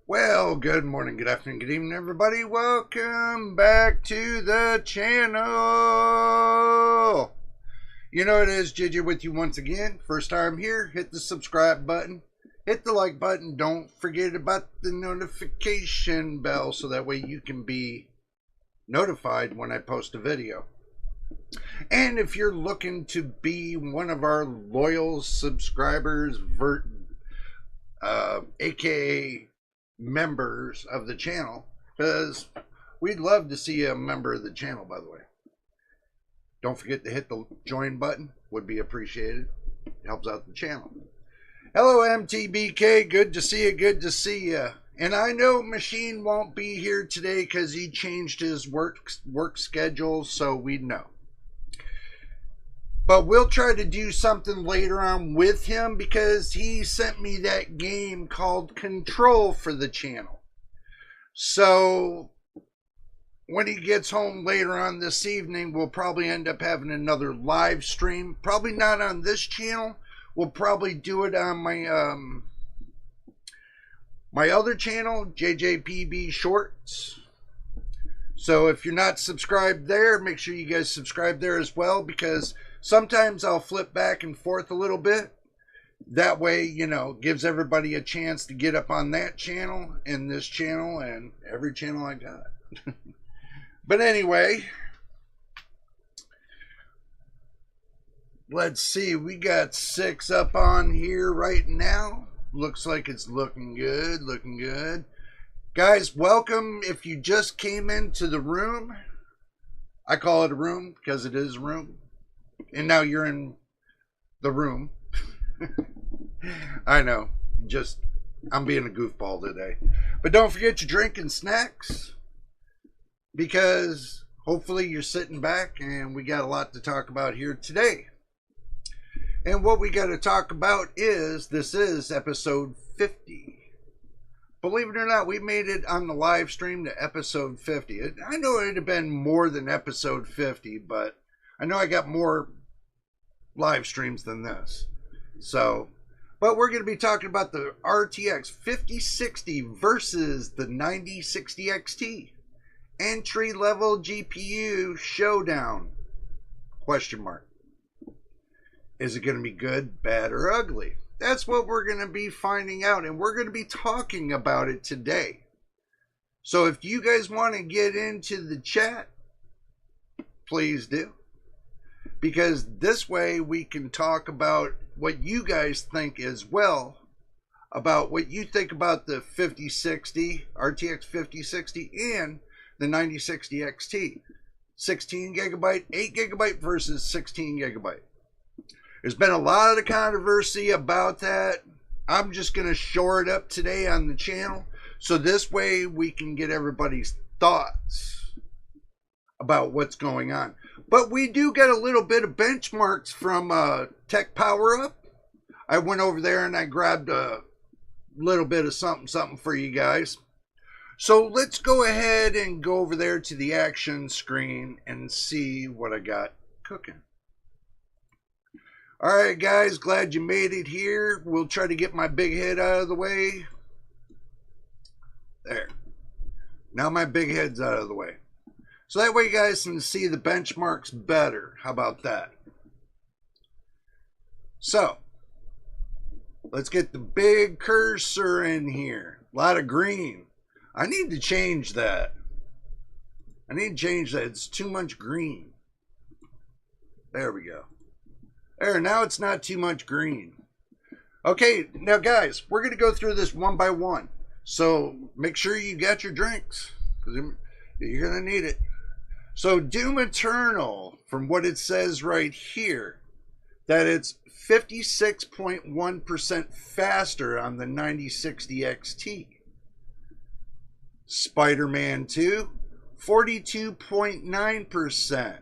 Well, good morning, good afternoon, good evening, everybody. Welcome back to the channel. You know it is, JJ with you once again. First time here, hit the subscribe button. Hit the like button. Don't forget about the notification bell so that way you can be notified when I post a video. And if you're looking to be one of our loyal subscribers, aka members of the channel, because we'd love to see a member of the channel, by the way. Don't forget to hit the join button, would be appreciated. It helps out the channel. Hello MTBK, good to see you, and I know Machine won't be here today because he changed his work schedule, so we know. But we'll try to do something later on with him because he sent me that game called Control for the channel. So when he gets home later on this evening, we'll probably end up having another live stream. Probably not on this channel. We'll probably do it on my my other channel, JJPB Shorts. So if you're not subscribed there, make sure you guys subscribe there as well, because sometimes I'll flip back and forth a little bit. That way, you know, gives everybody a chance to get up on that channel and this channel and every channel I got. But anyway, let's see. We got 6 up on here right now. Looks like it's looking good, looking good. Guys, welcome. If you just came into the room, I call it a room because it is a room. And now you're in the room. I know, just I'm being a goofball today. But don't forget your drink and snacks, because hopefully you're sitting back and we got a lot to talk about here today. And what we got to talk about is, this is episode 50. Believe it or not, we made it on the live stream to episode 50. I know it would have been more than episode 50, but I know I got more live streams than this. So, but we're going to be talking about the RTX 5060 versus the 9060 XT. Entry level GPU showdown. Question mark. Is it going to be good, bad, or ugly? That's what we're going to be finding out, and we're going to be talking about it today. So if you guys want to get into the chat, please do. Because this way we can talk about what you guys think as well, about what you think about the 5060, RTX 5060, and the 9060 XT. 16 gigabyte, 8 gigabyte versus 16 gigabyte. There's been a lot of controversy about that. I'm just going to shore it up today on the channel, so this way we can get everybody's thoughts about what's going on. But we do get a little bit of benchmarks from Tech Power Up. I went over there and I grabbed a little bit of something for you guys. So let's go ahead and go over there to the action screen and see what I got cooking. All right, guys, glad you made it here. We'll try to get my big head out of the way. There. Now my big head's out of the way. So that way you guys can see the benchmarks better. How about that? So, let's get the big cursor in here. A lot of green. I need to change that. I need to change that. It's too much green. There we go. There, now it's not too much green. Okay, now guys, we're going to go through this one by one. So make sure you got your drinks, because you're going to need it. So Doom Eternal, from what it says right here, that it's 56.1% faster on the 9060 XT. Spider-Man 2, 42.9%.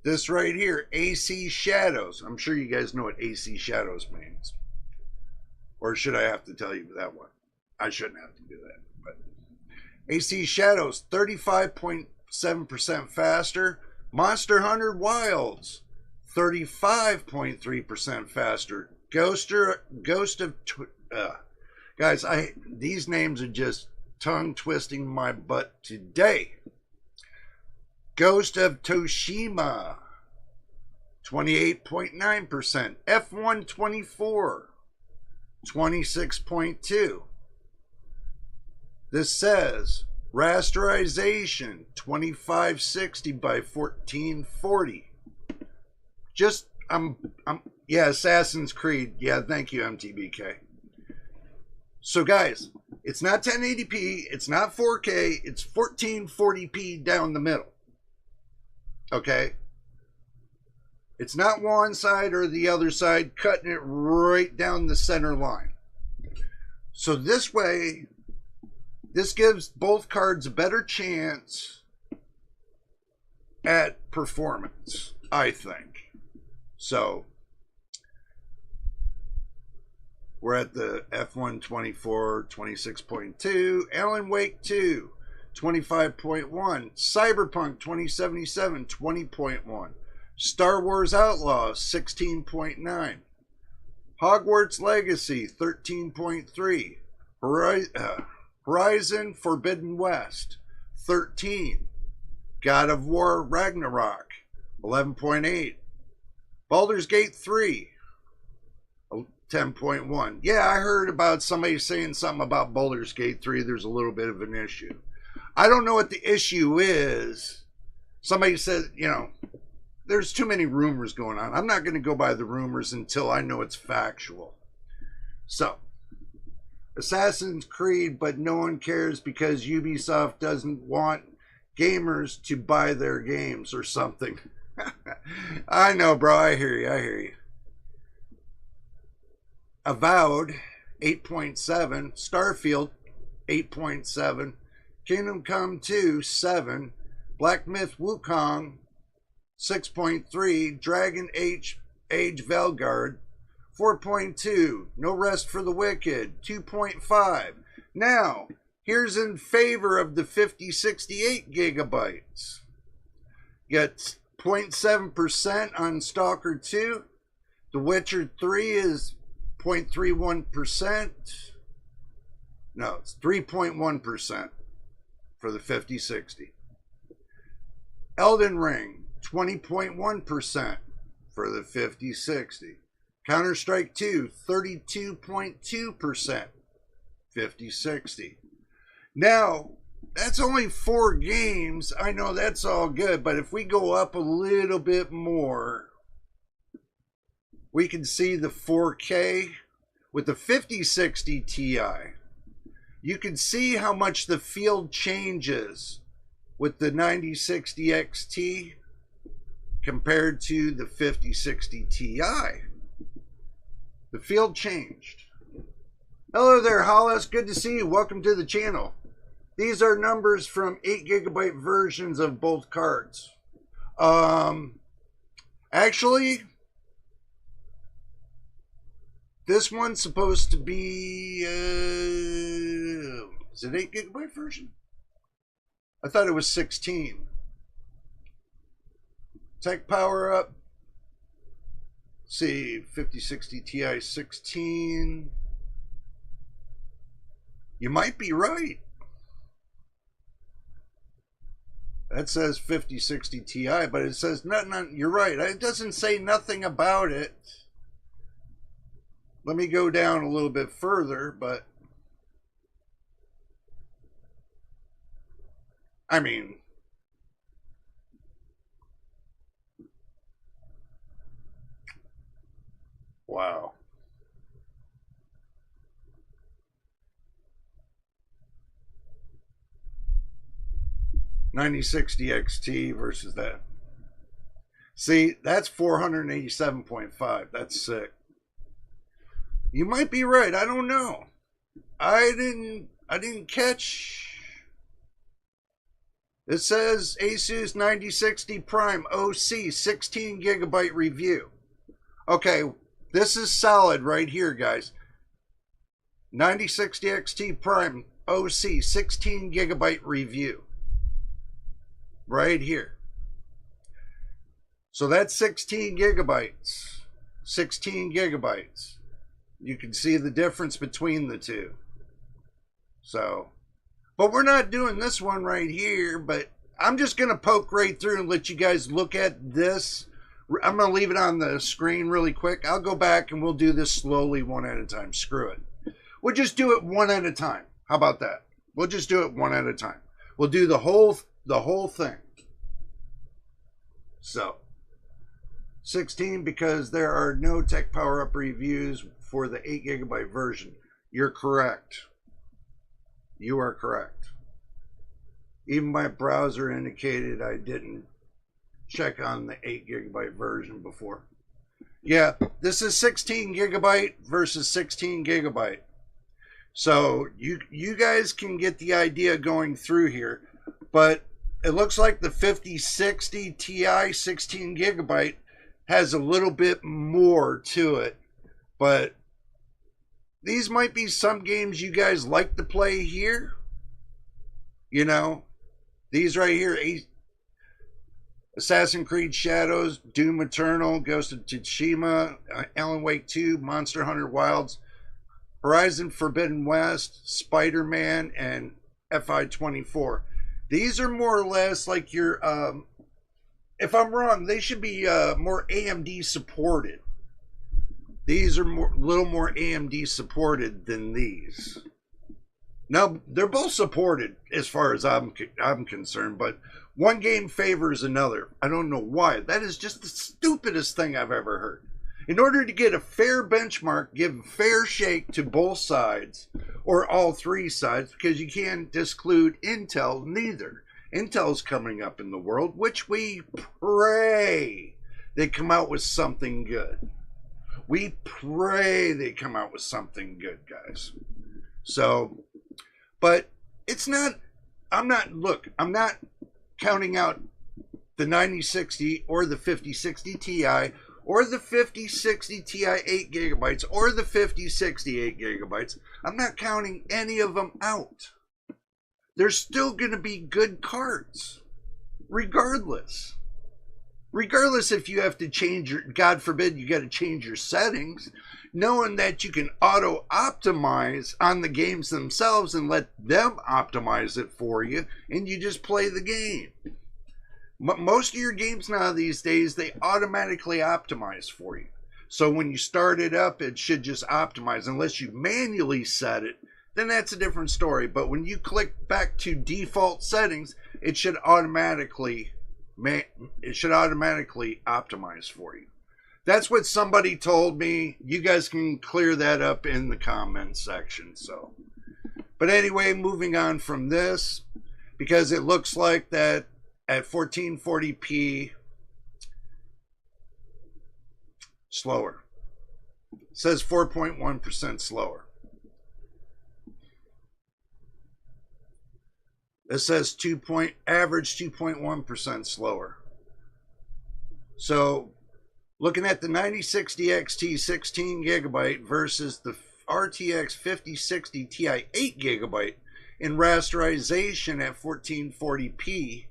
This right here, AC Shadows. I'm sure you guys know what AC Shadows means. Or should I have to tell you that one? I shouldn't have to do that. But AC Shadows, 35.7% faster. Monster Hunter Wilds, 35.3% faster. Ghost of Guys, these names are just tongue twisting my butt today. Ghost of Toshima, 28.9%. F124, 26.2. This says rasterization 2560 by 1440. Just yeah, Assassin's Creed. Yeah, thank you, MTBK. So guys, it's not 1080p, it's not 4K, it's 1440p down the middle. Okay? It's not one side or the other side, cutting it right down the center line. So this way, this gives both cards a better chance at performance, I think. So, we're at the F124, 26.2, Alan Wake 2, 25.1, Cyberpunk 2077, 20.1, Star Wars Outlaws, 16.9, Hogwarts Legacy, 13.3, Horizon Forbidden West, 13, God of War Ragnarok, 11.8, Baldur's Gate 3, 10.1. Yeah, I heard about somebody saying something about Baldur's Gate 3. There's a little bit of an issue. I don't know what the issue is. Somebody said, you know, there's too many rumors going on. I'm not going to go by the rumors until I know it's factual. So, Assassin's Creed, but no one cares because Ubisoft doesn't want gamers to buy their games or something. I know, bro. I hear you. I hear you. Avowed, 8.7. Starfield, 8.7. Kingdom Come 2, 7. Black Myth Wukong, 6.3. Dragon Age Valgard, 4.2. No Rest for the Wicked, 2.5. Now, here's in favor of the 5068 gigabytes. Got 0.7% on Stalker 2. The Witcher 3 is 0.31%. No, it's 3.1% for the 5060. Elden Ring, 20.1% for the 5060. Counter-Strike 2, 32.2%, 5060. Now, that's only 4 games. I know that's all good, but if we go up a little bit more, we can see the 4K with the 5060 Ti. You can see how much the field changes with the 9060 XT compared to the 5060 Ti. The field changed. Hello there, Hollis. Good to see you. Welcome to the channel. These are numbers from 8GB versions of both cards. Actually, this one's supposed to be, is it 8GB version? I thought it was 16. Tech power up. Let's see, 5060 Ti 16. You might be right. That says 5060 Ti, but it says nothing. You're right. It doesn't say nothing about it. Let me go down a little bit further, but I mean, wow. $9060 XT versus that. See, that's 487.5. That's sick. You might be right. I don't know. I didn't catch. It says Asus 9060 Prime OC 16GB review. Okay, this is solid right here, guys. 9060 XT Prime OC 16GB review. Right here. So that's 16 gigabytes. 16 gigabytes. You can see the difference between the two. So, but we're not doing this one right here, but I'm just going to poke right through and let you guys look at this. I'm going to leave it on the screen really quick. I'll go back and we'll do this slowly, one at a time. Screw it. We'll just do it one at a time. How about that? We'll just do it one at a time. We'll do the whole thing. So, 16, because there are no tech power-up reviews for the 8GB version. You're correct. You are correct. Even my browser indicated I didn't check on the 8GB version before. Yeah, this is 16GB versus 16GB. So you guys can get the idea going through here, but it looks like the 5060 Ti 16GB has a little bit more to it, but these might be some games you guys like to play here. You know, these right here, Assassin's Creed Shadows, Doom Eternal, Ghost of Tsushima, Alan Wake 2, Monster Hunter Wilds, Horizon Forbidden West, Spider-Man, and FI24. These are more or less like your, if I'm wrong, they should be more AMD supported. These are little more AMD supported than these. Now, they're both supported as far as I'm concerned, but one game favors another. I don't know why. That is just the stupidest thing I've ever heard. In order to get a fair benchmark, give a fair shake to both sides, or all three sides, because you can't disclude Intel neither. Intel's coming up in the world, which we pray they come out with something good. We pray they come out with something good, guys. So, but it's not, I'm not counting out the 9060 or the 5060 Ti or the 5060 Ti 8GB or the 5060 8GB. I'm not counting any of them out. There's still going to be good cards, regardless. Regardless if you have to change your, God forbid, you got to change your settings, knowing that you can auto-optimize on the games themselves and let them optimize it for you, and you just play the game. Most of your games now these days, they automatically optimize for you. So when you start it up, it should just optimize. Unless you manually set it, then that's a different story. But when you click back to default settings, it should automatically optimize for you. That's what somebody told me. You guys can clear that up in the comments section. So, but anyway, moving on from this, because it looks like that at 1440p, slower. It says 4.1% slower. It says average 2.1% slower. So, looking at the 9060 XT 16GB versus the RTX 5060 Ti 8GB in rasterization at 1440p,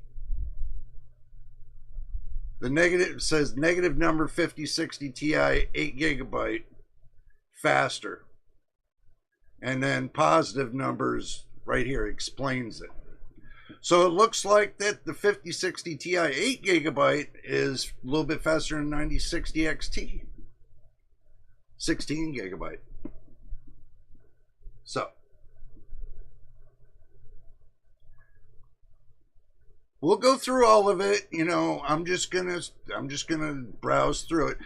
the negative says negative number 5060 Ti 8GB faster. And then positive numbers right here explains it. So it looks like that the 5060 Ti 8GB is a little bit faster than 9060 XT 16GB. So we'll go through all of it. You know, I'm just gonna browse through it.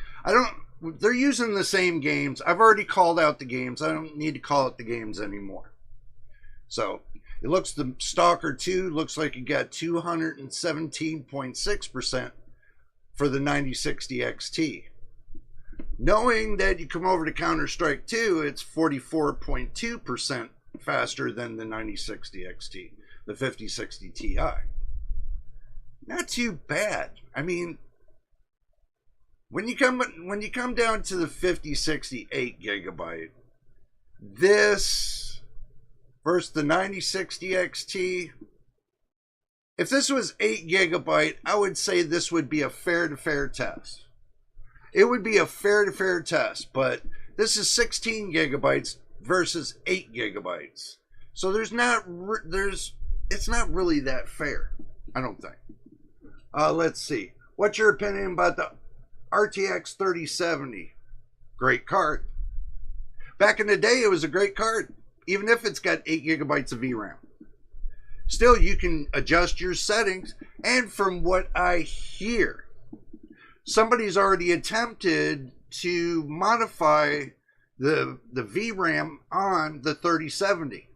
They're using the same games. I've already called out the games. I don't need to call it the games anymore. So it looks, the Stalker 2 looks like it got 217.6% for the 9060 XT. Knowing that you come over to Counter-Strike 2, it's 44.2% faster than the 9060 XT, the 5060 Ti. Not too bad. I mean, when you come down to the 5060 8GB, this versus the 9060 XT, if this was 8GB, I would say this would be a fair-to-fair test. It would be a fair-to-fair test, but this is 16GB versus 8GB. So it's not really that fair, I don't think. Let's see. What's your opinion about the RTX 3070? Great card. Back in the day, it was a great card, even if it's got 8 gigabytes of VRAM. Still, you can adjust your settings, and from what I hear, somebody's already attempted to modify the VRAM on the 3070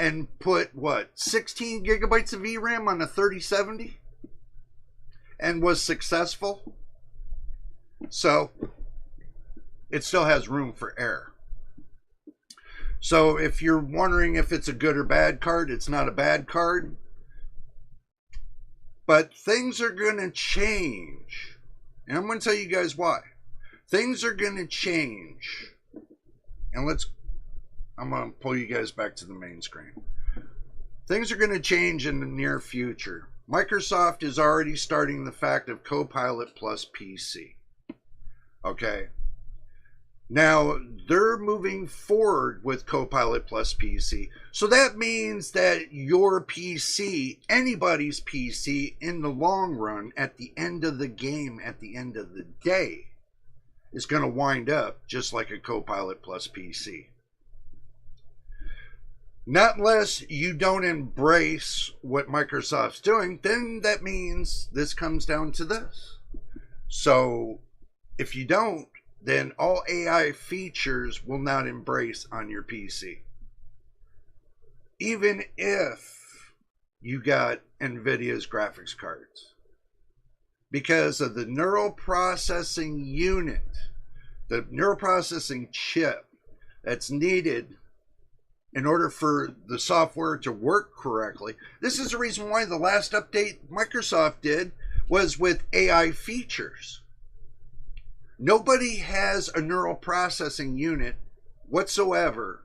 and put, what, 16 gigabytes of VRAM on the 3070 and was successful. So it still has room for error. So if you're wondering if it's a good or bad card, it's not a bad card. But things are going to change. And I'm going to tell you guys why. Things are going to change. And I'm going to pull you guys back to the main screen. Things are going to change in the near future. Microsoft is already starting the fact of Copilot plus PC. Okay. Now, they're moving forward with Copilot plus PC. So that means that your PC, anybody's PC, in the long run, at the end of the game, at the end of the day, is going to wind up just like a Copilot plus PC. Not unless you don't embrace what Microsoft's doing, then that means this comes down to this. So, if you don't, then all AI features will not embrace on your PC. Even if you got NVIDIA's graphics cards. Because of the neural processing unit, the neural processing chip that's needed in order for the software to work correctly. This is the reason why the last update Microsoft did was with AI features. Nobody has a neural processing unit whatsoever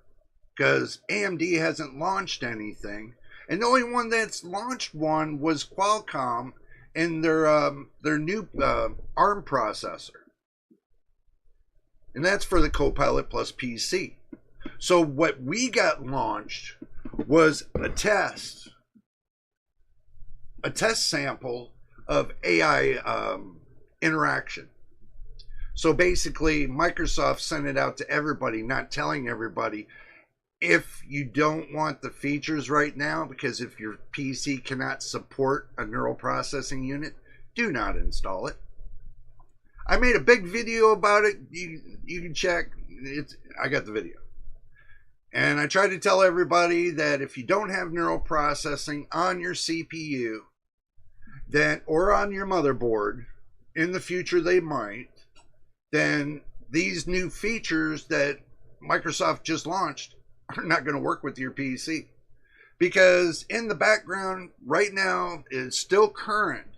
because AMD hasn't launched anything. And the only one that's launched one was Qualcomm in their new ARM processor. And that's for the Copilot plus PC. So what we got launched was a test sample of AI interaction. So basically, Microsoft sent it out to everybody, not telling everybody, if you don't want the features right now, because if your PC cannot support a neural processing unit, do not install it. I made a big video about it. You can check. I got the video. And I tried to tell everybody that if you don't have neural processing on your CPU, then, or on your motherboard, in the future they might, then these new features that Microsoft just launched are not going to work with your PC. Because in the background right now is still current.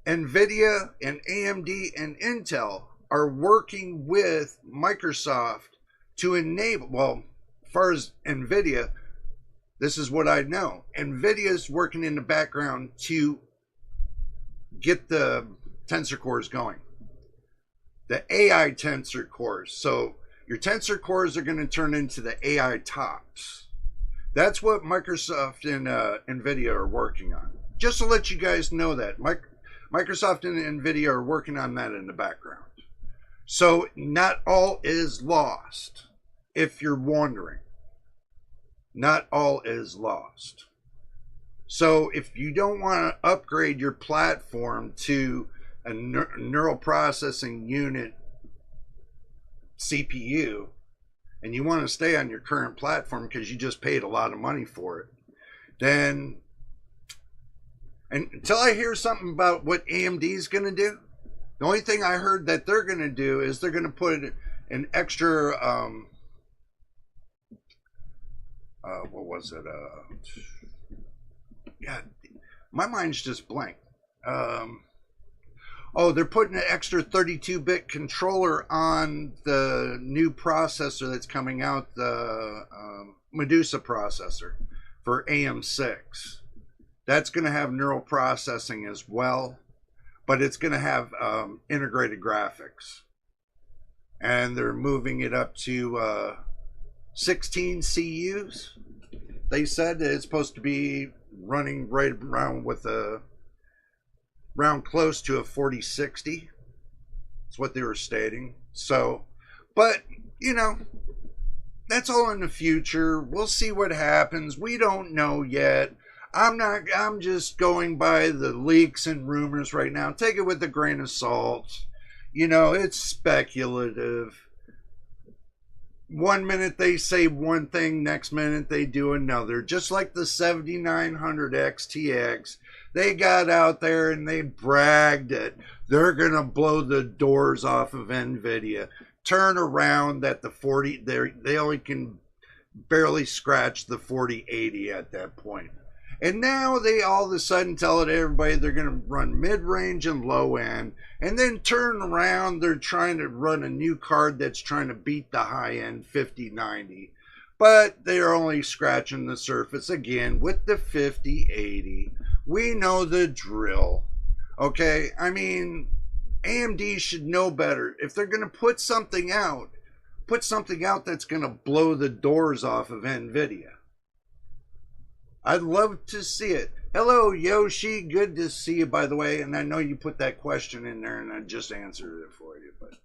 NVIDIA and AMD and Intel are working with Microsoft to enable, well, as far as NVIDIA, this is what I know. NVIDIA is working in the background to get the tensor cores going. The AI tensor cores. So your tensor cores are going to turn into the AI tops. That's what Microsoft and NVIDIA are working on. Just to let you guys know that. Microsoft and NVIDIA are working on that in the background. So not all is lost, if you're wondering. Not all is lost. So if you don't want to upgrade your platform to a neural processing unit CPU, and you want to stay on your current platform because you just paid a lot of money for it, then, and until I hear something about what AMD is going to do, the only thing I heard that they're going to do is they're going to put an extra, what was it? God, my mind's just blank. Oh, they're putting an extra 32-bit controller on the new processor that's coming out, the Medusa processor for AM6. That's going to have neural processing as well, but it's going to have integrated graphics. And they're moving it up to 16 CUs. They said that it's supposed to be running right around with a round close to a 4060. That's what they were stating. So, but you know, that's all in the future. We'll see what happens. We don't know yet. I'm just going by the leaks and rumors right now. Take it with a grain of salt. You know, it's speculative. One minute they say one thing, next minute they do another. Just like the 7900 XTX. They got out there and they bragged that they're going to blow the doors off of NVIDIA. Turn around that the 40, they only can barely scratch the 4080 at that point. And now they all of a sudden tell everybody they're going to run mid-range and low-end. And then turn around, they're trying to run a new card that's trying to beat the high-end 5090. But they're only scratching the surface again with the 5080. We know the drill. Okay, I mean, AMD should know better. If they're going to put something out that's going to blow the doors off of NVIDIA. I'd love to see it. Hello, Yoshi. Good to see you, by the way. And I know you put that question in there, and I just answered it for you. But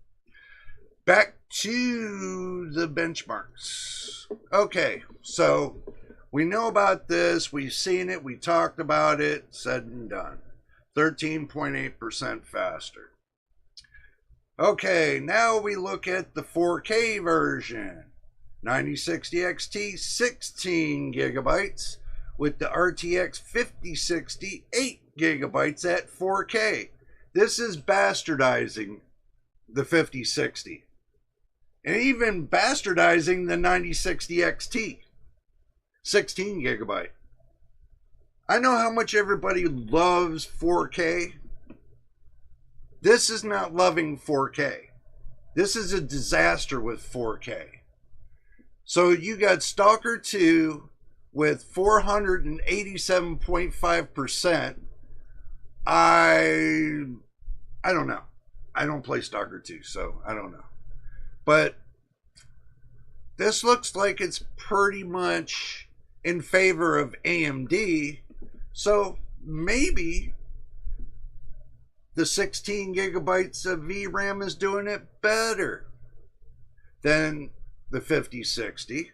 back to the benchmarks. Okay, so we know about this. We've seen it. We talked about it. Said and done. 13.8% faster. Okay, now we look at the 4K version. 9060 XT, 16 gigabytes. With the RTX 5060, 8 gigabytes at 4K. This is bastardizing the 5060. And even bastardizing the 9060 XT, 16 gigabyte. I know how much everybody loves 4K. This is not loving 4K. This is a disaster with 4K. So you got Stalker 2 with 487.5%. I don't know. I don't play Stalker 2, so I don't know. But this looks like it's pretty much in favor of AMD. So maybe the 16 gigabytes of VRAM is doing it better than the 5060.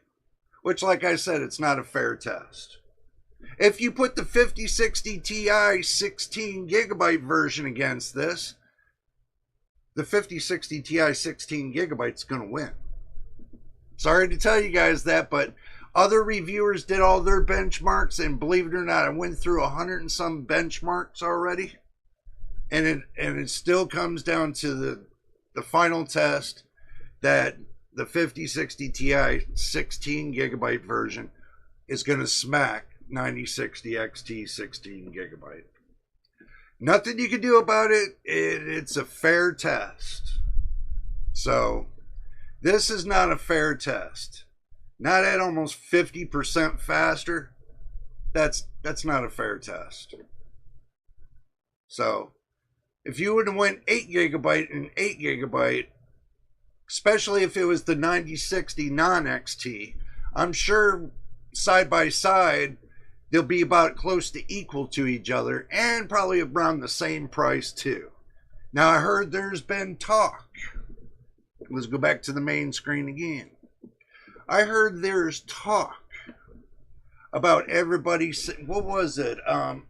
Which, like I said, it's not a fair test. If you put the 5060 Ti 16 gigabyte version against this, the 5060 Ti 16 gigabyte is going to win. Sorry to tell you guys that, but other reviewers did all their benchmarks, and believe it or not, I went through 100 and some benchmarks already, and it still comes down to the final test that the 5060 Ti 16 gigabyte version is going to smack 9060 XT 16 gigabyte. Nothing you can do about it. It's a fair test. So this is not a fair test. Not at almost 50% faster. That's not a fair test. So if you would have went 8 gigabyte and 8 gigabyte, especially if it was the 9060 non-XT, I'm sure side by side, they'll be about close to equal to each other and probably around the same price too. Now I heard there's been talk. Let's go back to the main screen again. I heard there's talk about everybody, what was it?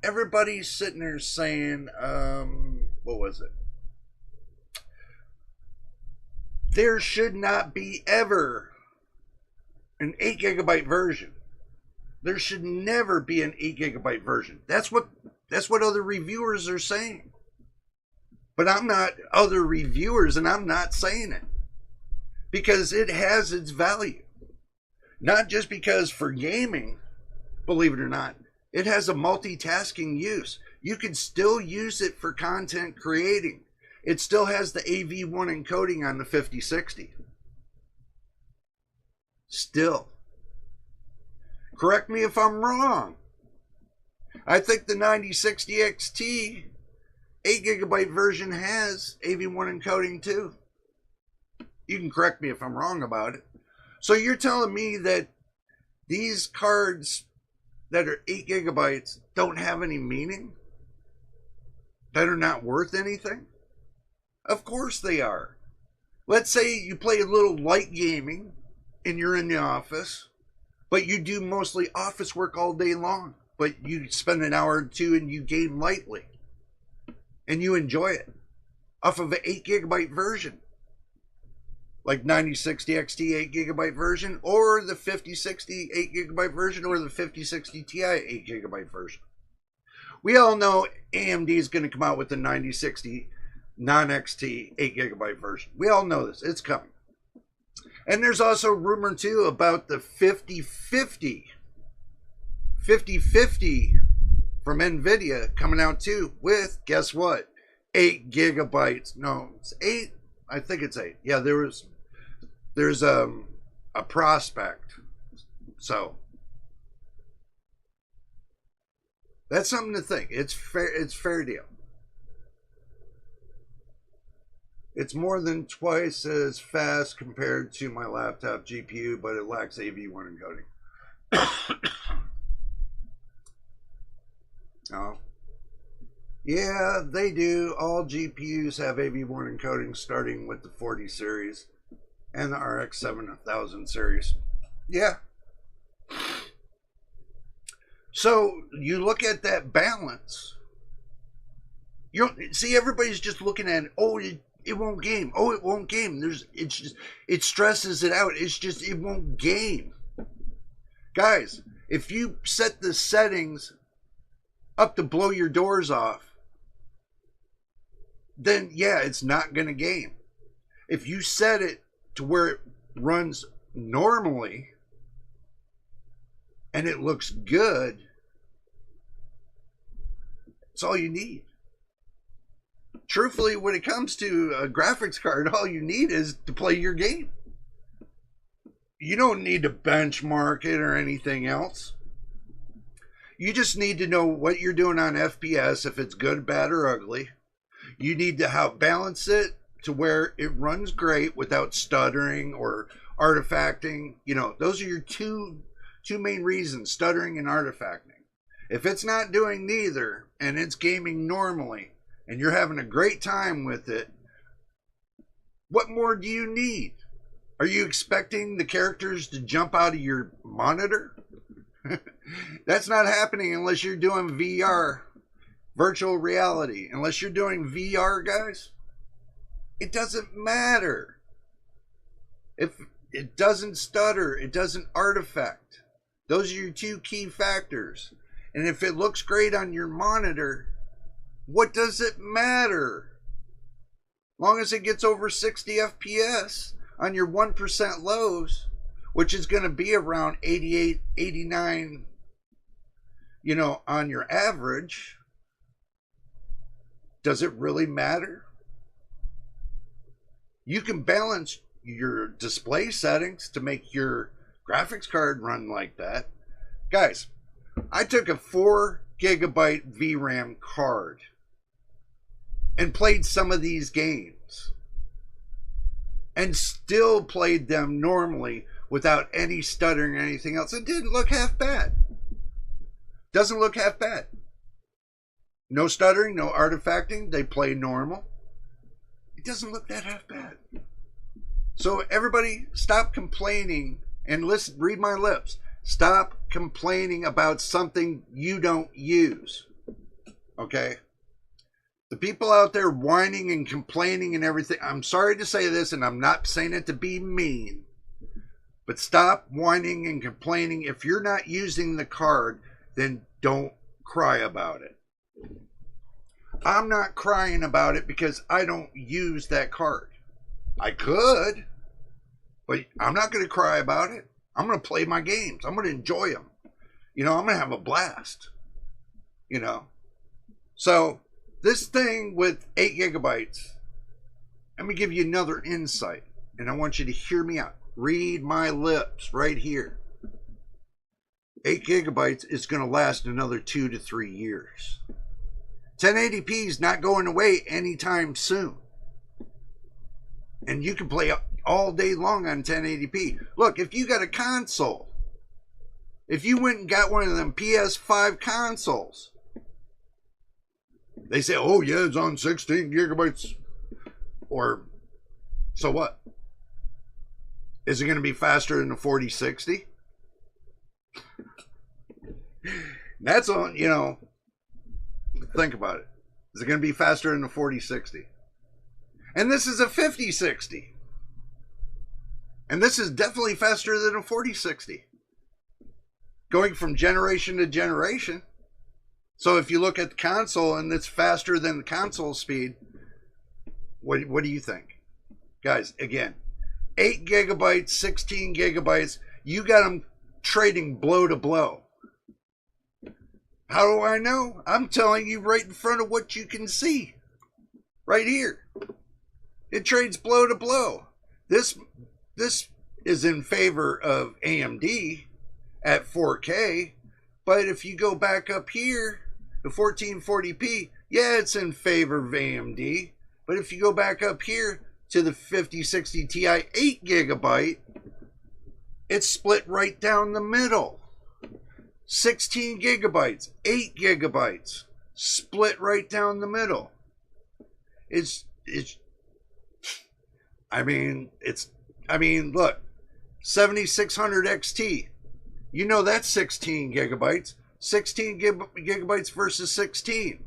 Everybody's sitting there saying, what was it? There should not be ever an 8 gigabyte version. There should never be an 8 gigabyte version. That's what other reviewers are saying. But I'm not other reviewers, and I'm not saying it. Because it has its value. Not just because for gaming, believe it or not, it has a multitasking use. You can still use it for content creating. It still has the AV1 encoding on the 5060. Still. Correct me if I'm wrong. I think the 9060 XT 8 gigabyte version has AV1 encoding too. You can correct me if I'm wrong about it. So you're telling me that these cards that are 8 gigabytes don't have any meaning? That are not worth anything? Of course they are. Let's say you play a little light gaming and you're in the office, but you do mostly office work all day long, but you spend an hour or two and you game lightly and you enjoy it off of an 8 gigabyte version, like 9060 XT 8 gigabyte version, or the 5060 8 gigabyte version, or the 5060 Ti 8 gigabyte version. We all know AMD is going to come out with the 9060 non-XT 8 gigabyte version. We all know this. It's coming. And there's also rumor too about the 5050 from NVIDIA coming out too with, guess what? 8 gigabytes. No, it's 8. I think it's 8. Yeah, there's a prospect. So that's something to think. It's fair deal. It's more than twice as fast compared to my laptop GPU, but it lacks AV1 encoding. Oh. Yeah, they do. All GPUs have AV1 encoding starting with the 40 series and the RX 7000 series. Yeah. So you look at that balance. You don't see, everybody's just looking at, oh, it won't game. Oh, it won't game. It stresses it out. It won't game. Guys, if you set the settings up to blow your doors off, then yeah, it's not going to game. If you set it to where it runs normally and it looks good, it's all you need. Truthfully, when it comes to a graphics card, all you need is to play your game. You don't need to benchmark it or anything else. You just need to know what you're doing on FPS, if it's good, bad, or ugly. You need to balance it to where it runs great without stuttering or artifacting. You know, those are your two main reasons, stuttering and artifacting. If it's not doing neither and it's gaming normally and you're having a great time with it, what more do you need? Are you expecting the characters to jump out of your monitor? That's not happening unless you're doing VR, virtual reality. Unless you're doing VR, guys, it doesn't matter. If it doesn't stutter, it doesn't artifact. Those are your two key factors. And if it looks great on your monitor, what does it matter? Long as it gets over 60 FPS on your 1% lows, which is going to be around 88, 89, you know, on your average, does it really matter? You can balance your display settings to make your graphics card run like that. Guys, I took a 4 gigabyte VRAM card and played some of these games and still played them normally without any stuttering or anything else. It didn't look half bad. Doesn't look half bad. No stuttering, no artifacting. They play normal. It doesn't look that half bad. So everybody, stop complaining and listen. Read my lips. Stop complaining about something you don't use. Okay? The people out there whining and complaining and everything, I'm sorry to say this, and I'm not saying it to be mean, but stop whining and complaining. If you're not using the card, then don't cry about it. I'm not crying about it because I don't use that card. I could, but I'm not going to cry about it. I'm going to play my games. I'm going to enjoy them. You know, I'm going to have a blast. You know, so this thing with 8 gigabytes, let me give you another insight, and I want you to hear me out. Read my lips right here. 8 gigabytes is going to last another 2 to 3 years. 1080p is not going away anytime soon. And you can play all day long on 1080p. Look, if you got a console, if you went and got one of them PS5 consoles, they say, oh yeah, it's on 16 gigabytes. Or, so what? Is it going to be faster than the 4060? That's on, you know, think about it. Is it going to be faster than the 4060? And this is a 5060. And this is definitely faster than a 4060. Going from generation to generation. So if you look at the console and it's faster than the console speed, what do you think? Guys, again, 8 gigabytes, 16 gigabytes, you got them trading blow to blow. How do I know? I'm telling you right in front of what you can see. Right here. It trades blow to blow. This is in favor of AMD at 4K. But if you go back up here, the 1440p, yeah, it's in favor of AMD. But if you go back up here to the 5060 Ti 8 gigabyte, it's split right down the middle. 16 gigabytes, 8 gigabytes, split right down the middle. I mean, look, 7600 XT, you know that's 16 gigabytes, 16 gigabytes versus 16.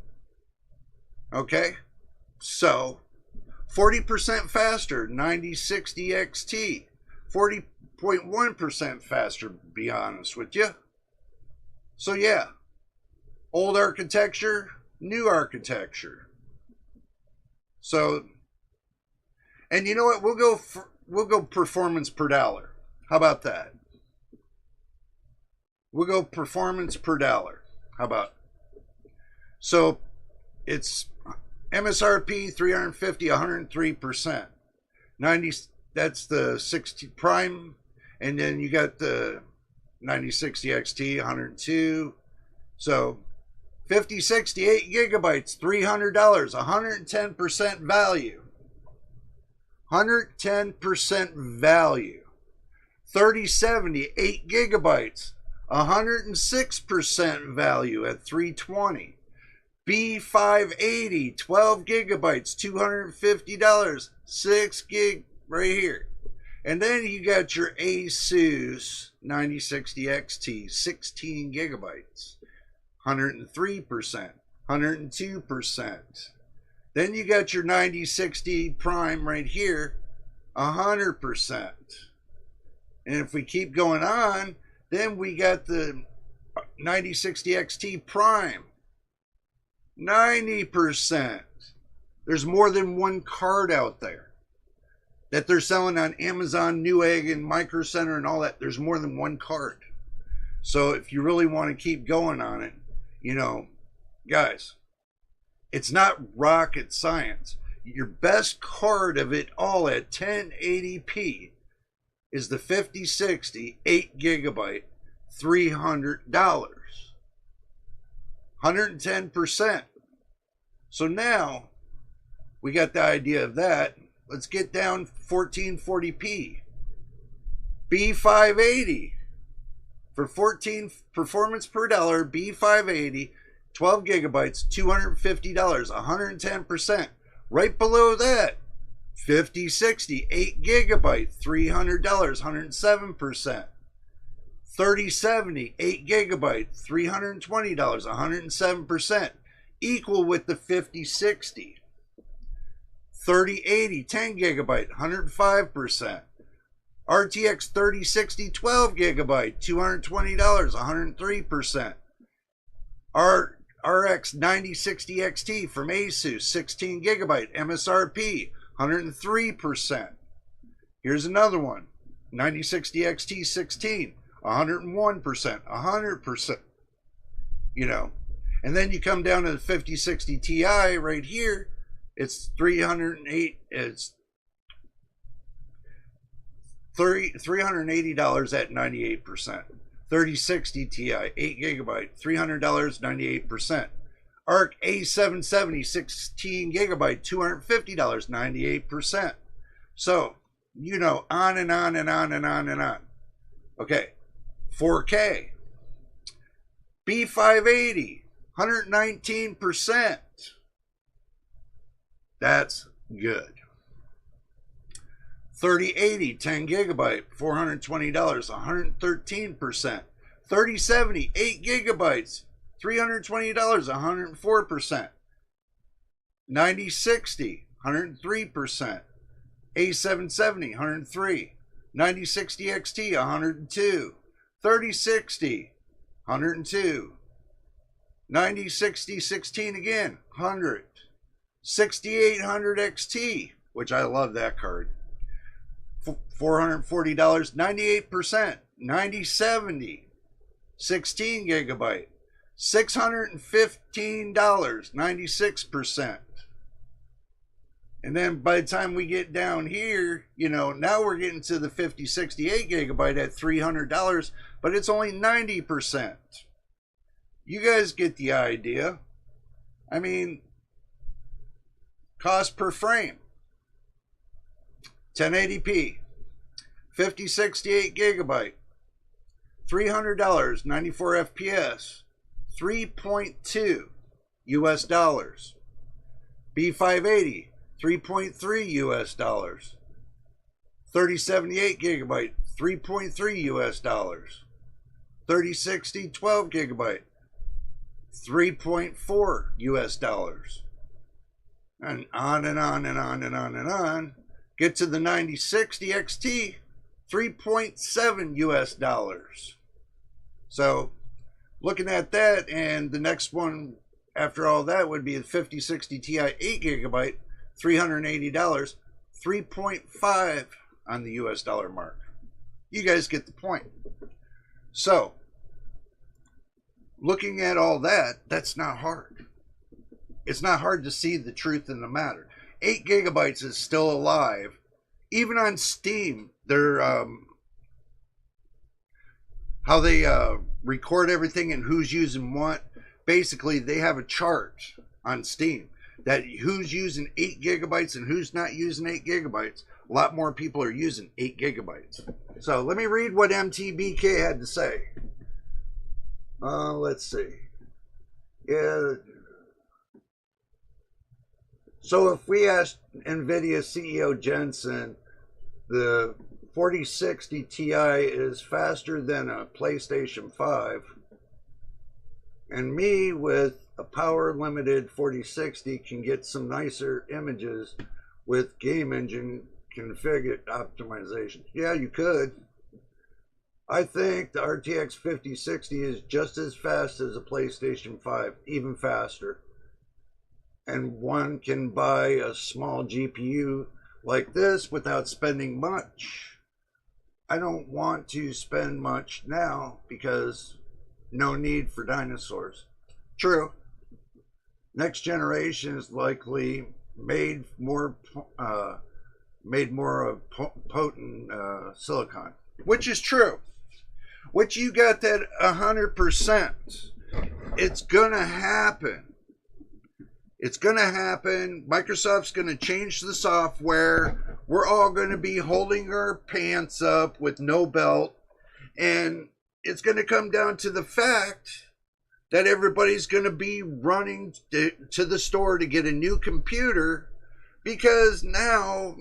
Okay, so 40% faster, 9060 XT, 40.1% faster, to be honest with you. So yeah, old architecture, new architecture. So, and you know what? We'll go performance per dollar. How about that? We'll go performance per dollar. How about? So, it's MSRP 350, 103%. 90. That's the 60 prime, and then you got the 9060 XT 102. So 5060 8 gigabytes, $300, 110% value. 110% value. 3070 8 gigabytes, 106% value at $320. B580 12 gigabytes, $250, 6 gig right here. And then you got your Asus 9060 XT, 16 gigabytes, 103%, 102%. Then you got your 9060 Prime right here, 100%. And if we keep going on, then we got the 9060 XT Prime, 90%. There's more than one card out there that they're selling on Amazon, Newegg, and Micro Center and all that. There's more than one card. So if you really want to keep going on it, you know, guys, it's not rocket science. Your best card of it all at 1080p is the 5060 8 gigabyte, $300. 110%. So now we got the idea of that. Let's get down 1440p. B580 for 14 performance per dollar. B580, 12 gigabytes, $250, 110%. Right below that, 5060, 8 gigabyte, $300, 107%. 3070, 8 gigabyte, $320, 107%. Equal with the 5060. 3080, 10 gigabyte, 105%. RTX 3060, 12 gigabyte, $220, 103%. RX 9060 XT from Asus, 16 gigabyte, MSRP, 103%. Here's another one, 9060 XT 16, 101%, 100%. You know, and then you come down to the 5060 Ti right here. It's $380 at 98%. 3060 Ti, 8 gigabyte, $300, 98%. ARC A770, 16 gigabyte, $250, 98%. So you know, on and on and on and on and on. Okay, 4K, B580, 119%. That's good. 3080, 10 gigabyte, $420, 113%. 3070, 8 gigabytes, $320, 104%. 9060, 103%. A770, 103. 9060 XT, 102. 3060, 102. 9060 16 again, 100. 6800 XT, which I love that card. $440, 98%. 9070, 16 gigabyte, $615, 96%. And then by the time we get down here, you know, now we're getting to the 68 gigabyte at $300, but it's only 90%. You guys get the idea. I mean, cost per frame, 1080p, 68 gigabyte, $300, 94 FPS, 3.2 US dollars. B580, 3.3 US dollars. 3078 gigabyte, 3.3 US dollars. 3060, 12 gigabyte, 3.4 US dollars. And on and on and on and on and on. Get to the 9060 XT, 3.7 US dollars. So looking at that, and the next one after all that would be the 5060 Ti 8 gigabyte, $380, 3.5 on the US dollar mark. You guys get the point. So looking at all that, that's not hard. It's not hard to see the truth in the matter. 8 gigabytes is still alive. Even on Steam, they're how they record everything and who's using what. Basically, they have a chart on Steam that who's using 8 gigabytes and who's not using 8 gigabytes. A lot more people are using 8 gigabytes. So let me read what MTBK had to say. Let's see. Yeah. So if we asked NVIDIA CEO Jensen, the 4060 Ti is faster than a PlayStation 5, and me with a power limited 4060 can get some nicer images with game engine configured optimization. Yeah, you could. I think the RTX 5060 is just as fast as a PlayStation 5, even faster. And one can buy a small GPU like this without spending much. I don't want to spend much now because no need for dinosaurs. True. Next generation is likely made more potent silicon, which is true. Which you got that 100%. It's gonna happen. It's going to happen. Microsoft's going to change the software. We're all going to be holding our pants up with no belt. And it's going to come down to the fact that everybody's going to be running to the store to get a new computer, because now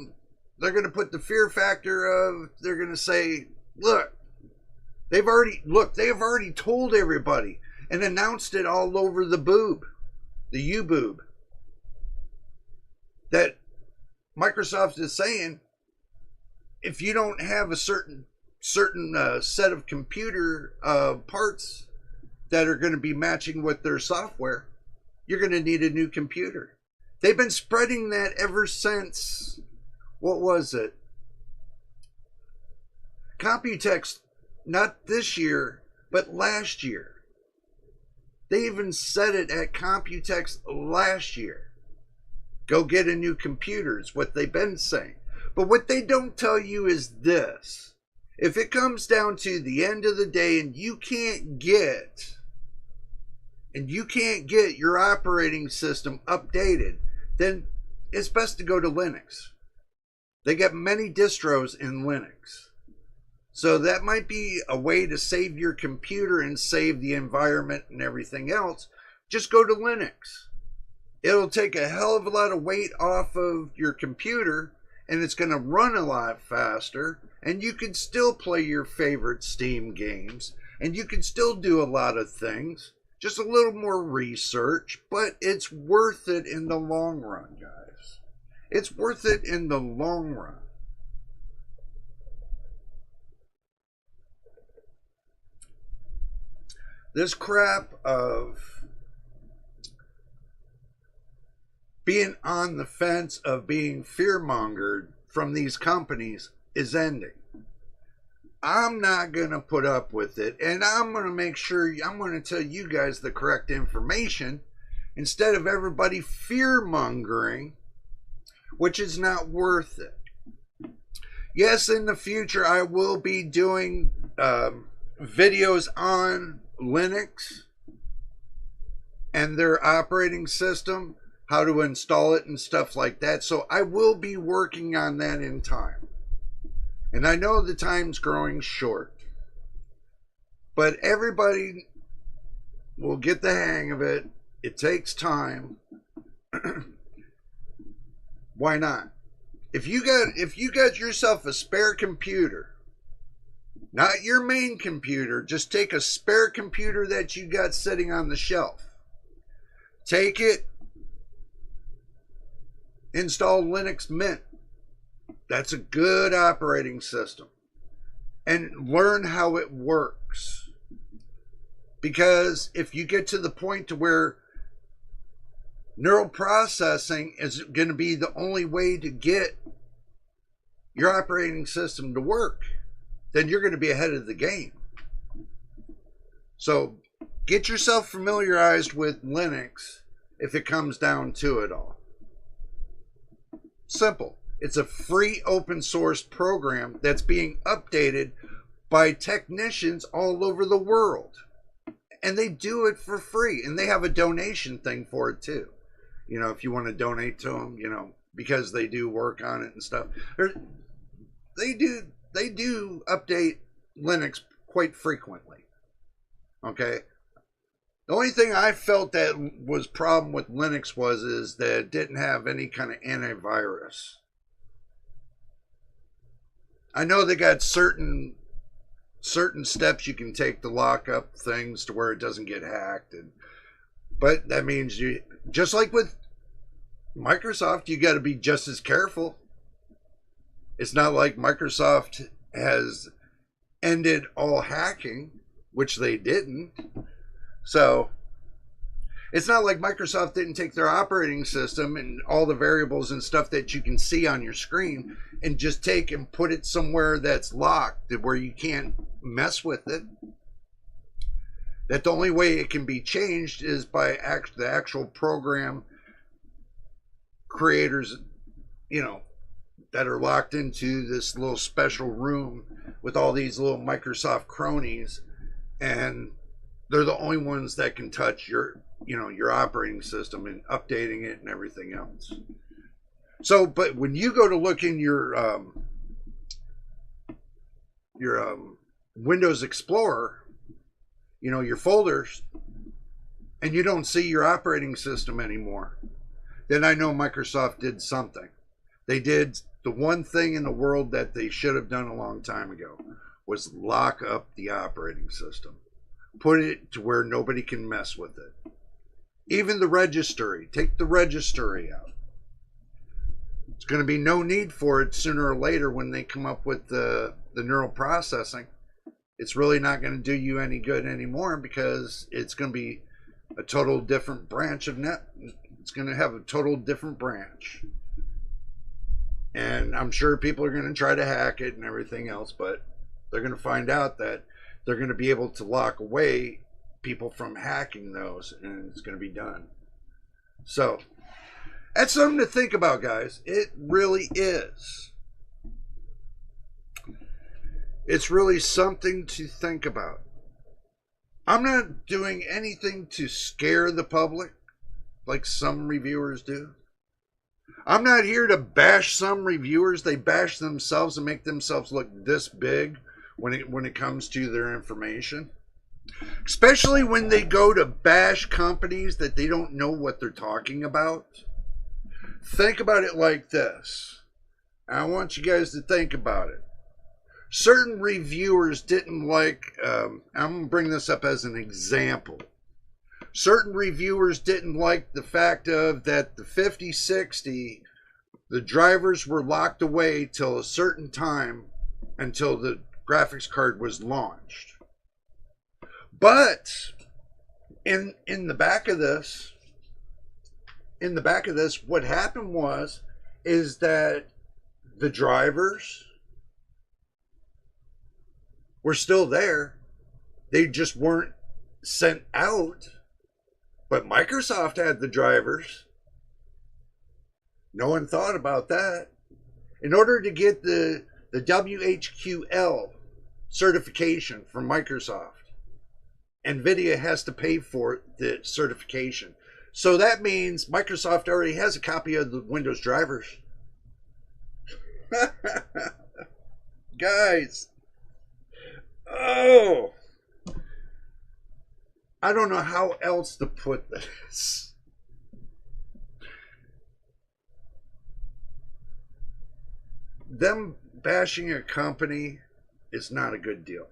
they're going to put the fear factor of, they're going to say, look, they have already told everybody and announced it all over the boob, the U-boob, that Microsoft is saying, if you don't have a certain set of computer parts that are going to be matching with their software, you're going to need a new computer. They've been spreading that ever since, what was it? Computex, not this year, but last year. They even said it at Computex last year. Go get a new computer is what they've been saying. But what they don't tell you is this. If it comes down to the end of the day and you can't get your operating system updated, then it's best to go to Linux. They got many distros in Linux. So that might be a way to save your computer and save the environment and everything else. Just go to Linux. It'll take a hell of a lot of weight off of your computer, and it's going to run a lot faster, and you can still play your favorite Steam games, and you can still do a lot of things. Just a little more research, but it's worth it in the long run, guys. It's worth it in the long run. This crap of being on the fence, of being fear-mongered from these companies is ending. I'm not going to put up with it, and I'm going to make sure, I'm going to tell you guys the correct information instead of everybody fear-mongering, which is not worth it. Yes, in the future I will be doing videos on Linux and their operating system, how to install it and stuff like that. So I will be working on that in time. And I know the time's growing short, but everybody will get the hang of it. It takes time. Why not? If you got yourself a spare computer, not your main computer, just take a spare computer that you got sitting on the shelf. Take it, install Linux Mint. That's a good operating system. And learn how it works. Because if you get to the point to where neural processing is going to be the only way to get your operating system to work, then you're going to be ahead of the game. So get yourself familiarized with Linux if it comes down to it all. Simple. It's a free open source program that's being updated by technicians all over the world. And they do it for free. And they have a donation thing for it too. You know, if you want to donate to them, you know, because they do work on it and stuff. They do update Linux quite frequently. Okay. The only thing I felt that was problem with Linux is that it didn't have any kind of antivirus. I know they got certain steps you can take to lock up things to where it doesn't get hacked, but that means you, just like with Microsoft, you got to be just as careful. It's not like Microsoft has ended all hacking, which they didn't. So it's not like Microsoft didn't take their operating system and all the variables and stuff that you can see on your screen and just take and put it somewhere that's locked, where you can't mess with it. That the only way it can be changed is by the actual program creators, you know, that are locked into this little special room with all these little Microsoft cronies, and they're the only ones that can touch your, you know, your operating system and updating it and everything else. So, but when you go to look in your Windows Explorer, you know, your folders, and you don't see your operating system anymore, then I know Microsoft did something. They did the one thing in the world that they should have done a long time ago, was lock up the operating system. Put it to where nobody can mess with it. Even the registry. Take the registry out. It's going to be no need for it sooner or later when they come up with the neural processing. It's really not going to do you any good anymore, because it's going to be a total different branch of net. It's going to have a total different branch. And I'm sure people are going to try to hack it and everything else, but they're going to find out that they're going to be able to lock away people from hacking those, and it's going to be done. So that's something to think about, guys. It really is. It's really something to think about. I'm not doing anything to scare the public like some reviewers do. I'm not here to bash some reviewers. They bash themselves and make themselves look this big when it comes to their information. Especially when they go to bash companies that they don't know what they're talking about. Think about it like this. I want you guys to think about it. Certain reviewers didn't like, I'm going to bring this up as an example. Certain reviewers didn't like the fact of that the 5060, the drivers were locked away till a certain time until the graphics card was launched. But in the back of this, what happened is that the drivers were still there. They just weren't sent out. But Microsoft had the drivers. No one thought about that. In order to get the WHQL certification from Microsoft, NVIDIA has to pay for the certification. So that means Microsoft already has a copy of the Windows drivers. Guys. Oh. I don't know how else to put this. Them bashing a company is not a good deal.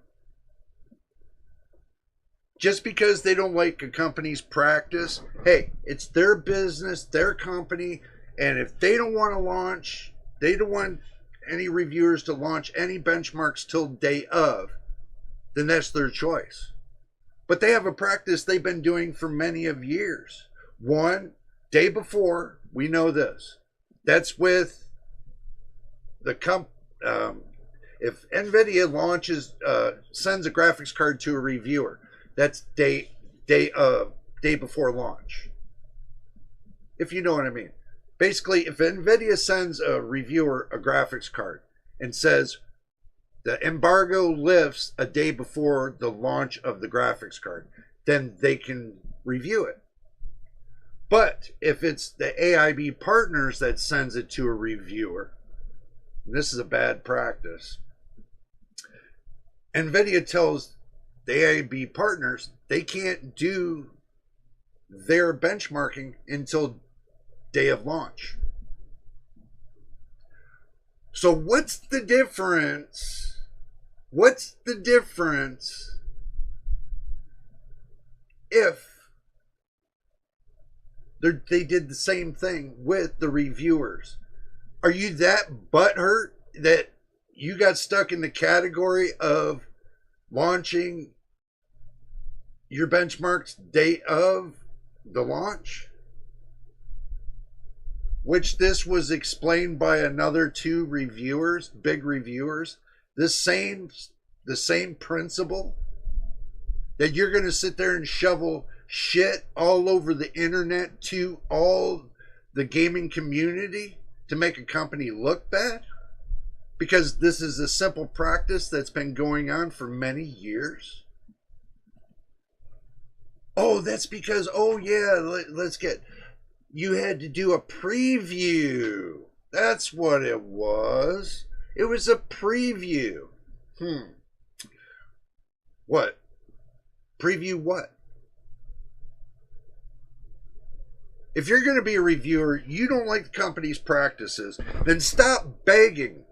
Just because they don't like a company's practice, hey, it's their business, their company, and if they don't want to launch, they don't want any reviewers to launch any benchmarks till day of, then that's their choice. But they have a practice they've been doing for many of years. One, day before, we know this. That's with the if NVIDIA launches, sends a graphics card to a reviewer, that's day before launch. If you know what I mean. Basically, if NVIDIA sends a reviewer a graphics card and says the embargo lifts a day before the launch of the graphics card, then they can review it. But if it's the AIB partners that sends it to a reviewer, and this is a bad practice, NVIDIA tells the AIB partners they can't do their benchmarking until day of launch. So what's the difference? What's the difference if they did the same thing with the reviewers? Are you that butthurt that you got stuck in the category of launching your benchmarks day of the launch? Which this was explained by another two reviewers, big reviewers. The same principle that you're going to sit there and shovel shit all over the internet to all the gaming community to make a company look bad, because this is a simple practice that's been going on for many years. Oh, that's because, oh yeah, let's get, you had to do a preview. That's what it was. It was a preview. What? Preview what? If you're going to be a reviewer, you don't like the company's practices, then stop begging.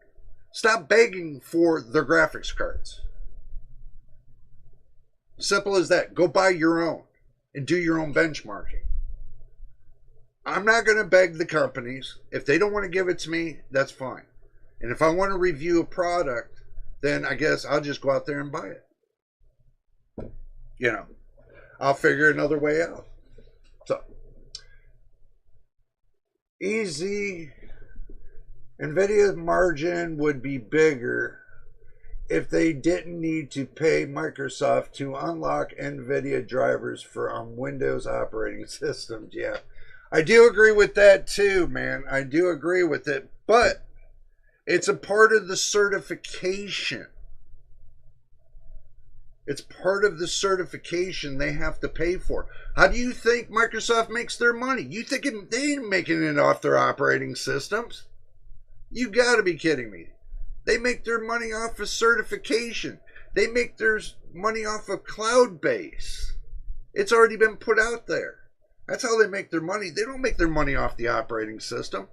Stop begging for their graphics cards. Simple as that. Go buy your own and do your own benchmarking. I'm not going to beg the companies. If they don't want to give it to me, that's fine. And if I want to review a product, then I guess I'll just go out there and buy it. You know, I'll figure another way out. So, easy. NVIDIA's margin would be bigger if they didn't need to pay Microsoft to unlock NVIDIA drivers for Windows operating systems. Yeah, I do agree with that too, man. I do agree with it. But it's a part of the certification. It's part of the certification they have to pay for. How do you think Microsoft makes their money? You think they ain't making it off their operating systems? You got to be kidding me. They make their money off of certification. They make their money off of cloud base. It's already been put out there. That's how they make their money. They don't make their money off the operating system.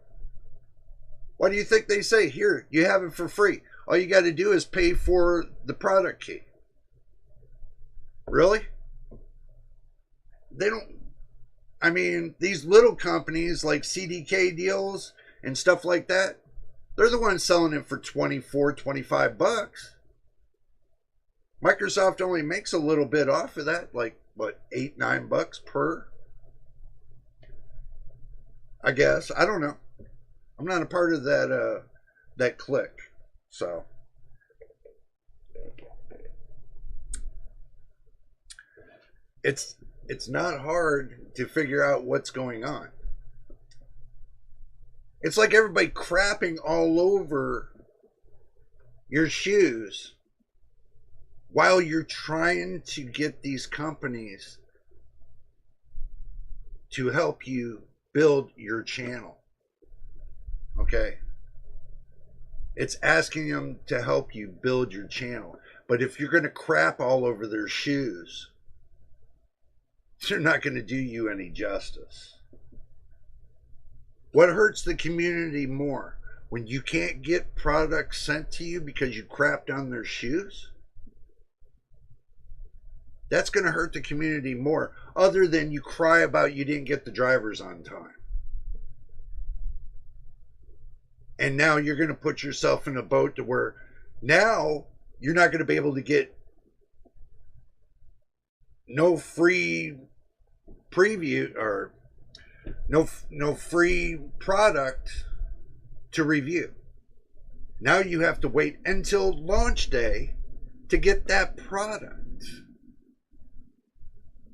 Why do you think they say, here, you have it for free? All you got to do is pay for the product key. Really? They don't. I mean, these little companies like CDK deals and stuff like that, they're the ones selling it for 24, 25 bucks. Microsoft only makes a little bit off of that, like, what, 8, 9 bucks per? I guess. I don't know. I'm not a part of that clique. So it's not hard to figure out what's going on. It's like everybody crapping all over your shoes while you're trying to get these companies to help you build your channel. Okay? It's asking them to help you build your channel. But if you're going to crap all over their shoes, they're not going to do you any justice. What hurts the community more? When you can't get products sent to you because you crapped on their shoes? That's going to hurt the community more, other than you cry about you didn't get the drivers on time. And now you're going to put yourself in a boat to where now you're not going to be able to get no free preview or no free product to review. Now you have to wait until launch day to get that product.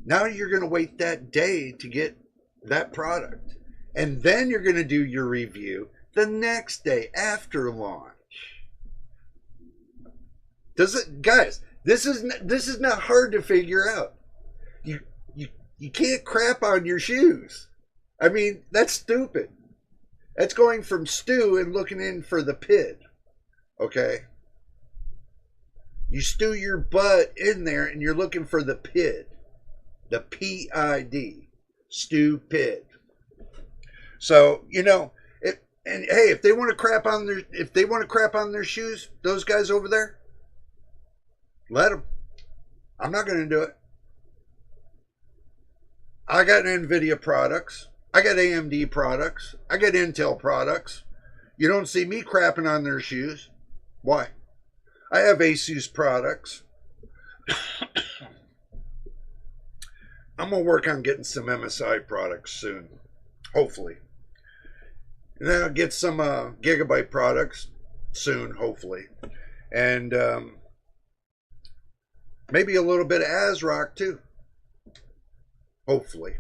Now you're going to wait that day to get that product. And then you're going to do your review the next day after launch. Guys, this is not hard to figure out. You can't crap on your shoes. I mean, that's stupid. That's going from stew and looking in for the PID. Okay? You stew your butt in there and you're looking for the PID. The PID. Stupid. So, you know, and hey, if they want to crap on their shoes, those guys over there, let them. I'm not going to do it. I got NVIDIA products. I got AMD products. I got Intel products. You don't see me crapping on their shoes. Why? I have Asus products. I'm going to work on getting some MSI products soon. Hopefully. And then I'll get some Gigabyte products soon, hopefully. And maybe a little bit of ASRock too. Hopefully.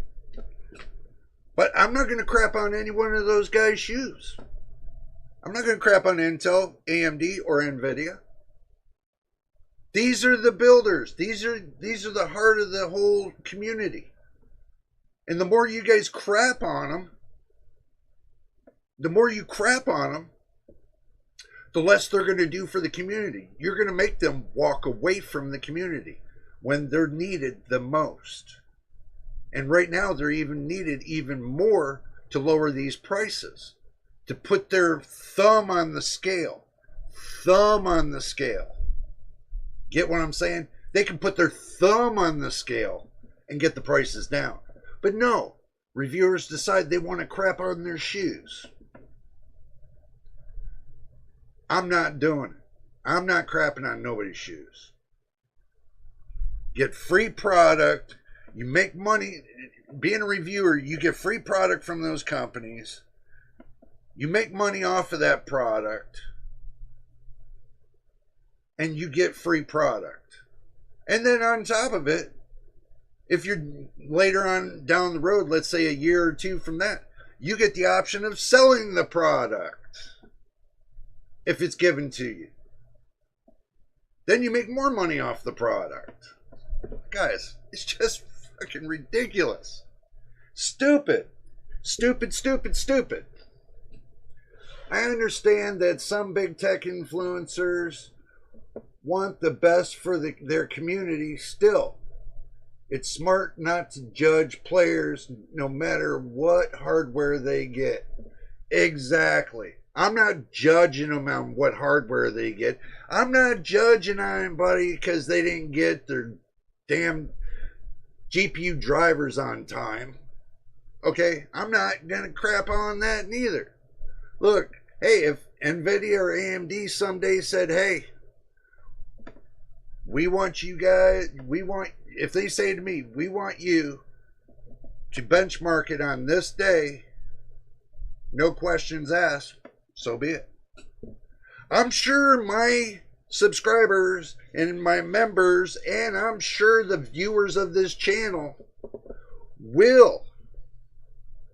But I'm not going to crap on any one of those guys' shoes. I'm not going to crap on Intel, AMD, or NVIDIA. These are the builders. These are the heart of the whole community. And the more you guys crap on them, the less they're going to do for the community. You're going to make them walk away from the community when they're needed the most. And right now, they're even needed even more to lower these prices, to put their thumb on the scale. Thumb on the scale. Get what I'm saying? They can put their thumb on the scale and get the prices down. But no, reviewers decide they want to crap on their shoes. I'm not doing it. I'm not crapping on nobody's shoes. Get free product. You make money. Being a reviewer, you get free product from those companies. You make money off of that product. And you get free product. And then on top of it, if you're later on down the road, let's say a year or two from that, you get the option of selling the product if it's given to you. Then you make more money off the product. Guys, it's just fucking ridiculous. Stupid. Stupid, stupid, stupid. I understand that some big tech influencers want the best for their community still. It's smart not to judge players no matter what hardware they get. Exactly. I'm not judging them on what hardware they get. I'm not judging anybody because they didn't get their damn GPU drivers on time. Okay? I'm not going to crap on that neither. Look, hey, if NVIDIA or AMD someday said, hey, we want you guys, if they say to me, we want you to benchmark it on this day, no questions asked, so be it. I'm sure my subscribers and my members, and I'm sure the viewers of this channel will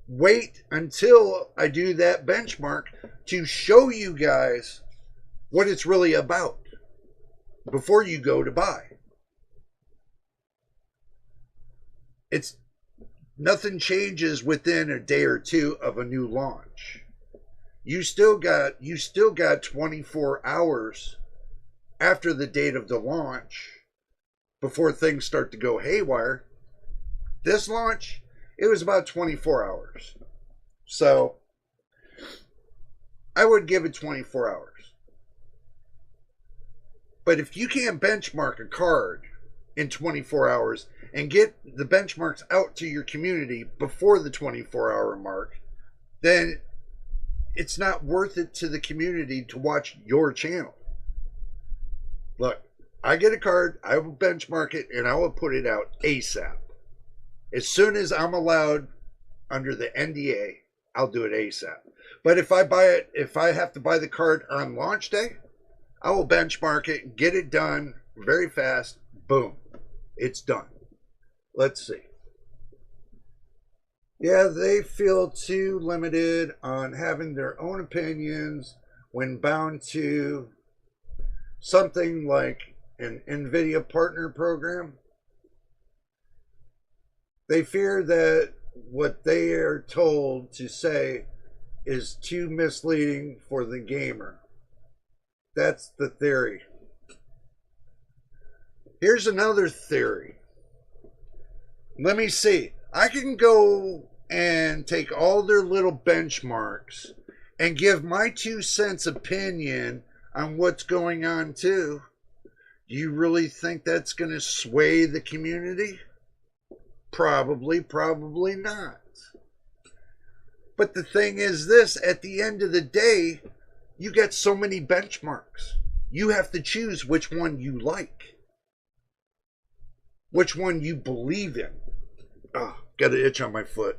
wait until I do that benchmark to show you guys what it's really about before you go to buy. It's nothing changes within a day or two of a new launch. You still got 24 hours after the date of the launch before things start to go haywire. This launch, it was about 24 hours. So I would give it 24 hours. But if you can't benchmark a card in 24 hours and get the benchmarks out to your community before the 24-hour mark, then it's not worth it to the community to watch your channel. Look, I get a card, I will benchmark it, and I will put it out ASAP. As soon as I'm allowed under the NDA, I'll do it ASAP. But if I have to buy the card on launch day, I will benchmark it, get it done very fast. Boom. It's done. Let's see. Yeah, they feel too limited on having their own opinions when bound to something like an NVIDIA partner program. They fear that what they are told to say is too misleading for the gamer. That's the theory. Here's another theory. Let me see. I can go and take all their little benchmarks and give my 2 cents opinion on what's going on too. Do you really think that's going to sway the community? Probably, probably not. But the thing is this, at the end of the day, you get so many benchmarks. You have to choose which one you like. Which one you believe in. Oh, got an itch on my foot.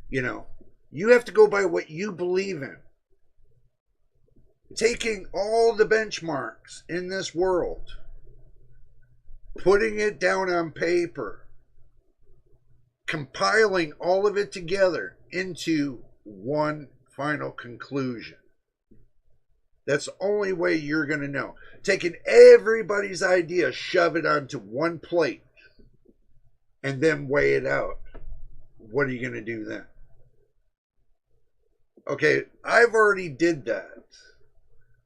You know, you have to go by what you believe in. Taking all the benchmarks in this world, putting it down on paper, compiling all of it together into one final conclusion. That's the only way you're going to know. Taking everybody's idea, shove it onto one plate, and then weigh it out. What are you going to do then? Okay, I've already did that.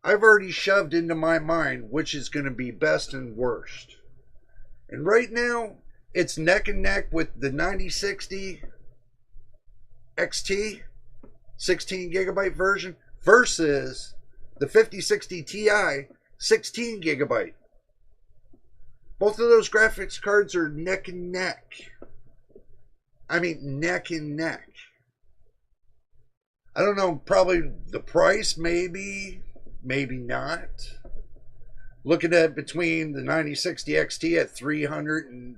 I've already shoved into my mind which is going to be best and worst. And right now, it's neck and neck with the 9060 XT 16 gigabyte version versus the 5060 Ti 16 gigabyte. Both of those graphics cards are neck and neck. I mean, neck and neck. I don't know, probably the price, maybe not. Looking at between the 9060 XT at $350,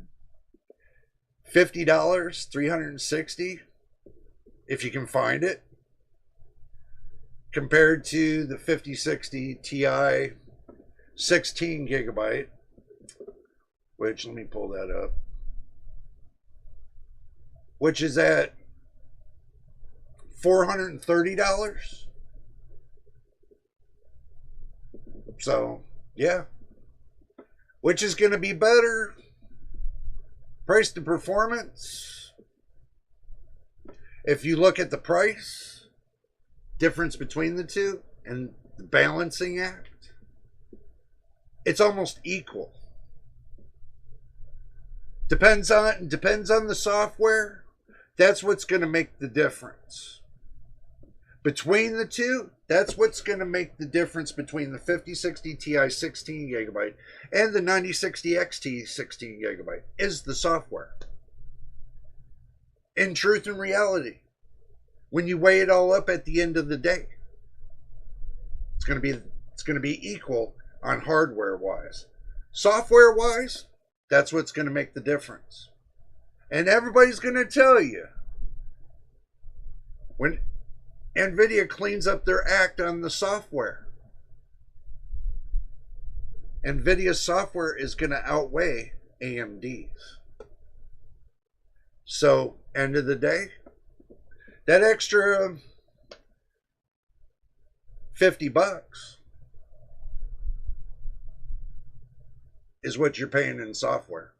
$360, if you can find it, compared to the 5060 Ti 16 gigabyte, which, let me pull that up, which is at $430. So Yeah. Which is going to be better? Price to performance. If you look at the price difference between the two and the balancing act, it's almost equal. Depends on the software. That's what's going to make the difference. Between the two, that's what's going to make the difference between the 5060 Ti 16 gigabyte and the 9060 XT 16 gigabyte is the software. In truth and reality, when you weigh it all up at the end of the day, it's going to be equal on hardware wise. Software wise, that's what's going to make the difference. And everybody's going to tell you when NVIDIA cleans up their act on the software, NVIDIA's software is going to outweigh AMD's. So, end of the day, that extra $50 is what you're paying in software.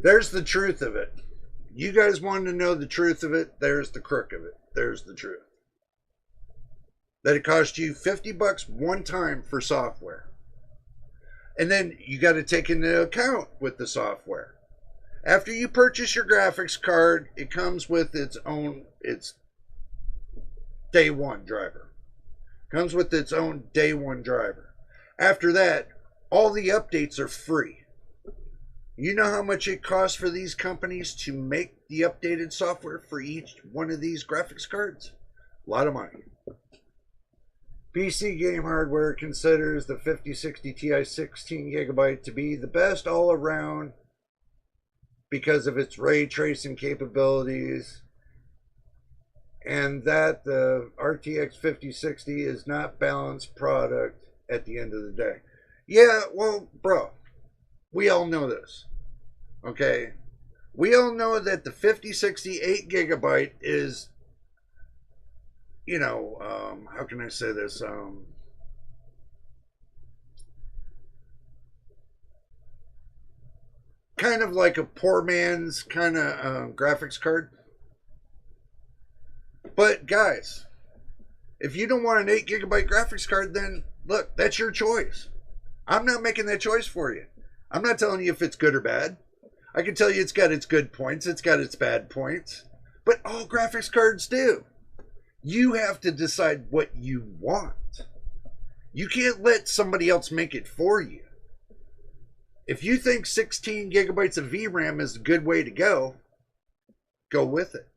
There's the truth of it. You guys wanted to know the truth of it. There's the crook of it. There's the truth. That it cost you $50 one time for software. And then you got to take into account with the software. After you purchase your graphics card, it comes with its day one driver. Comes with its own day one driver. After that, all the updates are free. You know how much it costs for these companies to make the updated software for each one of these graphics cards? A lot of money. PC Game Hardware considers the 5060 Ti 16 gigabyte to be the best all around because of its ray tracing capabilities, and that the RTX 5060 is not balanced product at the end of the day. Yeah, well, bro, we all know this, okay? We all know that the 5060 8 gigabyte is, you know, how can I say this? Kind of like a poor man's kind of graphics card. But guys, if you don't want an 8 gigabyte graphics card, then look, that's your choice. I'm not making that choice for you. I'm not telling you if it's good or bad. I can tell you it's got its good points, it's got its bad points. But all graphics cards do. You have to decide what you want. You can't let somebody else make it for you. If you think 16 gigabytes of VRAM is a good way to go with it.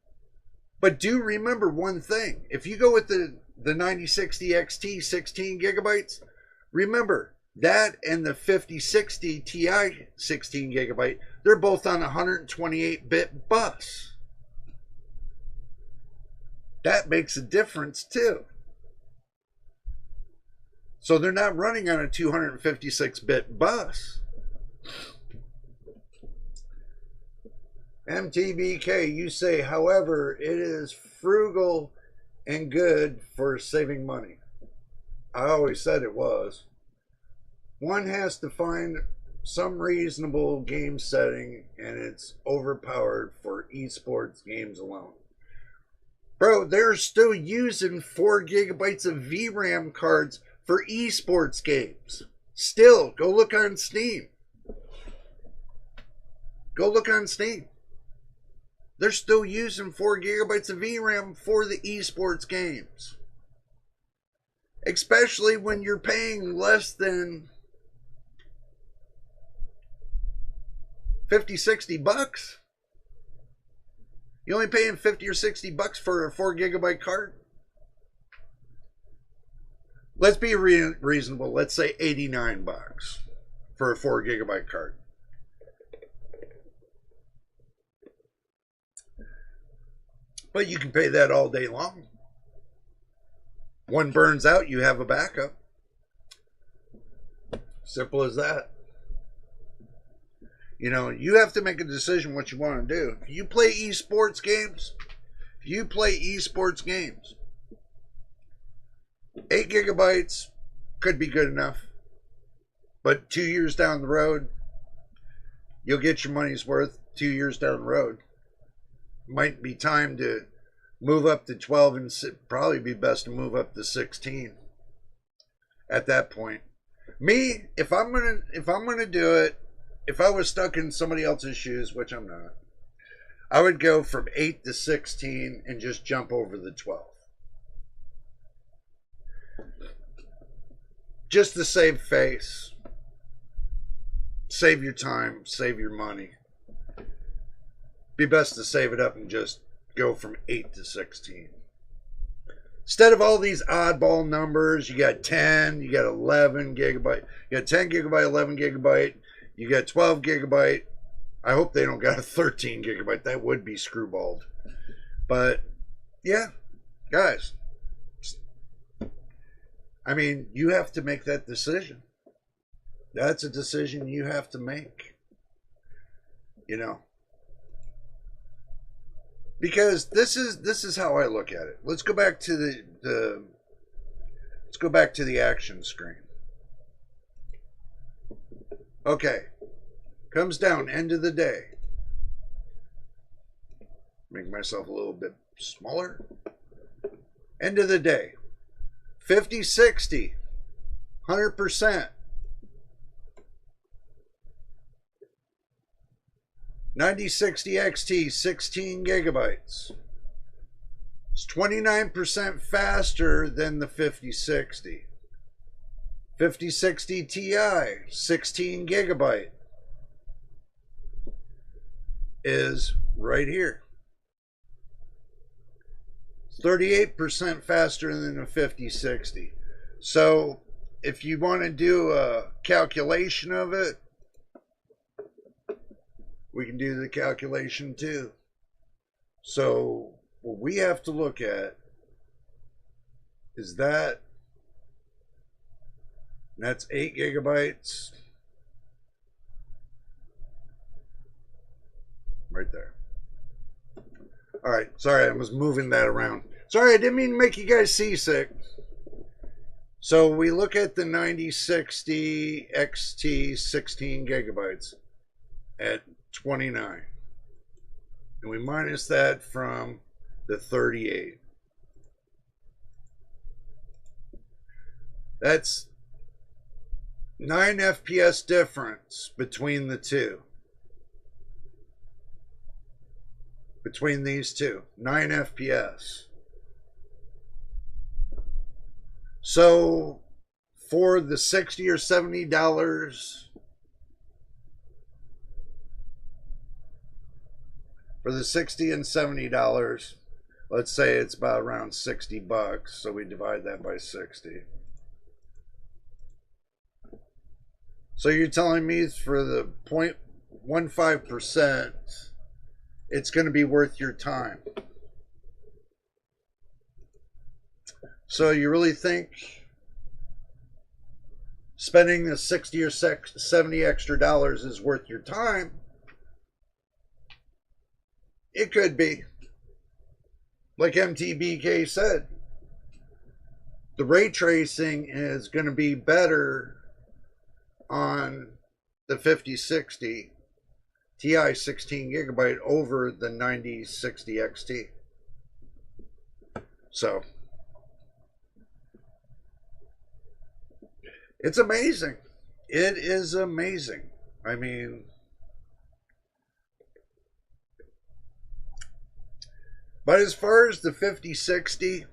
But do remember one thing. If you go with the 9060 XT 16 gigabytes, remember that and the 5060 Ti 16 gigabyte, they're both on a 128-bit bus. That makes a difference too. So they're not running on a 256-bit bus. MTBK, you say, however, it is frugal and good for saving money. I always said it was. One has to find some reasonable game setting, and it's overpowered for esports games alone. Bro, they're still using 4 gigabytes of VRAM cards for esports games. Still, go look on Steam. Go look on Steam. They're still using 4 gigabytes of VRAM for the esports games. Especially when you're paying less than 50, 60 bucks. You're only paying 50 or 60 bucks for a 4 gigabyte card. Let's be reasonable. Let's say 89 bucks for a 4 gigabyte card. But you can pay that all day long. One burns out, you have a backup. Simple as that. You know, you have to make a decision what you want to do. If you play esports games, 8 gigabytes could be good enough. But 2 years down the road, you'll get your money's worth. 2 years down the road, might be time to move up to 12, and probably be best to move up to 16 at that point. Me, if I'm gonna do it, if I was stuck in somebody else's shoes, which I'm not, I would go from 8 to 16 and just jump over the 12. Just to save face, save your time, save your money. Be best to save it up and just go from 8 to 16. Instead of all these oddball numbers, you got 10, you got 11 gigabyte, you got 10 gigabyte, 11 gigabyte, you got 12 gigabyte. I hope they don't got a 13 gigabyte. That would be screwballed. But yeah, guys, I mean, you have to make that decision. That's a decision you have to make. You know, because this is how I look at it. Let's go back to the action screen. Okay, comes down, end of the day. Make myself a little bit smaller. End of the day. 50, 60, 100%. 9060 XT, 16 gigabytes. It's 29% faster than the 5060. 5060 Ti, 16 gigabyte, is right here. 38% faster than the 5060. So if you want to do a calculation of it, we can do the calculation too. So what we have to look at is that, and that's 8 gigabytes right there. All right, sorry, I was moving that around. Sorry, I didn't mean to make you guys seasick. So we look at the 9060 XT 16 gigabytes at 29. And we minus that from the 38. That's 9 FPS difference between the two. Between these two, 9 FPS. So for the $60 or $70, for the $60 and $70, let's say it's about around $60. So we divide that by 60. So you're telling me for the 0.15%, it's going to be worth your time. So you really think spending the $60 or $70 extra dollars is worth your time? It could be. Like MTBK said, the ray tracing is going to be better on the 5060 Ti 16 gigabyte over the 9060 XT. So it's amazing. It is amazing. I mean, but as far as the 5060,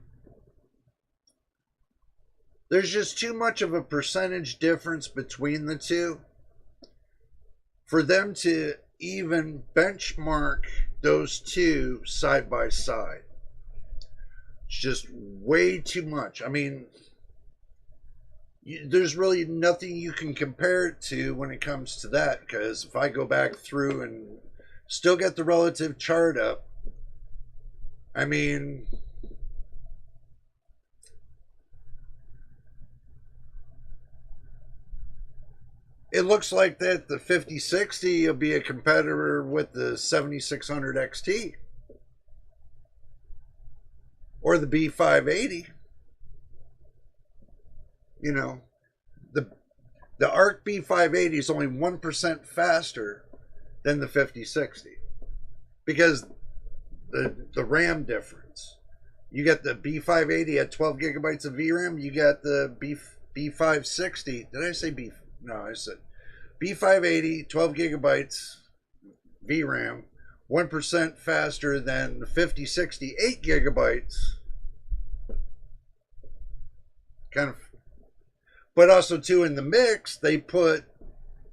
there's just too much of a percentage difference between the two for them to even benchmark those two side by side. It's just way too much. I mean, there's really nothing you can compare it to when it comes to that, because if I go back through and still get the relative chart up, I mean, it looks like that the 5060 will be a competitor with the 7600 XT or the B580. You know, The ARC B580 is only 1% faster than the 5060 because the RAM difference. You get the B580 at 12 gigabytes of VRAM. You got the B560. Did I say B? No, I said B580, 12 gigabytes VRAM, 1% faster than the 5060, 8 gigabytes. Kind of, but also too in the mix they put.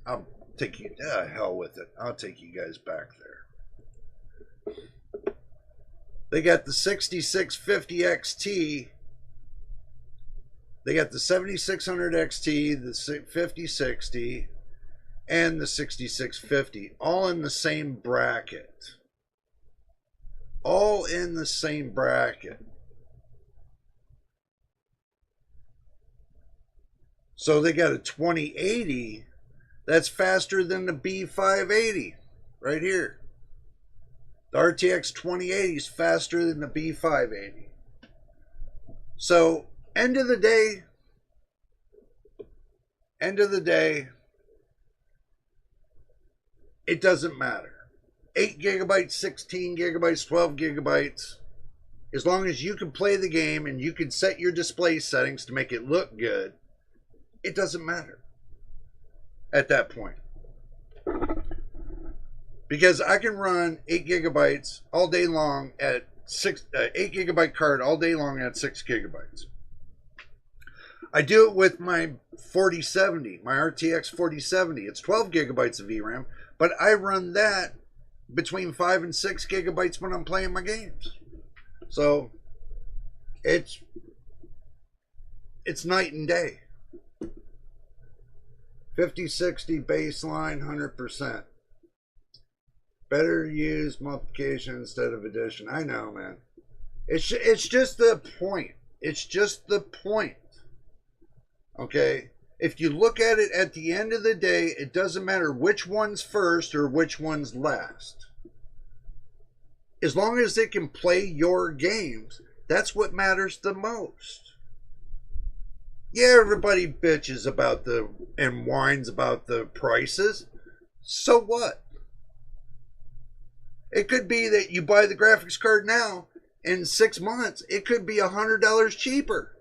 I'll take you. Hell with it. I'll take you guys back there. They got the 6650 XT. They got the 7600 XT, the 5060, and the 6650, all in the same bracket. All in the same bracket. So they got a 2080 that's faster than the B580 right here. The RTX 2080 is faster than the B580. So end of the day, it doesn't matter. 8 gigabytes, 16 gigabytes, 12 gigabytes. As long as you can play the game and you can set your display settings to make it look good, it doesn't matter at that point. Because I can run 8 gigabytes all day long at 8 gigabyte card all day long at 6 gigabytes. I do it with my 4070, my RTX 4070. It's 12 gigabytes of VRAM, but I run that between 5 and 6 gigabytes when I'm playing my games. So it's night and day. 5060 baseline 100%. Better use multiplication instead of addition. I know, man. It's just the point. It's just the point. Okay? If you look at it at the end of the day, it doesn't matter which one's first or which one's last. As long as it can play your games, that's what matters the most. Yeah, everybody bitches about and whines about the prices. So what? It could be that you buy the graphics card now, in 6 months, it could be $100 cheaper.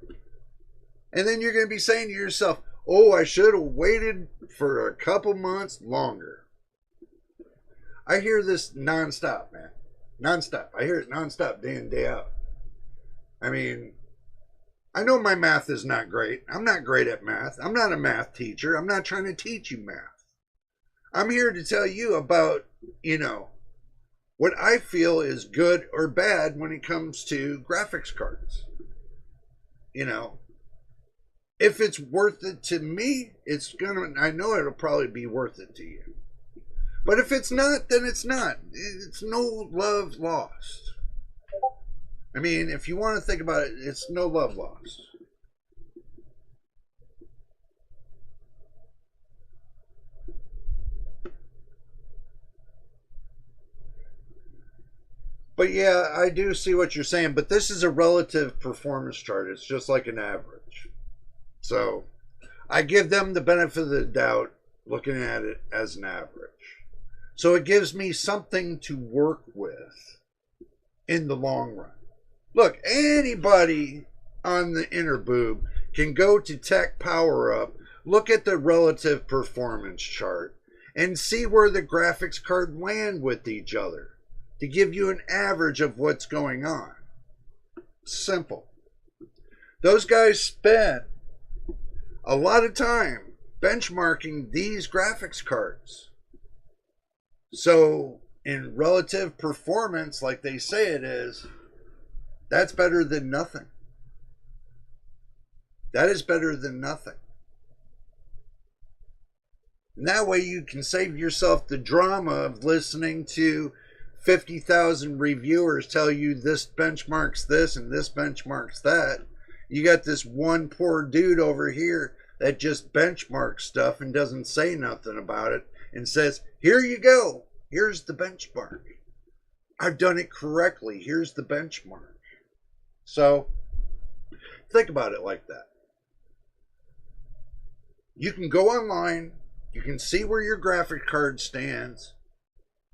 And then you're going to be saying to yourself, oh, I should have waited for a couple months longer. I hear this nonstop, man. Nonstop. I hear it nonstop, day in, day out. I mean, I know my math is not great. I'm not great at math. I'm not a math teacher. I'm not trying to teach you math. I'm here to tell you about, what I feel is good or bad when it comes to graphics cards. If it's worth it to me, I know it'll probably be worth it to you. But if it's not, then it's not. It's no love lost. I mean, if you want to think about it, it's no love lost. But yeah, I do see what you're saying, but this is a relative performance chart. It's just like an average. So I give them the benefit of the doubt looking at it as an average. So it gives me something to work with in the long run. Look, anybody on the inner boob can go to Tech Power Up, look at the relative performance chart, and see where the graphics card land with each other to give you an average of what's going on. Simple. Those guys spent a lot of time benchmarking these graphics cards. So in relative performance, like they say it is, that's better than nothing. That is better than nothing. And that way you can save yourself the drama of listening to 50,000 reviewers tell you this benchmarks this and this benchmarks that. You got this one poor dude over here that just benchmarks stuff and doesn't say nothing about it and says, here you go. Here's the benchmark. I've done it correctly. Here's the benchmark. So think about it like that. You can go online, you can see where your graphic card stands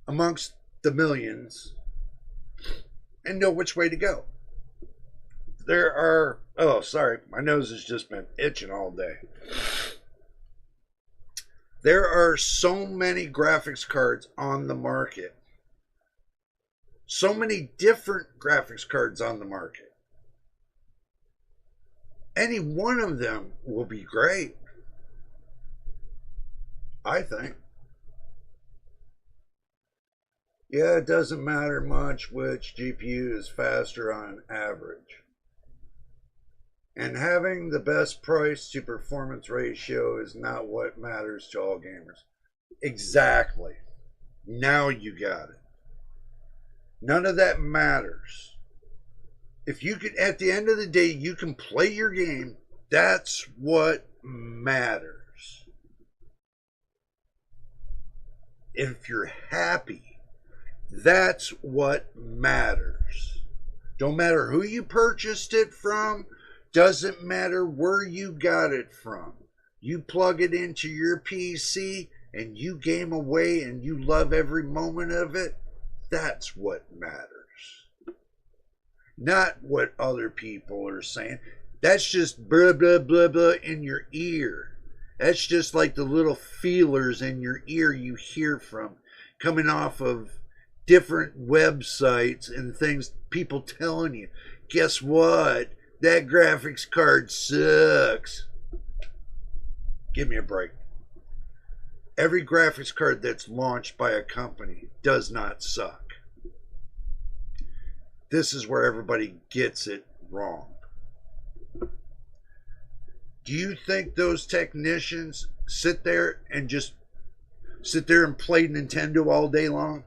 amongst the millions and know which way to go. There are, oh, sorry, my nose has just been itching all day. There are so many graphics cards on the market. So many different graphics cards on the market. Any one of them will be great, I think. Yeah, it doesn't matter much which GPU is faster on average. And having the best price to performance ratio is not what matters to all gamers. Exactly. Now you got it. None of that matters. If you can, at the end of the day, you can play your game, that's what matters. If you're happy, that's what matters. Don't matter who you purchased it from. Doesn't matter where you got it from. You plug it into your PC and you game away and you love every moment of it. That's what matters. Not what other people are saying. That's just blah, blah, blah, blah in your ear. That's just like the little feelers in your ear you hear from coming off of different websites and things, people telling you, guess what? That graphics card sucks. Give me a break. Every graphics card that's launched by a company does not suck. This is where everybody gets it wrong. Do you think those technicians sit there and play Nintendo all day long?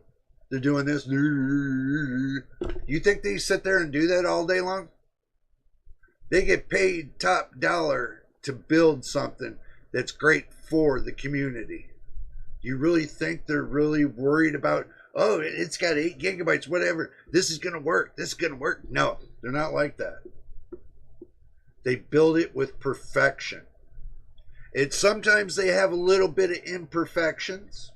They're doing this. You think they sit there and do that all day long? They get paid top dollar to build something that's great for the community. You really think they're really worried about, oh, it's got 8 gigabytes, whatever. This is going to work. This is going to work. No, they're not like that. They build it with perfection. Sometimes they have a little bit of imperfections.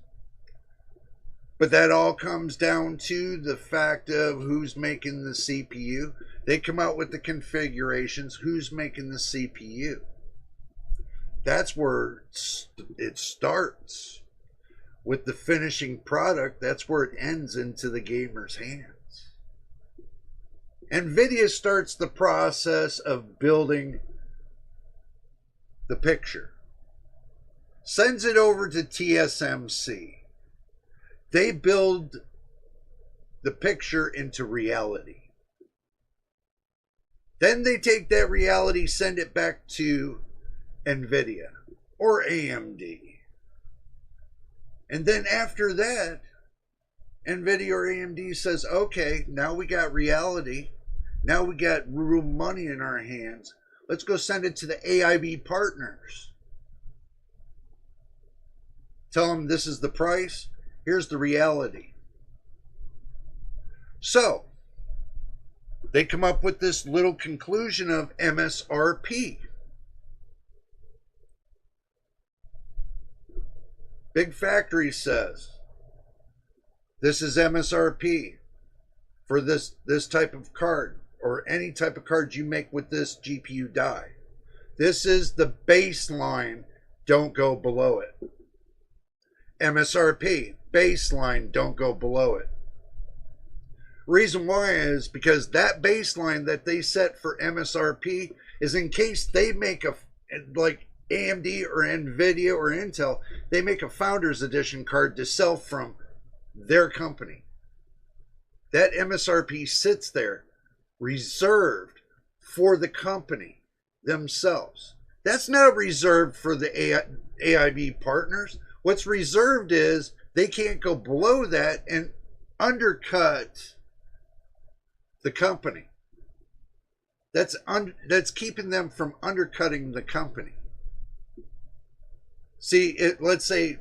But that all comes down to the fact of who's making the CPU. They come out with the configurations. Who's making the CPU? That's where it starts. With the finishing product, that's where it ends into the gamer's hands. NVIDIA starts the process of building the picture. Sends it over to TSMC. They build the picture into reality. Then they take that reality, send it back to NVIDIA or AMD. And then after that, NVIDIA or AMD says, okay, now we got reality. Now we got real money in our hands. Let's go send it to the AIB partners. Tell them this is the price. Here's the reality. So, they come up with this little conclusion of MSRP. Big Factory says, this is MSRP for this type of card, or any type of card you make with this GPU die. This is the baseline, don't go below it. MSRP, baseline, don't go below it. Reason why is because that baseline that they set for MSRP is in case they make a, like AMD or NVIDIA or Intel, they make a Founders Edition card to sell from their company. That MSRP sits there reserved for the company themselves. That's not reserved for the AIB partners. What's reserved is they can't go below that and undercut the company. That's keeping them from undercutting the company. See, let's say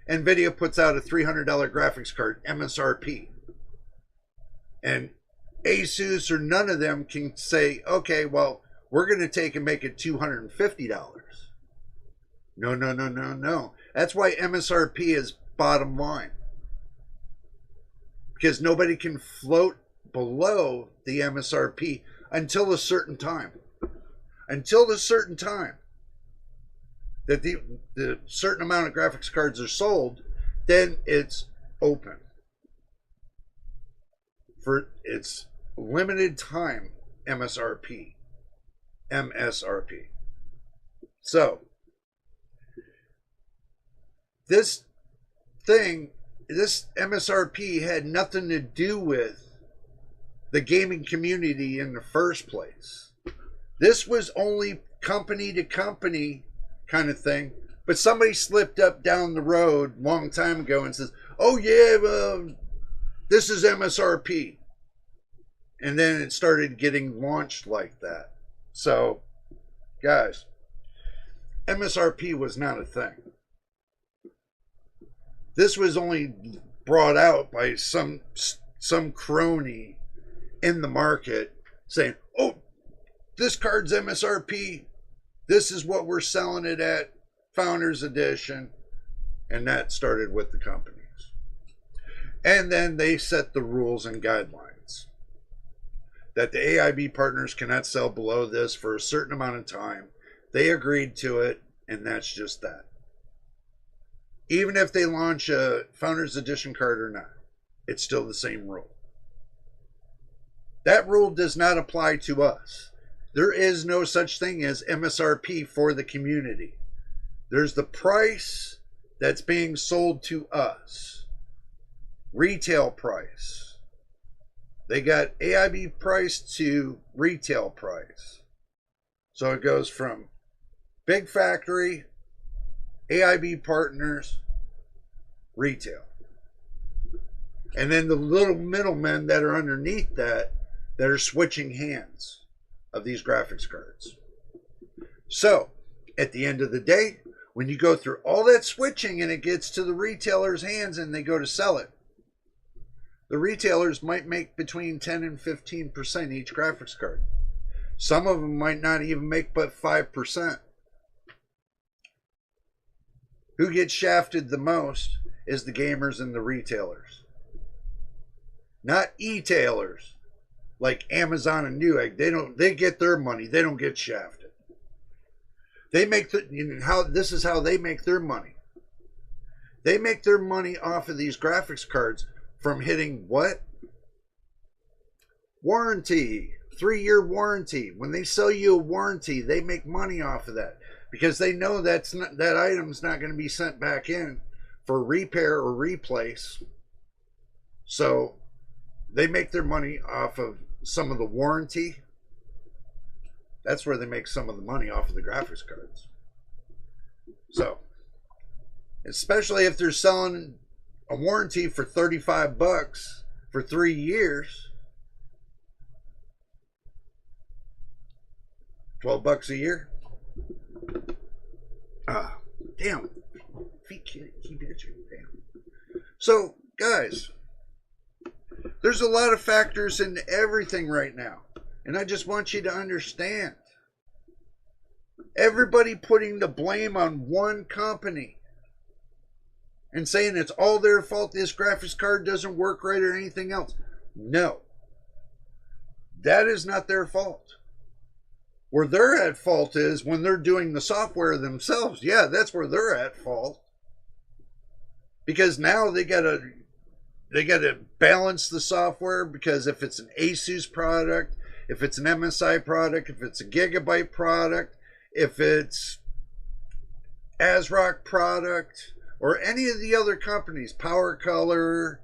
NVIDIA puts out a $300 graphics card, MSRP. And Asus or none of them can say, okay, well, we're going to take and make it $250. No, no, no, no, no. That's why MSRP is bottom line. Because nobody can float below the MSRP until a certain time. Until the certain time that the certain amount of graphics cards are sold, then it's open for its limited time MSRP. So this MSRP had nothing to do with the gaming community in the first place. This was only company to company kind of thing. But somebody slipped up down the road a long time ago and says, oh yeah, this is MSRP. And then it started getting launched like that. So, guys, MSRP was not a thing. This was only brought out by some crony in the market saying, oh, this card's MSRP. This is what we're selling it at, Founders Edition. And that started with the companies. And then they set the rules and guidelines that the AIB partners cannot sell below this for a certain amount of time. They agreed to it, and that's just that. Even if they launch a Founders Edition card or not, it's still the same rule. That rule does not apply to us. There is no such thing as MSRP for the community. There's the price that's being sold to us. Retail price. They got AIB price to retail price. So it goes from big factory, AIB partners, retail. And then the little middlemen that are underneath that are switching hands of these graphics cards. So, at the end of the day, when you go through all that switching and it gets to the retailer's hands and they go to sell it, the retailers might make between 10 and 15% each graphics card. Some of them might not even make but 5%. Who gets shafted the most is the gamers and the retailers. Not e-tailers like Amazon and Newegg. They get their money. They don't get shafted. They make this is how they make their money. They make their money off of these graphics cards from hitting what? Warranty. 3-year warranty. When they sell you a warranty, they make money off of that because they know that item's not going to be sent back in for repair or replace. So they make their money off of some of the warranty. That's where they make some of the money off of the graphics cards. So, especially if they're selling a warranty for $35 for 3 years, $12 a year. Damn, feet keep itching. Damn. So, guys, there's a lot of factors in everything right now, and I just want you to understand. Everybody putting the blame on one company and saying it's all their fault this graphics card doesn't work right or anything else. No. That is not their fault. Where they're at fault is when they're doing the software themselves. Yeah, that's where they're at fault. Because now they gotta balance the software, because if it's an Asus product, if it's an MSI product, if it's a Gigabyte product, if it's ASRock product, or any of the other companies, Power Color,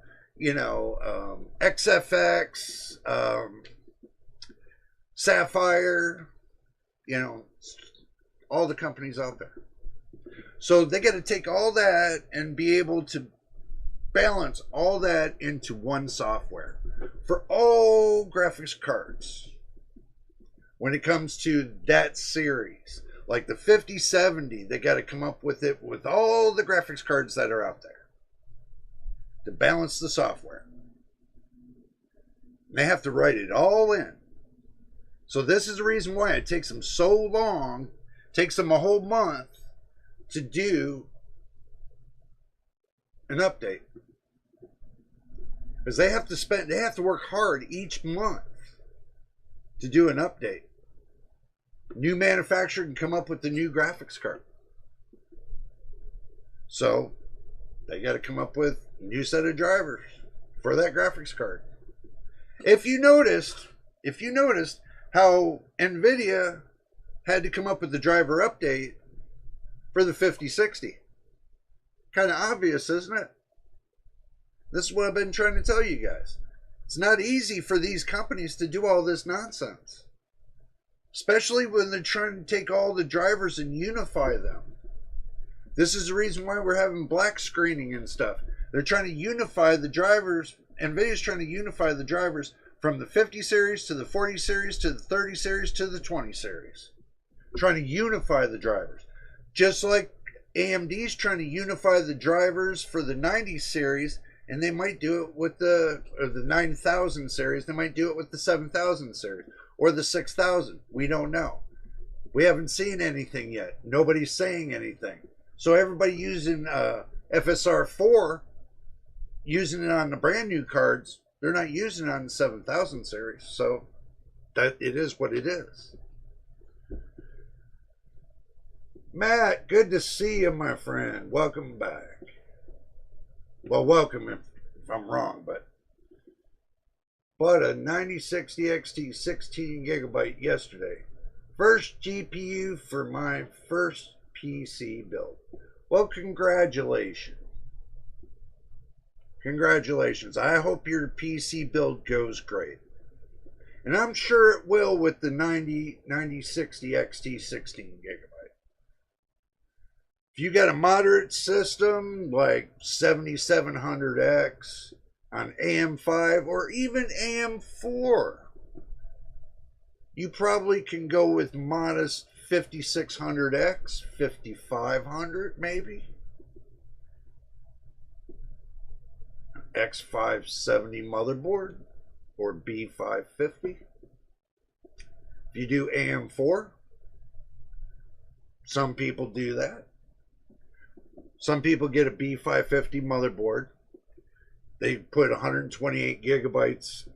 XFX, Sapphire, all the companies out there. So they got to take all that and be able to balance all that into one software for all graphics cards. When it comes to that series, like the 5070, they got to come up with it with all the graphics cards that are out there to balance the software. And they have to write it all in. So this is the reason why it takes them so long, takes them a whole month to do an update. Because they have to work hard each month to do an update. New manufacturer can come up with the new graphics card. So they got to come up with a new set of drivers for that graphics card. If you noticed how NVIDIA had to come up with the driver update for the 5060. Kind of obvious, isn't it? This is what I've been trying to tell you guys. It's not easy for these companies to do all this nonsense. Especially when they're trying to take all the drivers and unify them. This is the reason why we're having black screening and stuff. They're trying to unify the drivers. NVIDIA's trying to unify the drivers from the 50 series to the 40 series to the 30 series to the 20 series. Trying to unify the drivers. Just like AMD's trying to unify the drivers for the 90 series, and they might do it with the 9000 series. They might do it with the 7000 series or the 6000. We don't know. We haven't seen anything yet. Nobody's saying anything. So everybody using FSR 4, using it on the brand new cards, they're not using it on the 7000 series. So that it is what it is. Matt, good to see you, my friend. Welcome back. Well, welcome if I'm wrong, but bought a 9060 XT 16 gigabyte yesterday. First GPU for my first PC build. Well, congratulations. Congratulations. I hope your PC build goes great. And I'm sure it will with the 9060 XT 16 gigabyte. If you got a moderate system like 7700X on AM5 or even AM4, you probably can go with modest 5600X, 5500 maybe. X570 motherboard or B550. If you do AM4, some people do that. Some people get a B550 motherboard. They put 128 gigabytes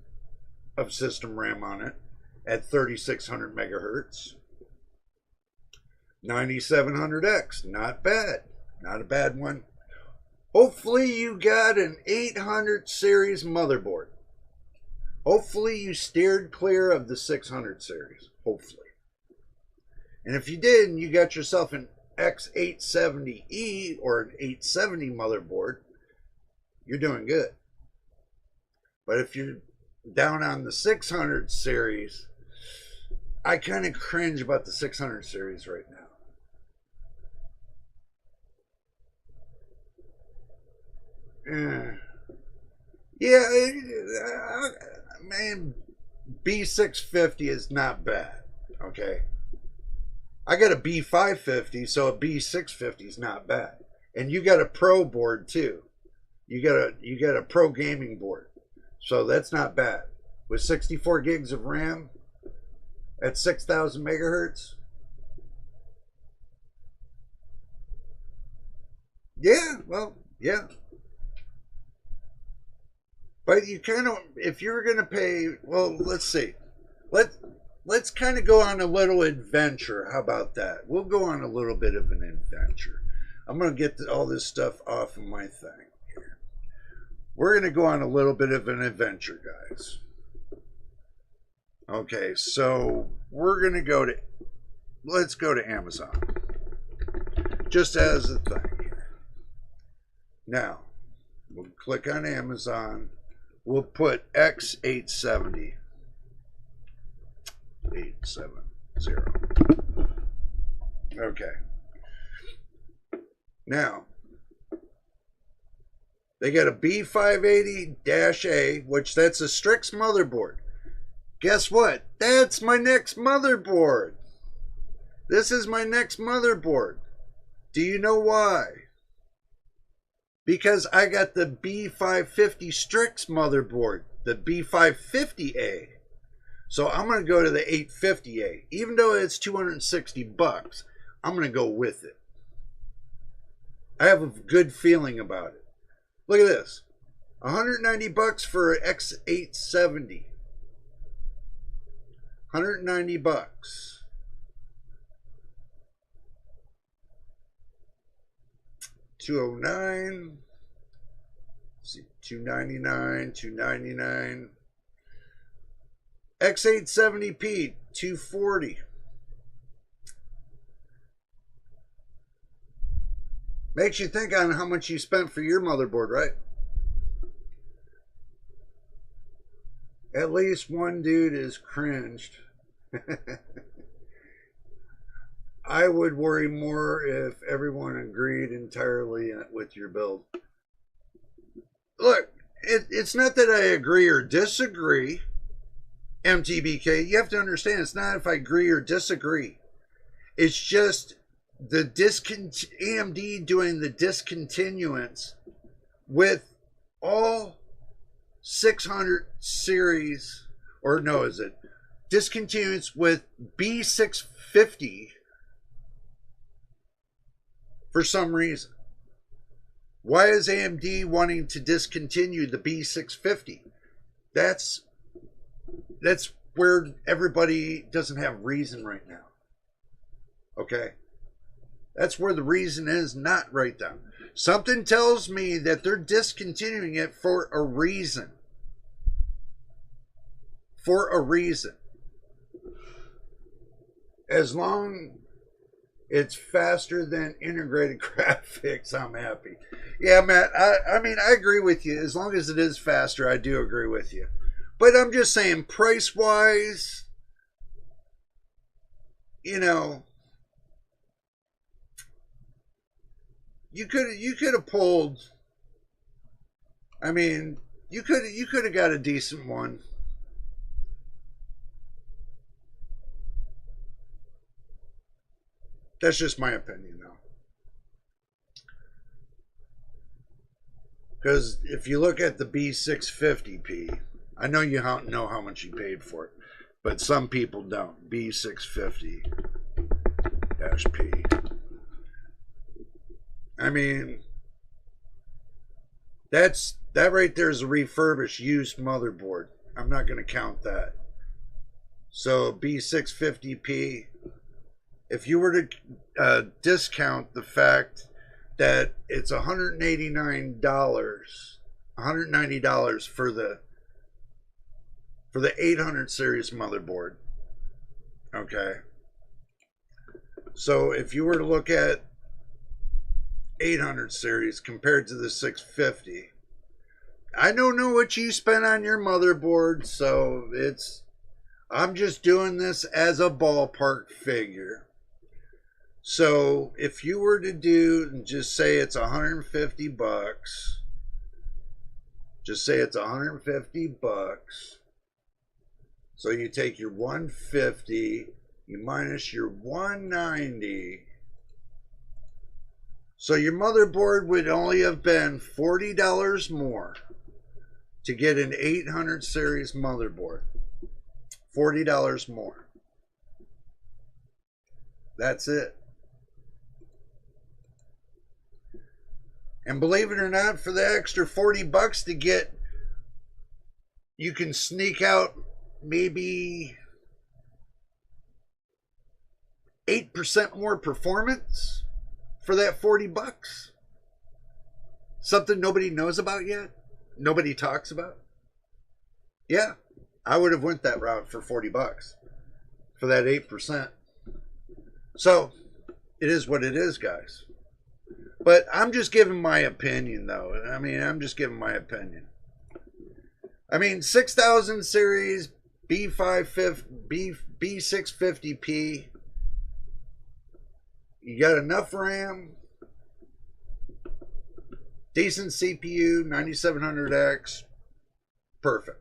of system RAM on it at 3600 megahertz. 9700X, not bad. Not a bad one. Hopefully you got an 800 series motherboard. Hopefully you steered clear of the 600 series. Hopefully. And if you did and you got yourself an X870E or an 870 motherboard, you're doing good. But if you're down on the 600 series, I kind of cringe about the 600 series right now. Yeah, man, B650 is not bad, okay? I got a B550, so a B650 is not bad. And you got a pro board too. You got a pro gaming board. So that's not bad. With 64 gigs of RAM at 6000 megahertz. Yeah, well, yeah. But you kind of, if you're going to pay, well, let's see. Let's kind of go on a little adventure. How about that? We'll go on a little bit of an adventure. I'm going to get all this stuff off of my thing here. We're going to go on a little bit of an adventure, guys. Okay, so we're going to go to, let's go to Amazon. Just as a thing here. Now, we'll click on Amazon. We'll put X870. 870. Okay. Now, they got a B580-A, which that's a Strix motherboard. Guess what? That's my next motherboard. This is my next motherboard. Do you know why? Because I got the B550 Strix motherboard, the B550A. So I'm going to go to the 850A. Even though it's $260, I'm going to go with it. I have a good feeling about it. Look at this. $190 for an X870. $190. 209. See, 299, 299. X870p, 240. Makes you think on how much you spent for your motherboard, right? At least one dude is cringed. I would worry more if everyone agreed entirely with your build. Look, it's not that I agree or disagree, MTBK. You have to understand, it's not if I agree or disagree. It's just the AMD doing the discontinuance with all 600 series, or no, is it discontinuance with B650 for some reason. Why is AMD wanting to discontinue the B650? That's where everybody doesn't have reason right now. Okay? That's where the reason is not right now. Something tells me that they're discontinuing it for a reason. For a reason. As long it's faster than integrated graphics, I'm happy. Yeah, Matt, I mean, I agree with you. As long as it is faster, I do agree with you. But I'm just saying, price-wise, you know, you could have pulled. I mean, you could have got a decent one. That's just my opinion, though. Because if you look at the B650p, I know you know how much you paid for it, but some people don't. B650-P. I mean, that right there is a refurbished used motherboard. I'm not going to count that. So B650p, if you were to discount the fact that it's $189, $190 for the 800 series motherboard. Okay. So if you were to look at 800 series compared to the 650, I don't know what you spent on your motherboard, so I'm just doing this as a ballpark figure. So if you were to do, just say it's 150 bucks, just say it's 150 bucks. So you take your 150, you minus your 190. So your motherboard would only have been $40 more to get an 800 series motherboard. $40 more. That's it. And believe it or not, for the extra 40 bucks to get, you can sneak out maybe 8% more performance for that 40 bucks. Something nobody knows about yet. Nobody talks about. Yeah, I would have went that route for 40 bucks for that 8%. So it is what it is, guys. But I'm just giving my opinion, though. I mean, I'm just giving my opinion. I mean, 6000 series B650p. You got enough RAM, decent CPU, 9700X, perfect.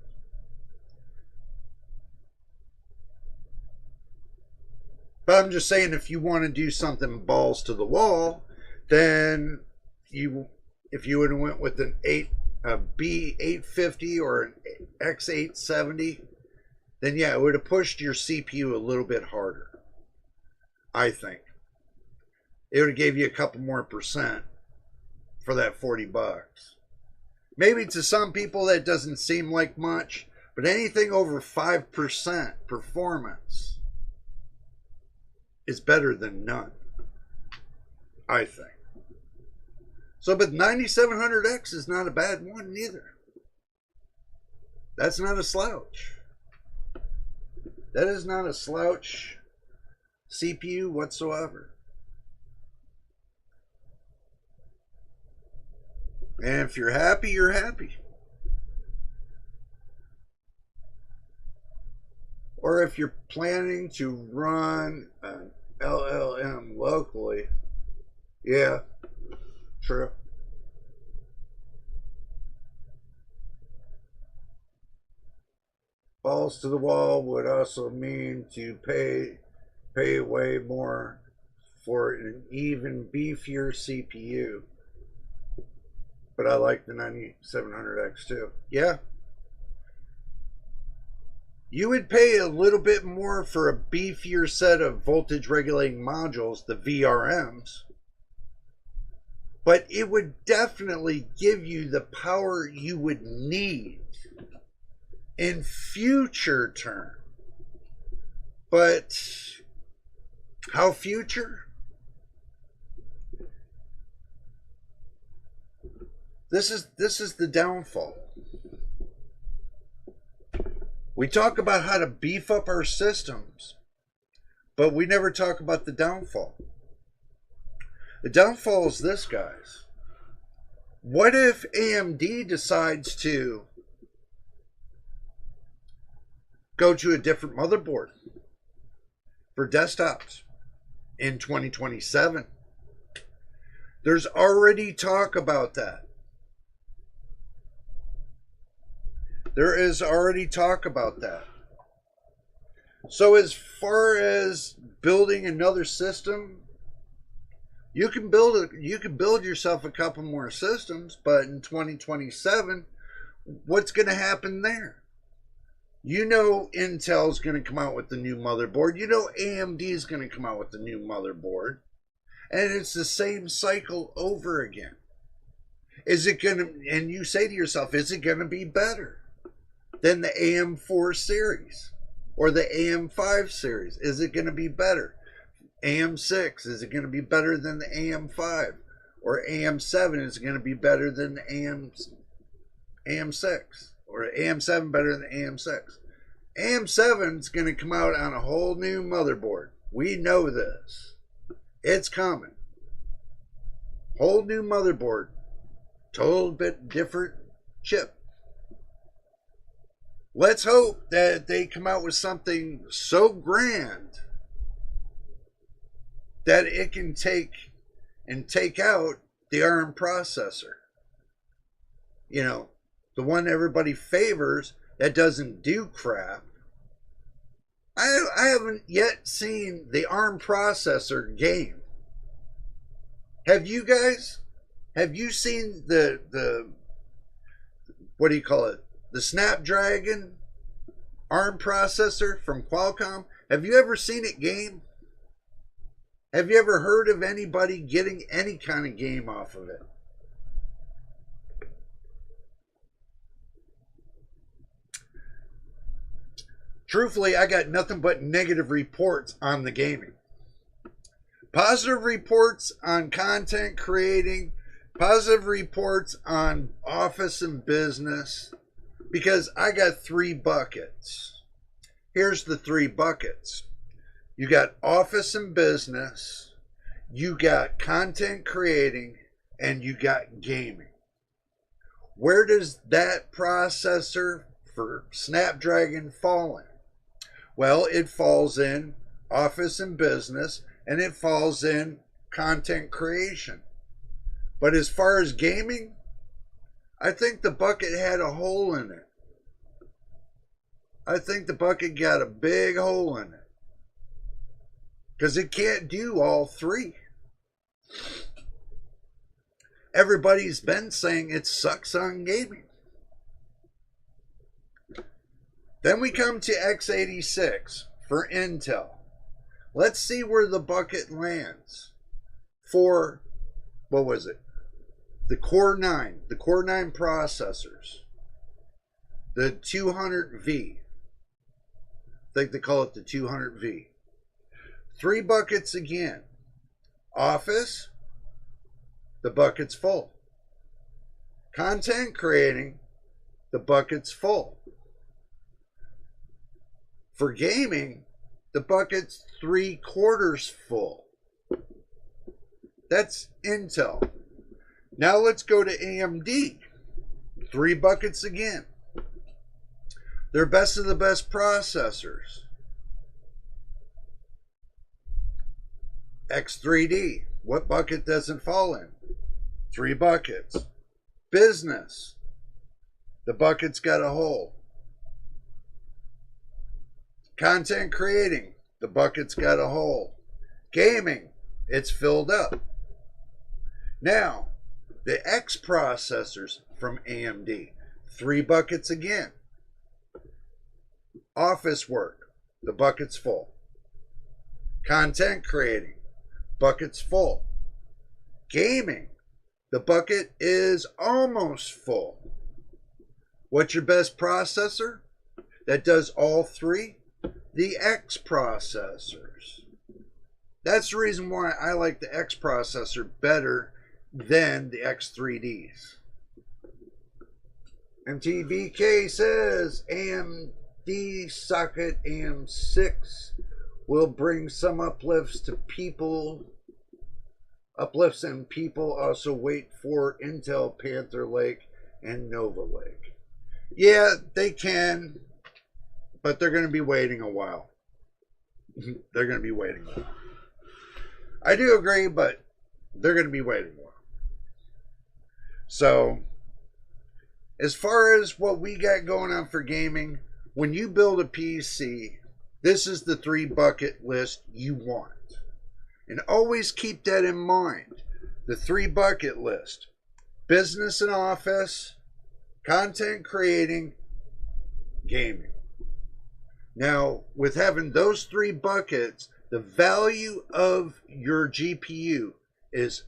But I'm just saying, if you want to do something balls to the wall, then if you would have went with a B850 or an X870, then yeah, it would have pushed your CPU a little bit harder, I think. It would have gave you a couple more percent for that 40 bucks. Maybe to some people that doesn't seem like much, but anything over 5% performance is better than none, I think. So, but 9700X is not a bad one either. That's not a slouch. That is not a slouch CPU whatsoever. And if you're happy, you're happy. Or if you're planning to run an LLM locally, yeah, true. Balls to the wall would also mean to pay way more for an even beefier CPU. But I like the 9700X too. Yeah. You would pay a little bit more for a beefier set of voltage regulating modules, the VRMs. But it would definitely give you the power you would need in future term. But how future? This is the downfall. We talk about how to beef up our systems, but we never talk about the downfall. The downfall is this, guys. What if AMD decides to go to a different motherboard for desktops in 2027? There's already talk about that. There is already talk about that. So as far as building another system, you can build yourself a couple more systems, but in 2027, what's going to happen there? You know Intel's going to come out with the new motherboard. You know AMD is going to come out with the new motherboard. And it's the same cycle over again. Is it going to, and you say to yourself, is it going to be better than the AM4 series or the AM5 series? Is it going to be better? AM6, is it going to be better than the AM5? Or AM7, is it going to be better than the AM6? Or AM7 better than the AM6? AM7 is going to come out on a whole new motherboard. We know this. It's coming. Whole new motherboard. Total bit different chip. Let's hope that they come out with something so grand that it can take out the ARM processor. You know, the one everybody favors that doesn't do crap. I haven't yet seen the ARM processor game. Have you guys? Have you seen the what do you call it? The Snapdragon ARM processor from Qualcomm? Have you ever seen it game? Have you ever heard of anybody getting any kind of game off of it? Truthfully, I got nothing but negative reports on the gaming. Positive reports on content creating, positive reports on office and business, because I got 3 buckets. Here's the 3 buckets. You got office and business, you got content creating, and you got gaming. Where does that processor for Snapdragon fall in? Well, it falls in office and business, and it falls in content creation. But as far as gaming, I think the bucket had a hole in it. I think the bucket got a big hole in it. Because it can't do all 3. Everybody's been saying it sucks on gaming. Then we come to x86 for Intel. Let's see where the bucket lands for, what was it? the Core 9, the Core 9 processors, the 200V, I think they call it the 200V. 3 buckets again. Office, the bucket's full. Content creating, the bucket's full. For gaming, the bucket's 3/4 full. That's Intel. Now let's go to AMD. 3 buckets again. They're best of the best processors. X3D, what bucket doesn't fall in? 3 buckets. Business, the bucket's got a hole. Content creating, the bucket's got a hole. Gaming, it's filled up. Now, the X processors from AMD, 3 buckets again. Office work, the bucket's full. Content creating, bucket's full. Gaming, the bucket is almost full. What's your best processor that does all 3? The X processors. That's the reason why I like the X processor better than the X3Ds. MTBK says AMD socket AM6 will bring some uplifts to people. Uplifts, and people also wait for Intel Panther Lake and Nova Lake. Yeah, they can, but they're going to be waiting a while. They're going to be waiting a while. I do agree, but they're going to be waiting a while. So, as far as what we got going on for gaming, when you build a PC, this is the 3 bucket list you want. And always keep that in mind. The 3 bucket list. Business and office, content creating, gaming. Now, with having those 3 buckets, the value of your GPU is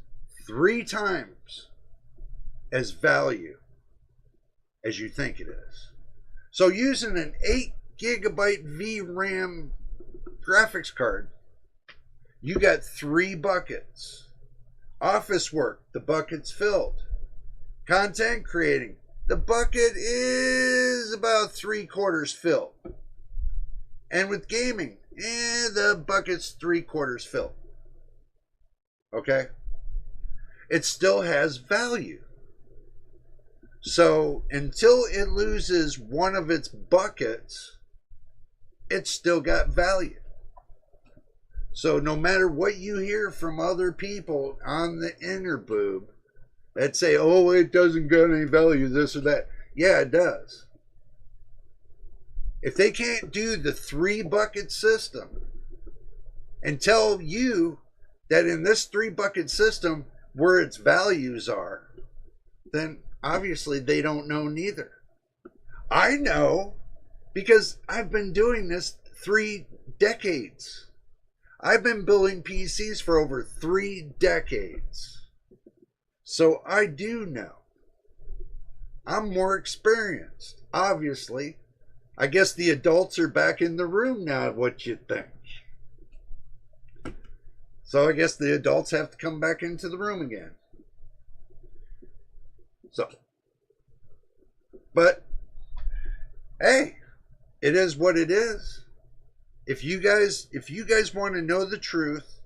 3 times as value as you think it is. So using an 8 gigabyte VRAM graphics card, you got 3 buckets. Office work, the bucket's filled. Content creating, the bucket is about 3/4 filled. And with gaming, the bucket's 3/4 filled. Okay? It still has value. So until it loses one of its buckets, it's still got value. So no matter what you hear from other people on the inner boob that say, oh, it doesn't got any value, this or that. Yeah, it does. If they can't do the 3 bucket system and tell you that in this 3 bucket system where its values are, then obviously they don't know neither. I know because I've been doing this 3 decades. I've been building PCs for over 3 decades. So I do know. I'm more experienced, obviously. I guess the adults are back in the room now, what you think? So I guess the adults have to come back into the room again. So, but, hey, it is what it is. If you guys want to know the truth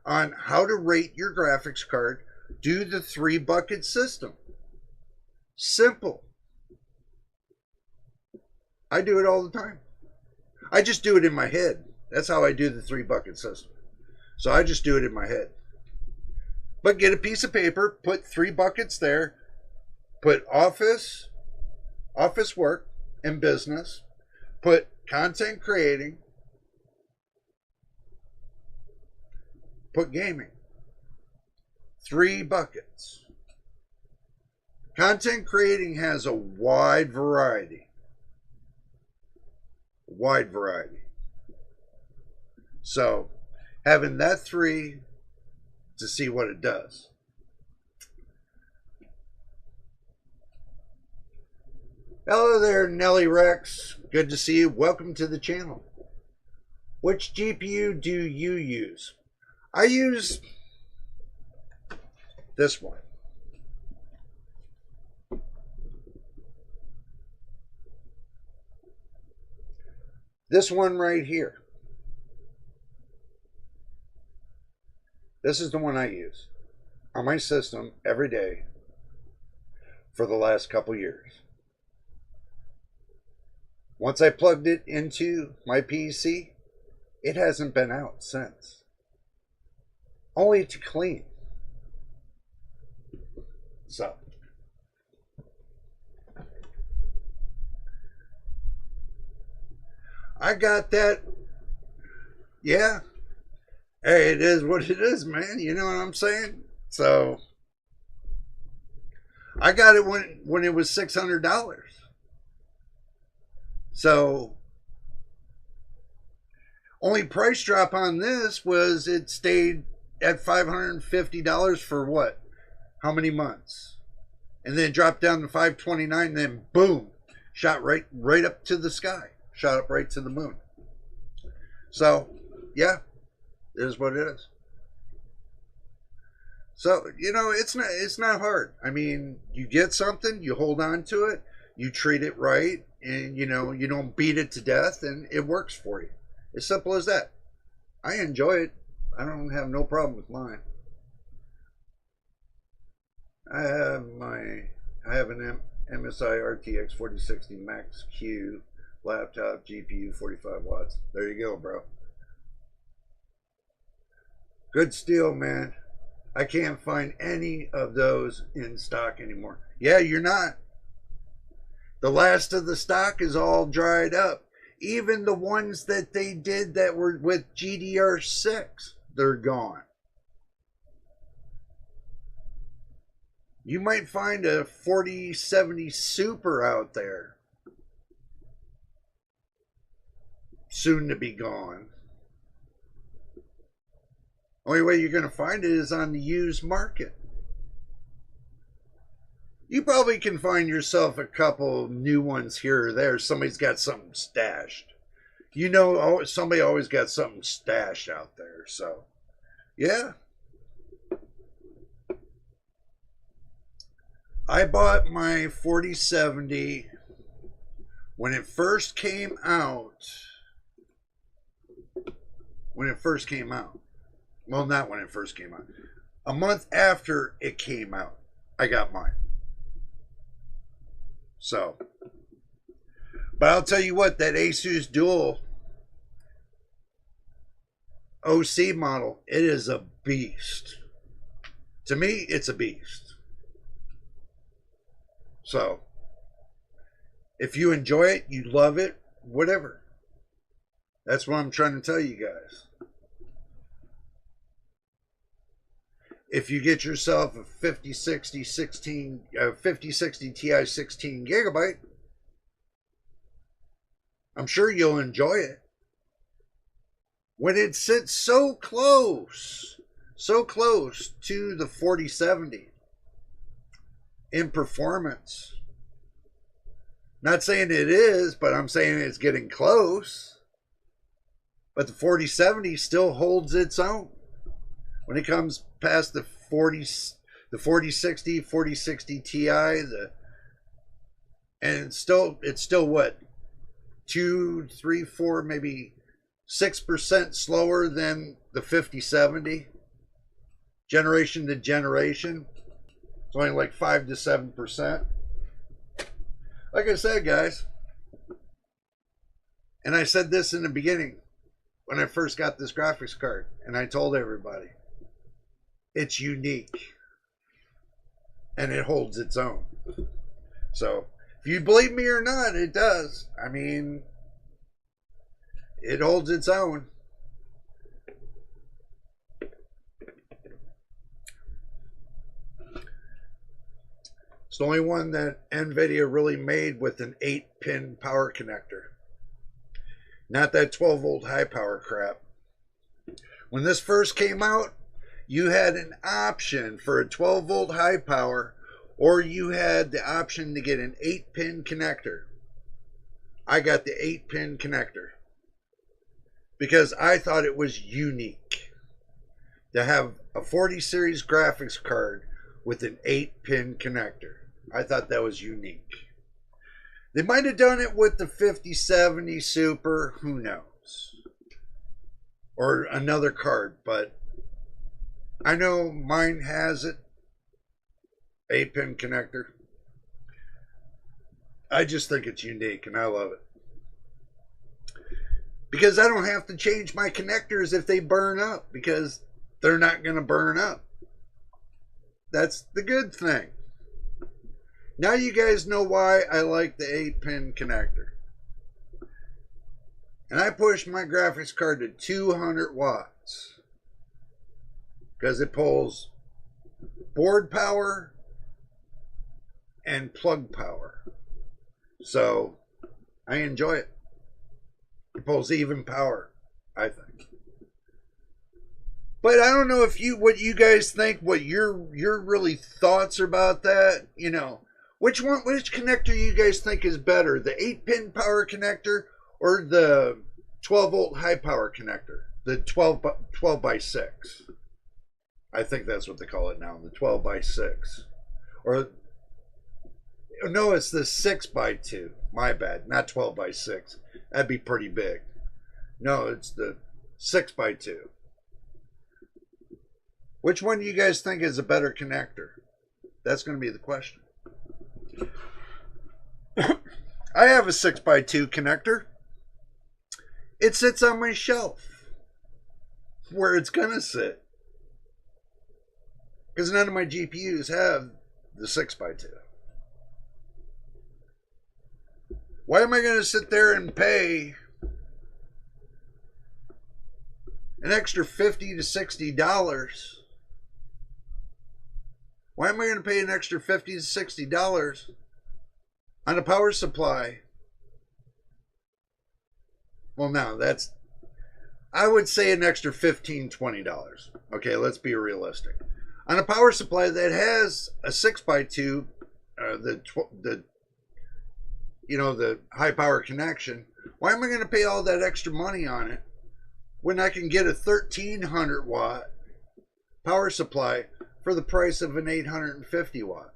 on how to rate your graphics card, do the 3 bucket system. Simple. I do it all the time. I just do it in my head. That's how I do the 3 bucket system. So I just do it in my head. But get a piece of paper, put 3 buckets there, put office work, and business, put content creating, put gaming. 3 buckets. Content creating has a wide variety. So, having that 3 to see what it does. Hello there, Nelly Rex. Good to see you. Welcome to the channel. Which GPU do you use? I use this one. This one right here. This is the one I use on my system every day for the last couple years. Once I plugged it into my PC, it hasn't been out since. Only to clean. So, I got that. Yeah. Hey, it is what it is, man. You know what I'm saying? So, I got it when it was $600. So, only price drop on this was it stayed at $550 for what? How many months? And then it dropped down to $529, and then boom, shot right up to the sky. Shot up right to the moon. So, yeah, it is what it is. So, you know, it's not hard. I mean, you get something, you hold on to it, you treat it right, and you know, you don't beat it to death, and it works for you. As simple as that. I enjoy it. I don't have no problem with mine. I have an MSI RTX 4060 Max Q laptop, GPU, 45 watts. There you go, bro. Good steel, man. I can't find any of those in stock anymore. Yeah, you're not. The last of the stock is all dried up. Even the ones that they did that were with GDR6, they're gone. You might find a 4070 Super out there. Soon to be gone. Only way you're going to find it is on the used market. You probably can find yourself a couple new ones here or there. Somebody's got something stashed. You know, somebody always got something stashed out there. So, yeah. I bought my 4070 when it first came out. When it first came out. Well, not when it first came out. A month after it came out, I got mine. So, but I'll tell you what, that Asus Dual OC model, it is a beast. To me, it's a beast. So, if you enjoy it, you love it, whatever. That's what I'm trying to tell you guys. If you get yourself a 5060 Ti 16 gigabyte, I'm sure you'll enjoy it. When it sits so close to the 4070 in performance. Not saying it is, but I'm saying it's getting close. But the 4070 still holds its own. When it comes past the 4060 Ti, and it's still what, 2, 3, 4, maybe 6% slower than the 5070 generation to generation. It's only like 5 to 7%. Like I said, guys, and I said this in the beginning when I first got this graphics card, and I told everybody, it's unique and it holds its own. So if you believe me or not, it does. I mean, it holds its own. It's the only one that NVIDIA really made with an 8-pin power connector. Not that 12-volt high power crap. When this first came out, you had an option for a 12-volt high power or you had the option to get an 8-pin connector. I got the 8-pin connector because I thought it was unique to have a 40 series graphics card with an 8-pin connector. I thought that was unique. They might have done it with the 5070 Super, who knows, or another card, but I know mine has it, 8-pin connector. I just think it's unique and I love it. Because I don't have to change my connectors if they burn up, because they're not going to burn up. That's the good thing. Now you guys know why I like the 8-pin connector. And I pushed my graphics card to 200 watts. Because it pulls board power and plug power. So I enjoy it. It pulls even power, I think. But I don't know if what you guys think, what your really thoughts are about that. You know, which connector you guys think is better, the 8-pin power connector or the 12-volt high power connector, the 12 by 6. I think that's what they call it now, the 12 by 6, or no, it's the 6 by 2. My bad, not 12 by 6. That'd be pretty big. No, it's the 6 by 2. Which one do you guys think is a better connector? That's going to be the question. I have a 6 by 2 connector. It sits on my shelf where it's going to sit. Because none of my GPUs have the 6 by 2. Why am I going to sit there and pay an extra $50 to $60? Why am I going to pay an extra $50 to $60 on a power supply? Well, no, I would say an extra $15, $20. Okay, let's be realistic. On a power supply that has a 6 by 2, the high power connection, why am I going to pay all that extra money on it when I can get a 1300 watt power supply for the price of an 850 watt?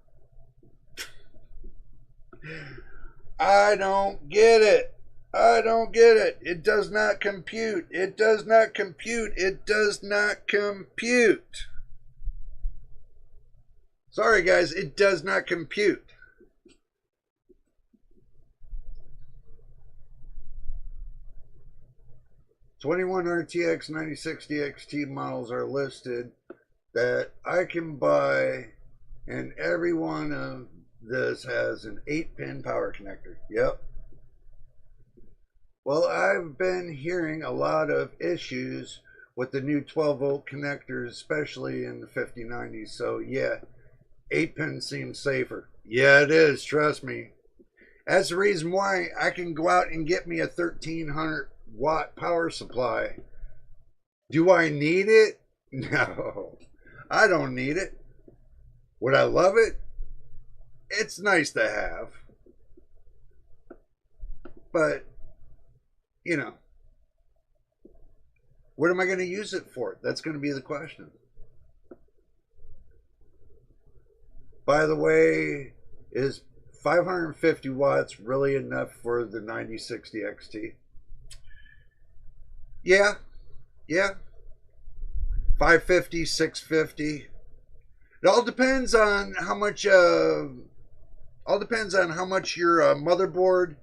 I don't get it. I don't get it. It does not compute. It does not compute. It does not compute. Sorry guys, it does not compute. '21 RTX 9060 XT models are listed that I can buy, and every one of this has an 8-pin power connector. Yep. Well, I've been hearing a lot of issues with the new 12-volt connectors, especially in the 5090s. So yeah, 8-pin seems safer. Yeah, it is. Trust me. That's the reason why I can go out and get me a 1300 watt power supply. Do I need it? No, I don't need it. Would I love it? It's nice to have. But, you know, what am I going to use it for? That's going to be the question. By the way, is 550 watts really enough for the 9060 XT? Yeah. 550, 650. It all depends on how much your motherboard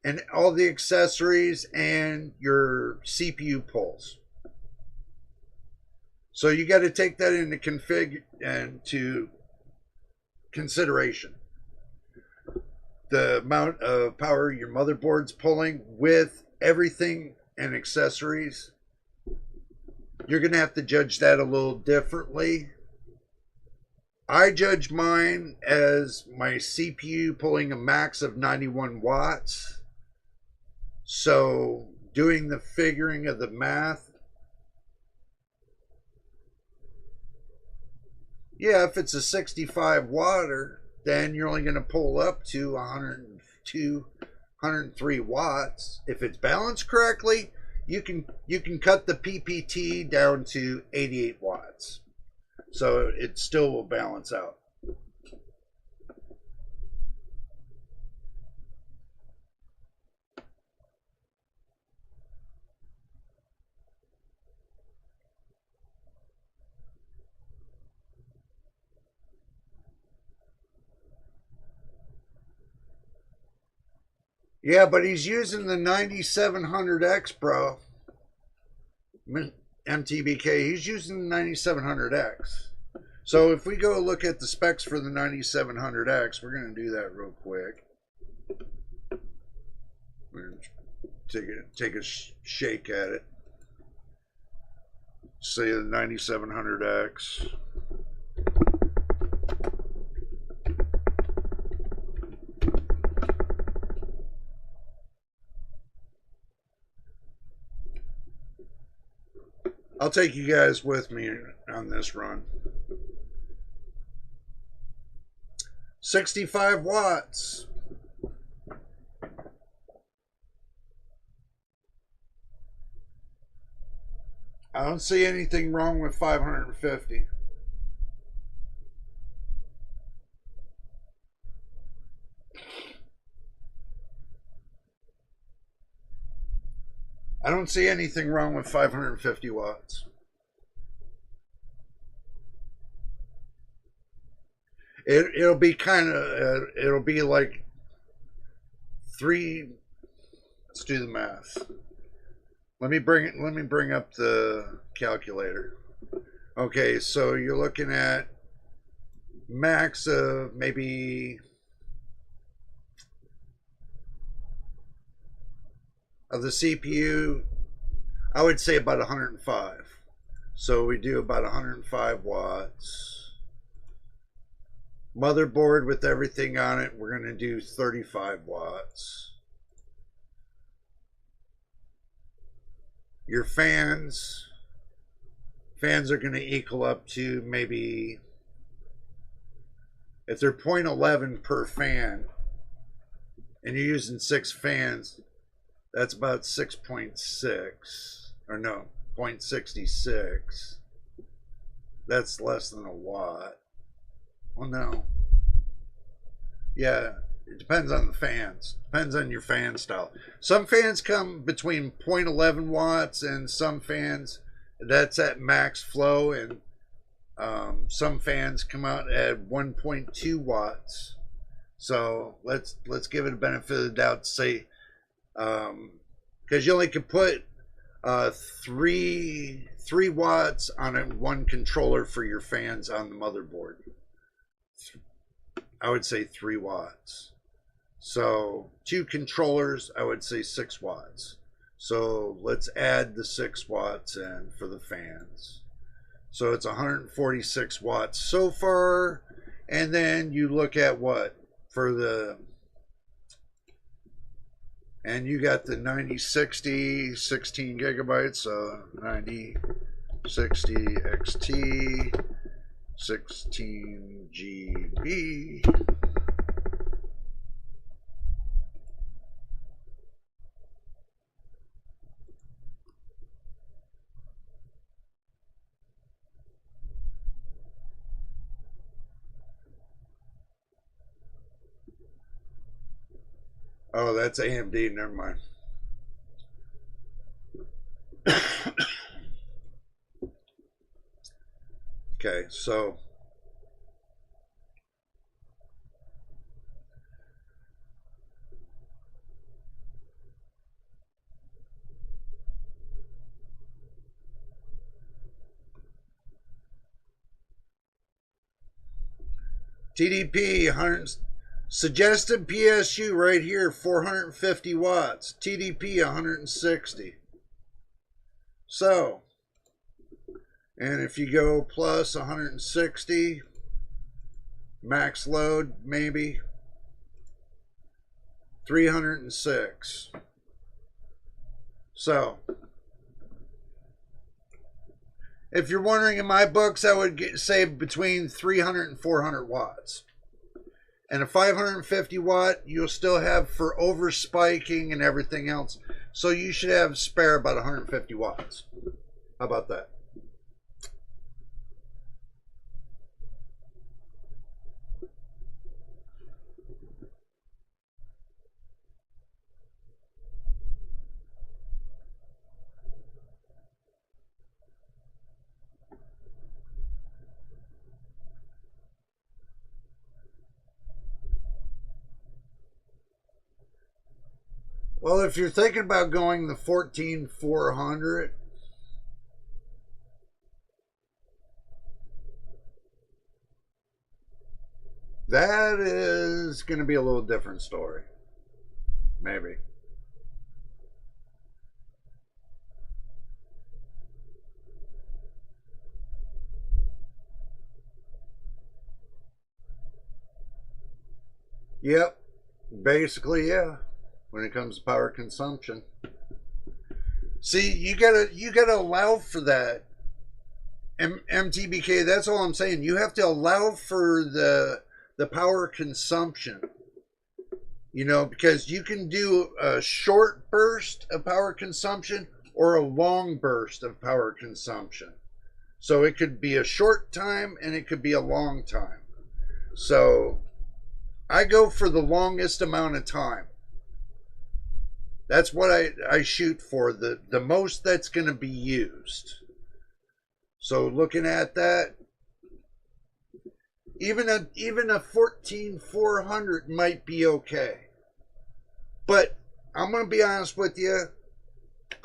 and all the accessories and your CPU pulls. So you got to take that into consideration. The amount of power your motherboard's pulling with everything and accessories. You're going to have to judge that a little differently. I judge mine as my CPU pulling a max of 91 watts. So doing the figuring of the math, yeah, if it's a 65 watter, then you're only going to pull up to 102, 103 watts. If it's balanced correctly, you can cut the PPT down to 88 watts. So it still will balance out. Yeah, but he's using the 9700X, bro. MTBK, he's using the 9700X. So if we go look at the specs for the 9700X, we're going to do that real quick. We're going to take a shake at it. Say the 9700X. I'll take you guys with me on this run. 65 watts. I don't see anything wrong with 550. I don't see anything wrong with 550 watts. It'll be kind of, it'll be like let's do the math. Let me bring up the calculator. Okay, so you're looking at max of maybe of the CPU, I would say about 105. So we do about 105 watts. Motherboard with everything on it, we're going to do 35 watts. Your fans are going to equal up to maybe, if they're 0.11 per fan and you're using 6 fans, that's about 6.6, or no, 0.66. That's less than a watt. Well, no. Yeah, it depends on the fans. Depends on your fan style. Some fans come between 0.11 watts, and some fans, that's at max flow, and some fans come out at 1.2 watts. So let's give it a benefit of the doubt to say, because you only can put 3 watts on one controller for your fans on the motherboard. I would say 3 watts. So 2 controllers, I would say 6 watts. So let's add the 6 watts in for the fans. So it's 146 watts so far. And then you look at what for the, and you got the 9060 16 gigabytes, so 9060 XT 16 GB. Oh, that's AMD, never mind. Okay, so TDP 100, suggested PSU right here 450 watts, TDP 160. So, and if you go plus 160, max load maybe 306. So, if you're wondering, in my books, I would say between 300 and 400 watts. And a 550 watt you'll still have for over spiking and everything else. So you should have spare about 150 watts. How about that? Well, if you're thinking about going the 14400, that is going to be a little different story. Maybe. Yep. Basically, yeah. When it comes to power consumption. See, you gotta allow for that. MTBK, that's all I'm saying. You have to allow for the power consumption. You know, because you can do a short burst of power consumption or a long burst of power consumption. So it could be a short time and it could be a long time. So I go for the longest amount of time. That's what I shoot for, the most that's going to be used. So looking at that, even a 14400 might be okay. But I'm going to be honest with you,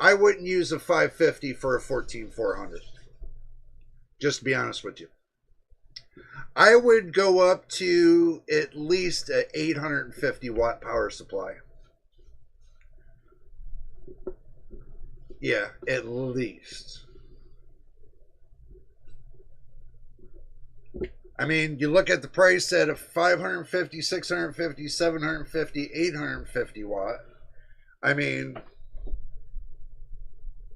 I wouldn't use a 550 for a 14400. Just to be honest with you. I would go up to at least an 850 watt power supply. Yeah, at least. I mean, you look at the price at a 550, 650, 750, 850 watt. I mean,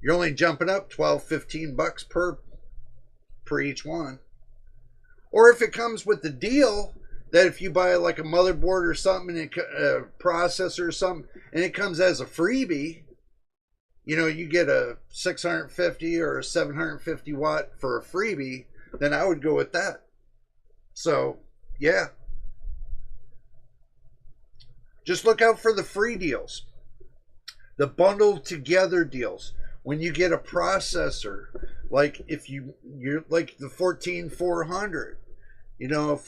you're only jumping up 12, 15 bucks per each one. Or if it comes with the deal that if you buy like a motherboard or something, a processor or something, and it comes as a freebie, you know, you get a 650 or a 750 watt for a freebie, then I would go with that. So, yeah. Just look out for the free deals. The bundled together deals. When you get a processor, like if you're like the 14400, you know, if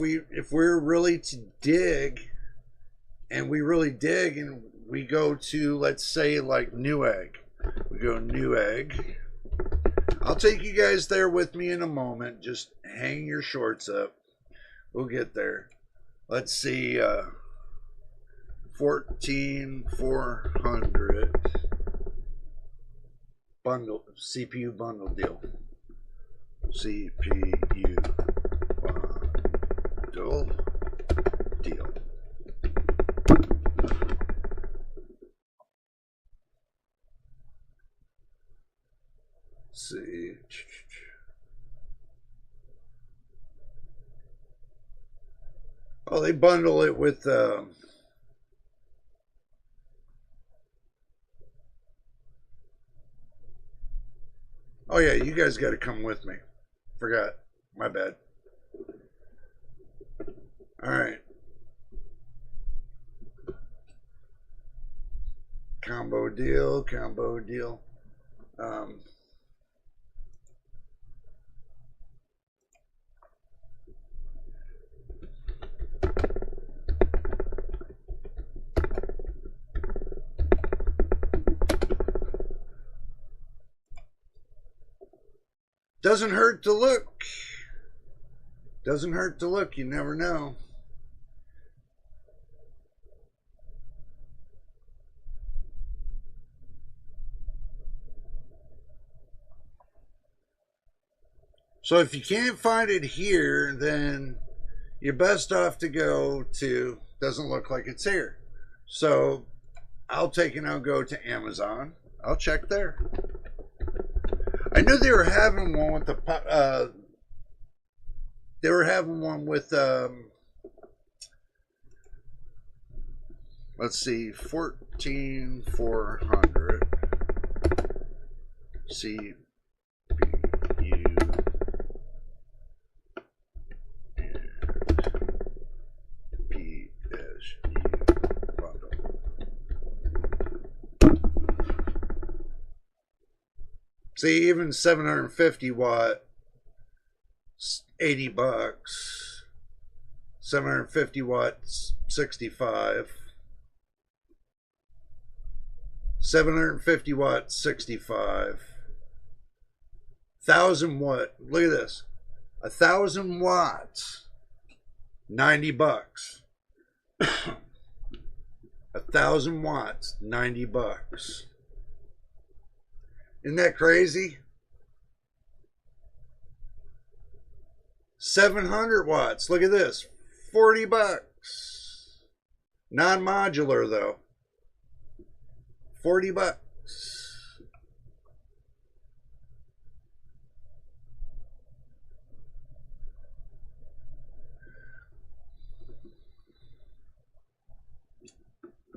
we're really to dig, and we really dig, and we go to, let's say, like Newegg. We go Newegg. I'll take you guys there with me in a moment. Just hang your shorts up. We'll get there. Let's see, 14400 bundle, CPU bundle deal. CPU bundle deal. Let's see. Oh, they bundle it with oh yeah, you guys got to come with me. Forgot. My bad. All right. Combo deal, combo deal. Doesn't hurt to look. Doesn't hurt to look. You never know. So if you can't find it here, then you're best off to go to, doesn't look like it's here. So I'll take and I'll go to Amazon. I'll check there. I knew they were having one with the, they were having one with let's see, 14400 CPU and PSU bundle. See, even 750 watt, $80. 750 watts, 65. 750 watts, 65. 1,000 watt. Look at this. 1,000 watts, $90. 1,000 watts, $90. Isn't that crazy? 700 watts. Look at this. $40. Non-modular though. $40.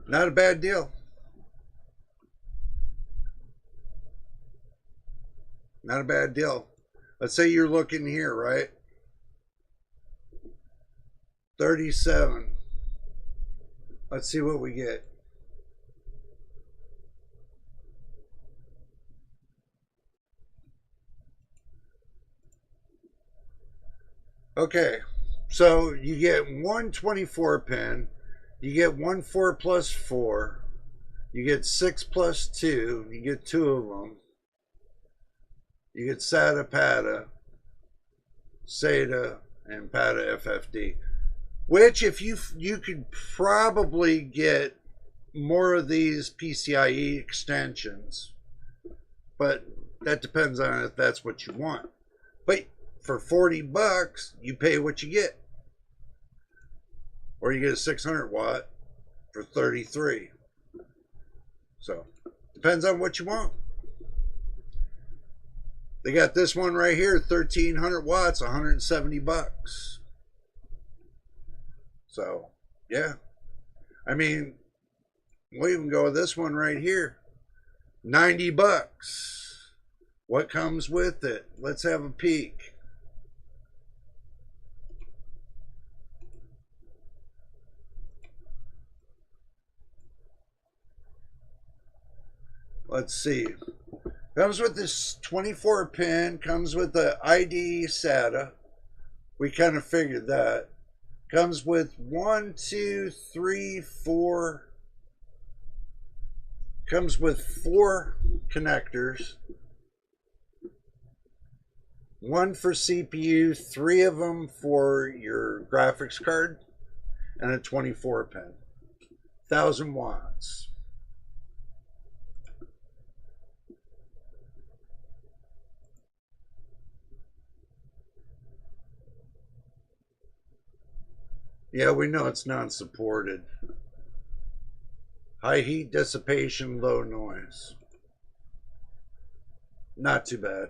Not a bad deal. Not a bad deal. Let's say you're looking here, right? 37. Let's see what we get. Okay, so you get one 24 pin, you get one 4 plus 4, you get 6 plus 2, you get 2 of them. You get SATA, PATA, SATA, and PATA FFD. Which, if you could probably get more of these PCIe extensions, but that depends on if that's what you want. But for $40, you pay what you get, or you get a 600 watt for 33. So depends on what you want. They got this one right here, 1,300 watts, $170. So, yeah. I mean, we'll even go with this one right here. $90. What comes with it? Let's have a peek. Let's see. Comes with this 24 pin, comes with the ID SATA. We kind of figured that. Comes with 1, 2, 3, 4. Comes with 4 connectors. 1 for CPU, 3 of them for your graphics card, and a 24 pin. 1,000 watts. Yeah, we know it's non-supported. High heat dissipation, low noise. Not too bad.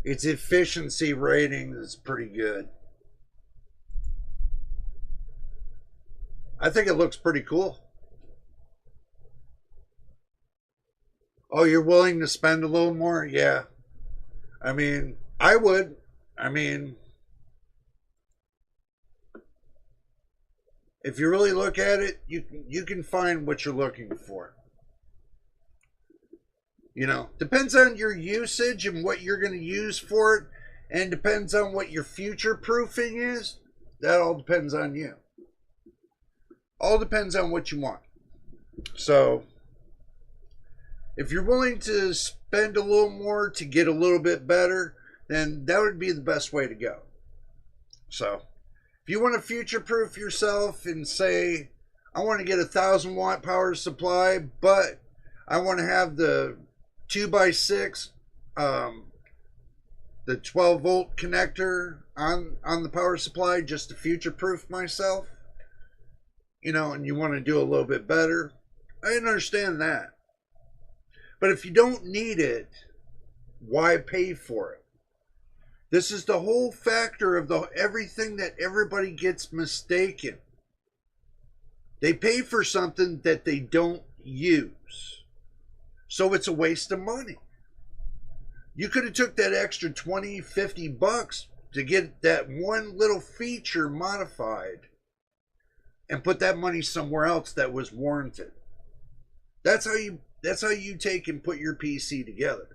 Its efficiency rating is pretty good. I think it looks pretty cool. Oh, you're willing to spend a little more? Yeah. I mean, I would. I mean, if you really look at it, you can find what you're looking for. You know, depends on your usage and what you're going to use for it, and depends on what your future proofing is. That all depends on you. All depends on what you want. So, if you're willing to spend a little more to get a little bit better, then that would be the best way to go. So, if you want to future-proof yourself and say, I want to get 1,000 watt power supply, but I want to have the 2x6, the 12 volt connector on the power supply just to future-proof myself, you know, and you want to do a little bit better, I understand that. But if you don't need it, why pay for it? This is the whole factor of everything that everybody gets mistaken. They pay for something that they don't use. So it's a waste of money. You could have took that extra 20, 50 bucks to get that one little feature modified and put that money somewhere else that was warranted. That's how you take and put your PC together.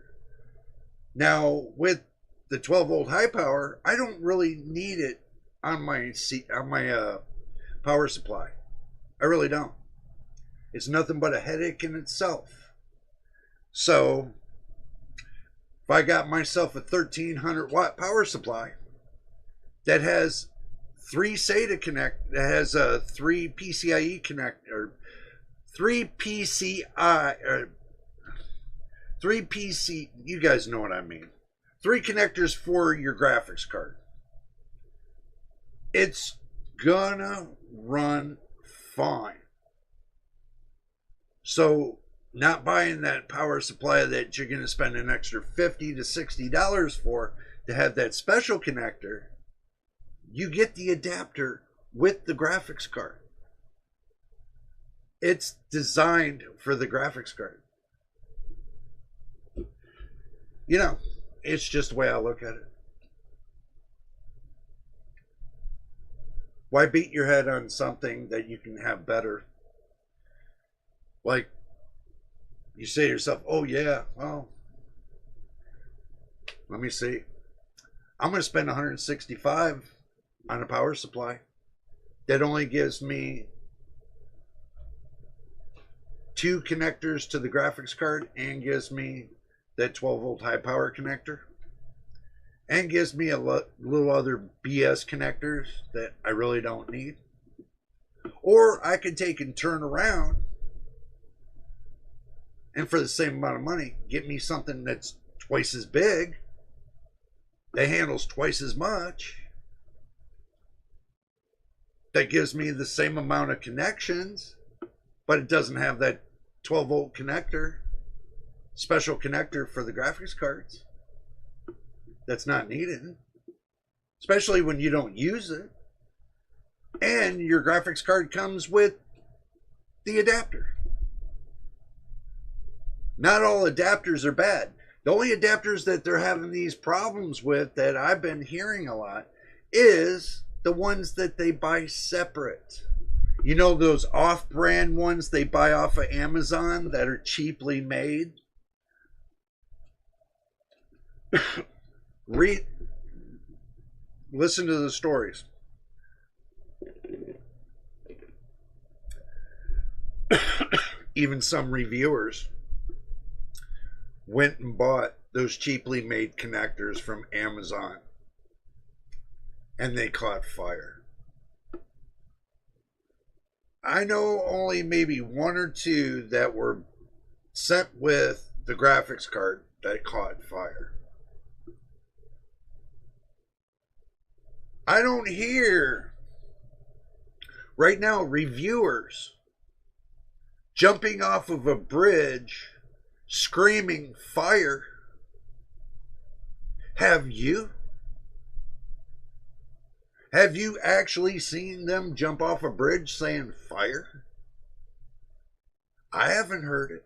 Now, with the 12-volt high power, I don't really need it on my power supply. I really don't. It's nothing but a headache in itself. So, if I got myself a 1300 watt power supply that has 3 SATA connect, that has a 3 PCIe connect, or 3 PCI, or 3 PC, you guys know what I mean. 3 connectors for your graphics card. It's gonna run fine. So, not buying that power supply that you're going to spend an extra $50 to $60 for to have that special connector, you get the adapter with the graphics card. It's designed for the graphics card. You know, it's just the way I look at it. Why beat your head on something that you can have better? Like, you say to yourself, oh yeah, well, let me see. I'm going to spend $165 on a power supply that only gives me 2 connectors to the graphics card and gives me that 12-volt high power connector and gives me a little other BS connectors that I really don't need. Or I could take and turn around and for the same amount of money, get me something that's twice as big, that handles twice as much, that gives me the same amount of connections, but it doesn't have that 12-volt connector, special connector for the graphics cards. That's not needed, especially when you don't use it. And your graphics card comes with the adapter. Not all adapters are bad. The only adapters that they're having these problems with that I've been hearing a lot is the ones that they buy separate. You know, those off-brand ones they buy off of Amazon that are cheaply made? Listen to the stories. Even some reviewers went and bought those cheaply made connectors from Amazon and they caught fire. I know only maybe 1 or 2 that were sent with the graphics card that caught fire. I don't hear right now reviewers jumping off of a bridge screaming fire. Have you? Have you actually seen them jump off a bridge saying fire? I haven't heard it.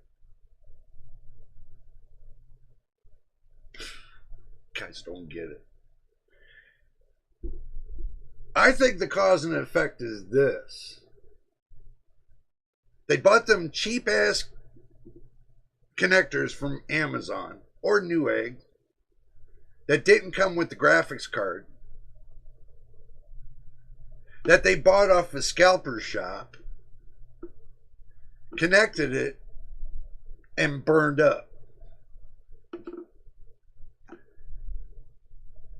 Guys don't get it. I think the cause and effect is this. They bought them cheap ass connectors from Amazon or Newegg that didn't come with the graphics card, that they bought off a scalper shop, connected it, and burned up.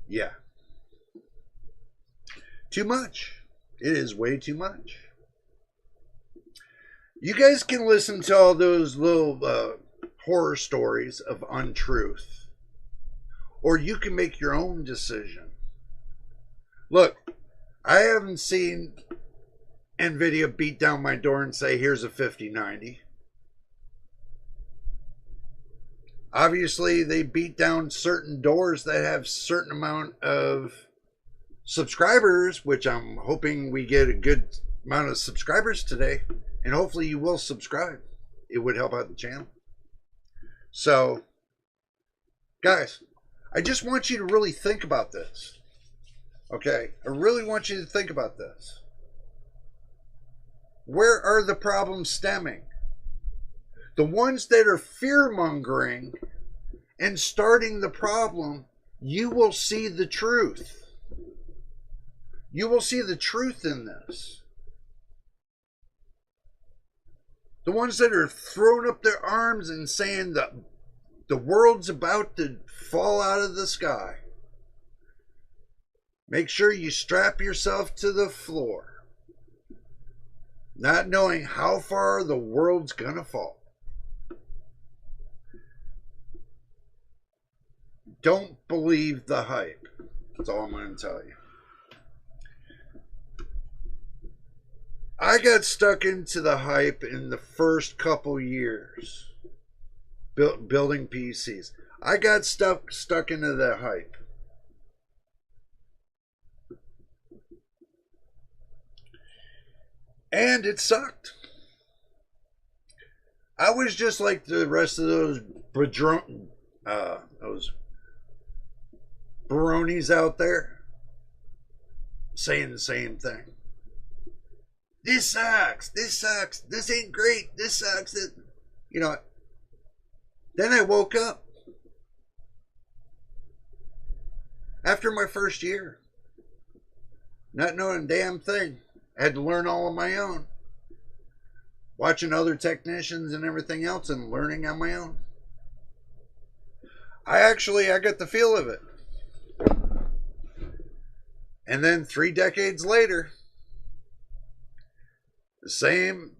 Yeah. Too much. It is way too much. You guys can listen to all those little horror stories of untruth, or you can make your own decision. Look, I haven't seen NVIDIA beat down my door and say, here's a 5090. Obviously, they beat down certain doors that have certain amount of subscribers, which I'm hoping we get a good amount of subscribers today, and hopefully you will subscribe. It would help out the channel. So, guys, I just want you to really think about this. Okay? I really want you to think about this. Where are the problems stemming? The ones that are fear-mongering and starting the problem, you will see the truth. You will see the truth in this. The ones that are throwing up their arms and saying that the world's about to fall out of the sky. Make sure you strap yourself to the floor, not knowing how far the world's gonna fall. Don't believe the hype. That's all I'm going to tell you. I got stuck into the hype in the first couple years building PCs. I got stuck into that hype. And it sucked. I was just like the rest of those bronies out there saying the same thing. This sucks. This sucks. This ain't great. This sucks. You know, then I woke up after my first year, not knowing a damn thing. I had to learn all on my own, watching other technicians and everything else and learning on my own. I got the feel of it. And then 3 decades later, the same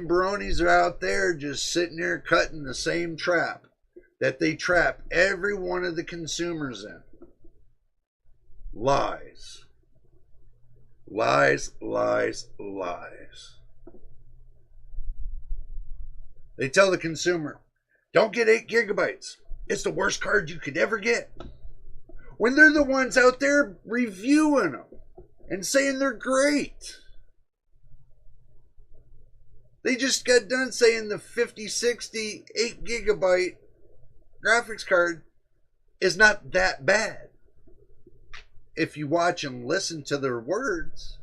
bronies are out there just sitting there cutting the same trap that they trap every one of the consumers in. Lies. Lies, lies, lies. They tell the consumer, don't get 8 gigabytes. It's the worst card you could ever get. When they're the ones out there reviewing them and saying they're great. They just got done saying the 5060 8 gigabyte graphics card is not that bad. If you watch and listen to their words.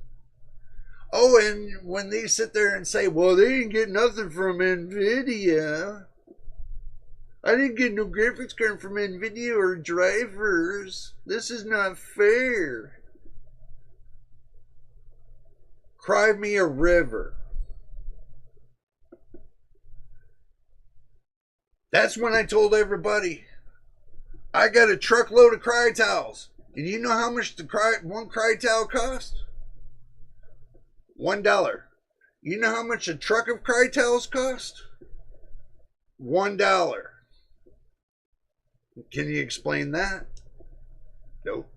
Oh, and when they sit there and say, well, they didn't get nothing from NVIDIA. I didn't get no graphics card from NVIDIA or drivers. This is not fair. Cry me a river. That's when I told everybody, I got a truckload of cry towels. And you know how much one cry towel cost? $1. You know how much a truck of cry towels cost? $1. Can you explain that? Nope.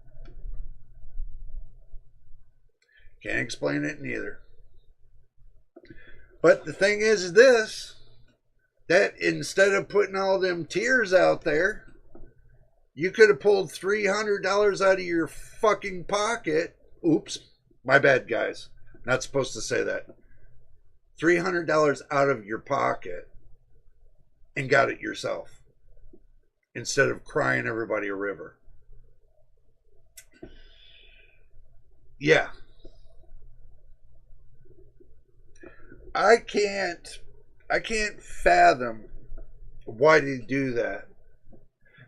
Can't explain it neither. But the thing is this, that instead of putting all them tears out there, you could have pulled $300 out of your fucking pocket. Oops, my bad, guys. Not supposed to say that. $300 out of your pocket and got it yourself instead of crying everybody a river. Yeah. I can't fathom why they do that.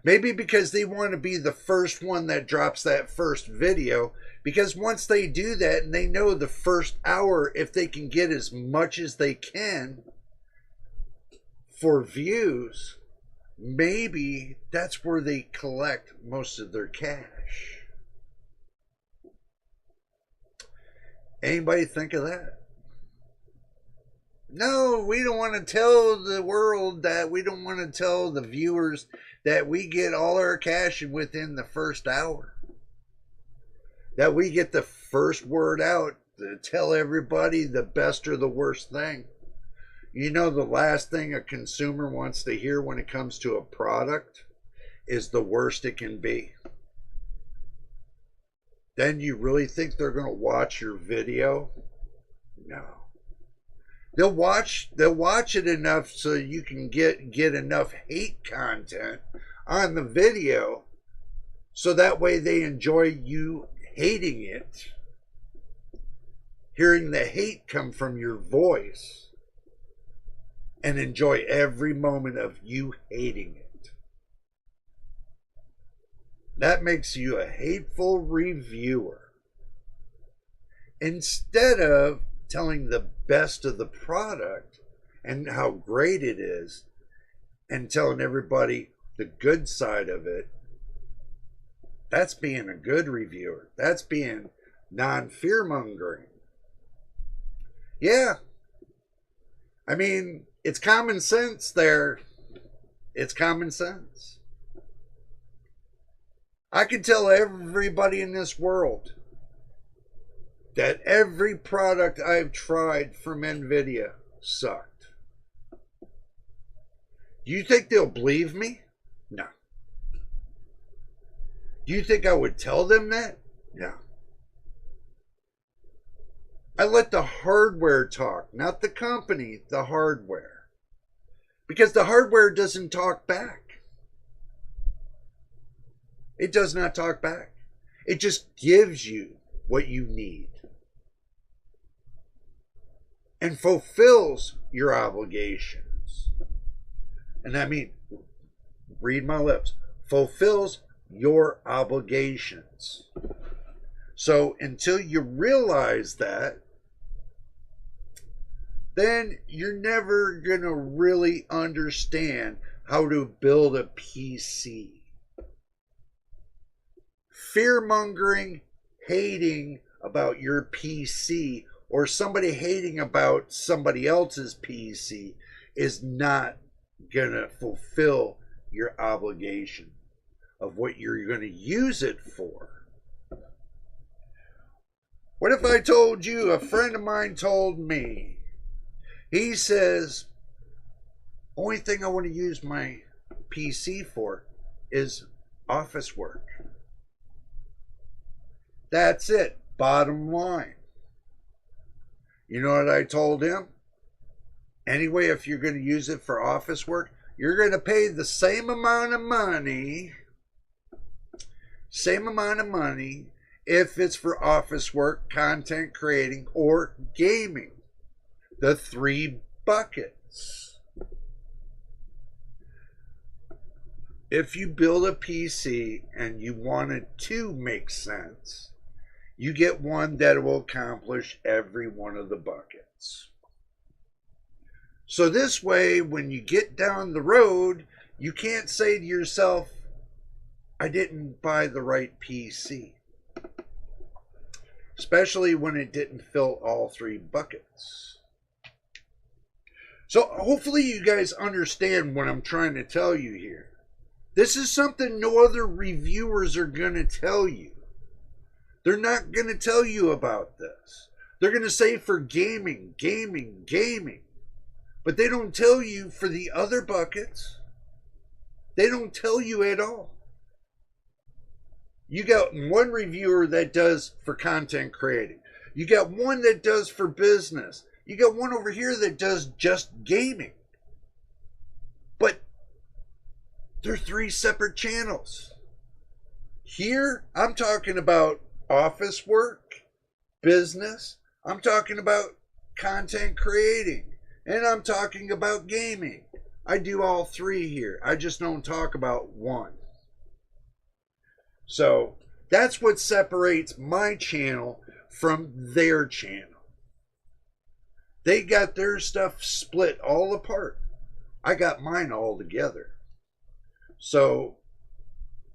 Maybe because they want to be the first one that drops that first video. Because once they do that and they know the first hour, if they can get as much as they can for views, maybe that's where they collect most of their cash. Anybody think of that? No, we don't want to tell the world that. We don't want to tell the viewers that we get all our cash within the first hour. That we get the first word out to tell everybody the best or the worst thing. You know, the last thing a consumer wants to hear when it comes to a product is the worst it can be. Then you really think they're going to watch your video No. They'll watch it enough so you can get enough hate content on the video, so that way they enjoy you hating it, hearing the hate come from your voice, and enjoy every moment of you hating it. That makes you a hateful reviewer. Instead of telling the best of the product and how great it is and telling everybody the good side of it, that's being a good reviewer. That's being non-fear-mongering. Yeah. I mean, it's common sense there. It's common sense. I can tell everybody in this world that every product I've tried from NVIDIA sucked. Do you think they'll believe me? No. Do you think I would tell them that? No. I let the hardware talk, not the company, the hardware. Because the hardware doesn't talk back. It does not talk back. It just gives you what you need and fulfills your obligations. And I mean, read my lips, fulfills your obligations. So until you realize that, then you're never going to really understand how to build a PC. Fear-mongering, hating about your PC, or somebody hating about somebody else's PC, is not going to fulfill your obligation of what you're going to use it for. What if I told you, a friend of mine told me, he says, only thing I want to use my PC for is office work. That's it, bottom line. You know what I told him? Anyway, if you're going to use it for office work, you're going to pay the same amount of money if it's for office work, content creating, or gaming. The 3 buckets. If you build a PC and you want it to make sense, you get one that will accomplish every one of the buckets. So this way, when you get down the road, you can't say to yourself, I didn't buy the right PC. Especially when it didn't fill all 3 buckets. So hopefully you guys understand what I'm trying to tell you here. This is something no other reviewers are going to tell you. They're not going to tell you about this. They're going to say for gaming, gaming, gaming. But they don't tell you for the other buckets. They don't tell you at all. You got one reviewer that does for content creating. You got one that does for business. You got one over here that does just gaming. But they're 3 separate channels. Here, I'm talking about office work, business. I'm talking about content creating. And I'm talking about gaming. I do all 3 here. I just don't talk about one. So that's what separates my channel from their channel. They got their stuff split all apart. I got mine all together. So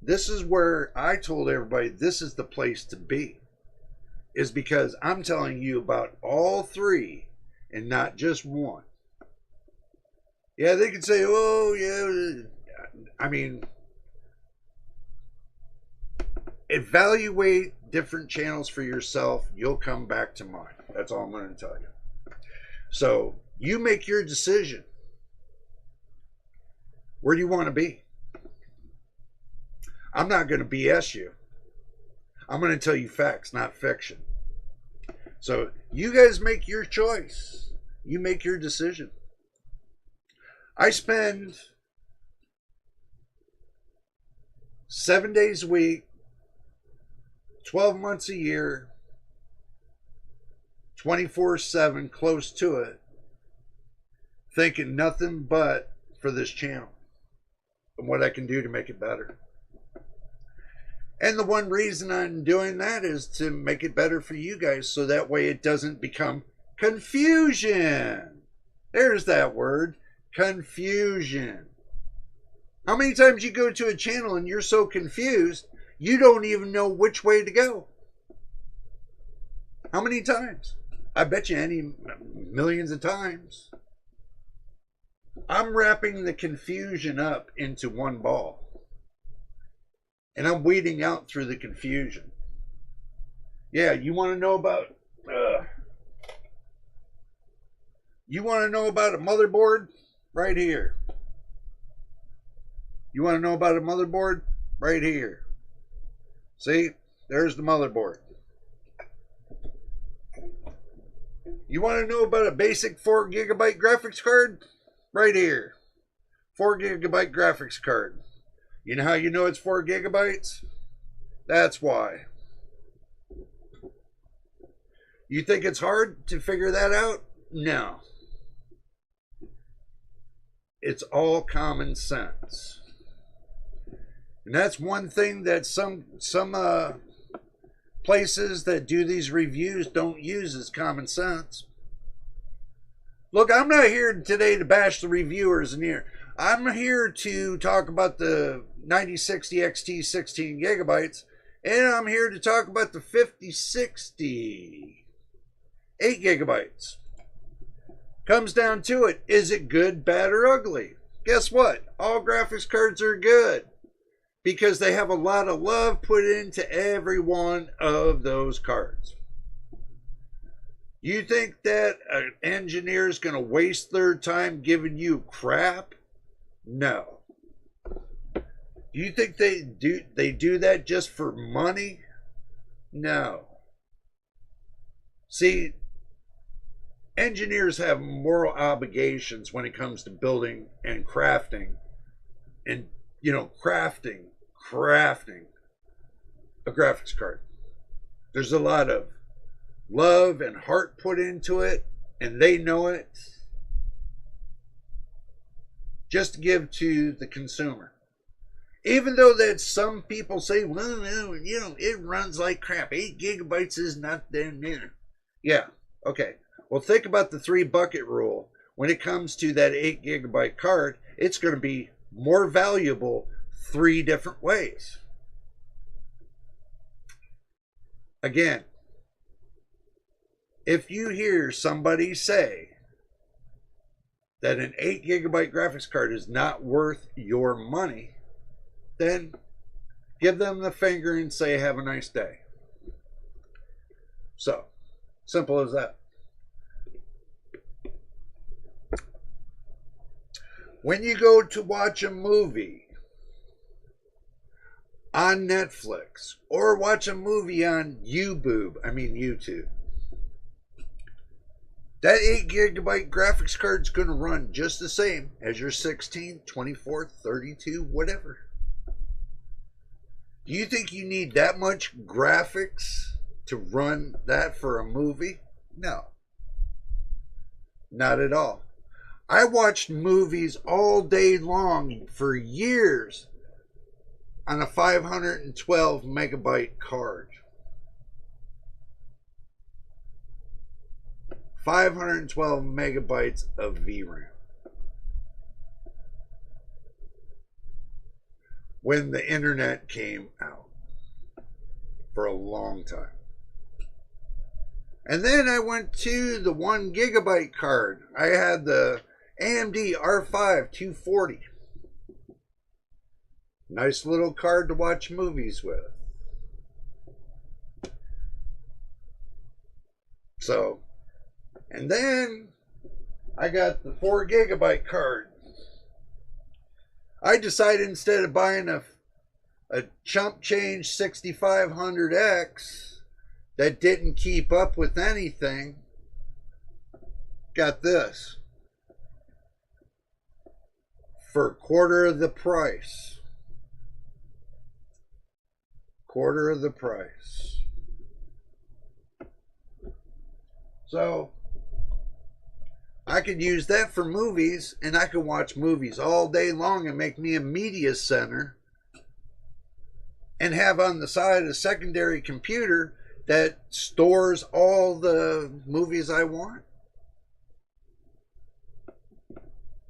this is where I told everybody this is the place to be. Is because I'm telling you about all 3 and not just one. Yeah, they could say, oh, yeah. I mean, evaluate different channels for yourself. You'll come back to mine. That's all I'm going to tell you. So you make your decision. Where do you want to be? I'm not going to BS you. I'm going to tell you facts, not fiction. So you guys make your choice. You make your decision. I spend 7 days a week, 12 months a year, 24/7, close to it, thinking nothing but for this channel and what I can do to make it better. And the one reason I'm doing that is to make it better for you guys, so that way it doesn't become confusion. There's that word, confusion. How many times you go to a channel and you're so confused, you don't even know which way to go? How many times? I bet you millions of times. I'm wrapping the confusion up into one ball. And I'm weeding out through the confusion. Yeah, you want to know about... you want to know about a motherboard? Right here. You want to know about a motherboard? Right here. See? There's the motherboard. You want to know about a basic 4 gigabyte graphics card? Right here. 4 gigabyte graphics card. You know how you know it's 4 gigabytes? That's why. You think it's hard to figure that out? No. It's all common sense. And that's one thing that some places that do these reviews don't use, is common sense. Look, I'm not here today to bash the reviewers in here. I'm here to talk about the 9060 XT 16 gigabytes, and I'm here to talk about the 5060 8 gigabytes. Comes down to it, is it good, bad, or ugly? Guess what? All graphics cards are good, because they have a lot of love put into every one of those cards. You think that an engineer is going to waste their time giving you crap? No. Do you think they do that just for money? No. See, engineers have moral obligations when it comes to building and crafting, and crafting a graphics card. There's a lot of love and heart put into it, and they know it, just to give to the consumer. Even though that some people say, well, it runs like crap. 8 gigabytes is not that near. Yeah, okay. Well, think about the 3 bucket rule. When it comes to that 8 gigabyte card, it's going to be more valuable 3 different ways. Again, if you hear somebody say that an 8 gigabyte graphics card is not worth your money, then give them the finger and say, have a nice day. So, simple as that. When you go to watch a movie on Netflix, or watch a movie on YouTube, that 8 gigabyte graphics card is going to run just the same as your 16, 24, 32, whatever. Do you think you need that much graphics to run that for a movie? No. Not at all. I watched movies all day long for years on a 512 megabyte card. 512 megabytes of VRAM. When the internet came out, for a long time. And then I went to the 1 gigabyte card. I had the AMD R5 240. Nice little card to watch movies with. So, and then I got the 4 gigabyte card. I decided instead of buying a chump change 6500X that didn't keep up with anything got this for a quarter of the price. Quarter of the price. So I could use that for movies, and I could watch movies all day long and make me a media center and have on the side a secondary computer that stores all the movies I want.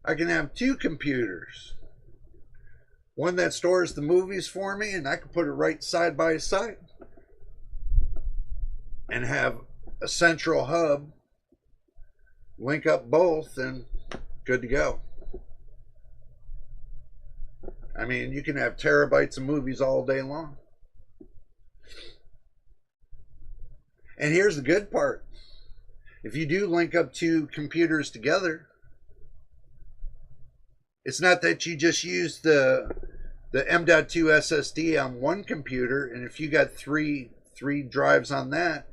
I can have two computers. One that stores the movies for me, and I can put it right side by side and have a central hub, link up both, and good to go. I mean, you can have terabytes of movies all day long. And here's the good part. If you do link up two computers together, it's not that you just use the M.2 SSD on one computer, and if you got three drives on that,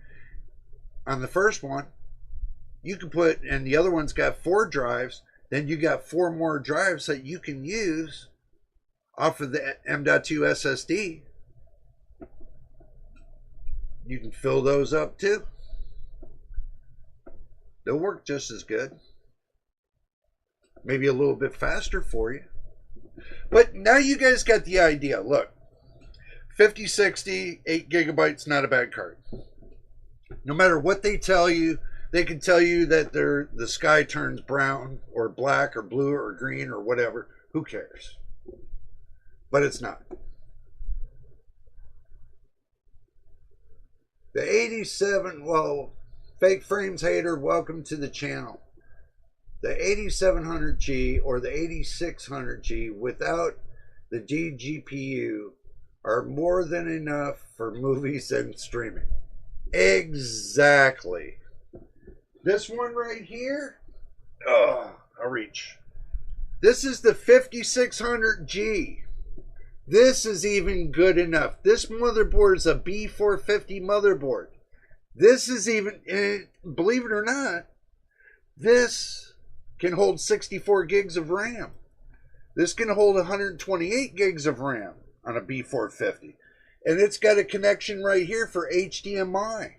on the first one, you can put, and the other one's got 4 drives, then you got 4 more drives that you can use off of the M.2 SSD. You can fill those up too. They'll work just as good. Maybe a little bit faster for you. But now you guys got the idea. Look, 5060, 8 gigabytes, not a bad card. No matter what they tell you, they can tell you that the sky turns brown or black or blue or green or whatever. Who cares? But it's not. The 87, well, Fake Frames hater, welcome to the channel. The 8700G or the 8600G without the GPU are more than enough for movies and streaming. Exactly. This one right here, I'll reach. This is the 5600G. This is even good enough. This motherboard is a B450 motherboard. This is even, believe it or not, this can hold 64 gigs of RAM. This can hold 128 gigs of RAM on a B450. And it's got a connection right here for HDMI.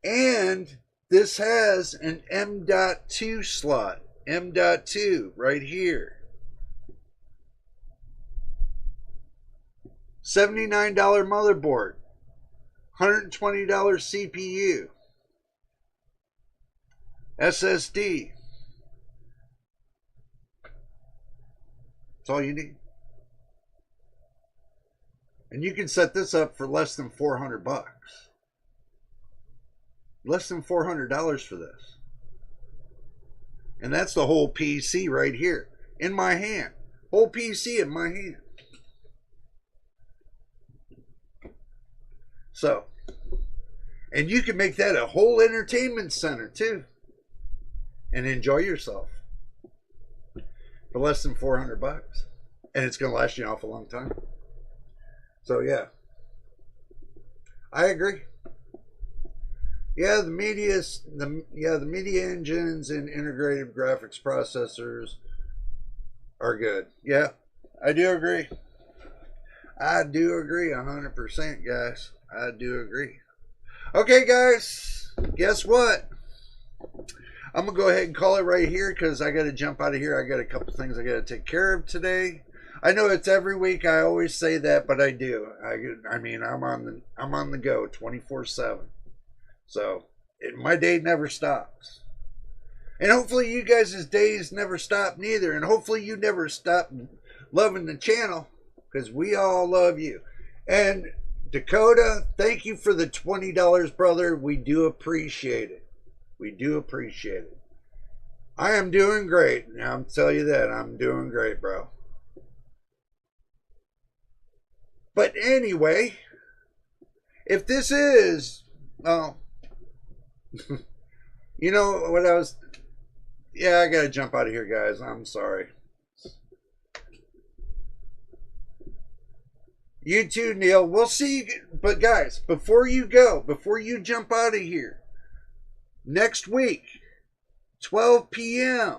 And this has an M.2 slot. M.2 right here. $79 motherboard. $120 CPU. SSD. That's all you need. And you can set this up for less than 400 bucks. Less than $400 for this. And that's the whole PC right here. In my hand. Whole PC in my hand. So, and you can make that a whole entertainment center too. And enjoy yourself. For less than 400 bucks. And it's going to last you an awful long time. So yeah. I agree. Yeah, the media engines and integrated graphics processors are good. Yeah, I do agree. I do agree 100%, guys. I do agree. Okay, guys, guess what? I'm going to go ahead and call it right here because I got to jump out of here. I got a couple things I got to take care of today. I know it's every week. I always say that, but I do. I mean, I'm on the go 24/7. So my day never stops. And hopefully you guys' days never stop neither. And hopefully you never stop loving the channel because we all love you. And Dakota, thank you for the $20, brother. We do appreciate it. We do appreciate it. I am doing great. Now I'm telling you that. I'm doing great, bro. But anyway, if this is, oh, you know what I was, yeah, I gotta jump out of here, guys. I'm sorry. You too, Neil. We'll see you. But guys, before you go, before you jump out of here, next week, 12 p.m.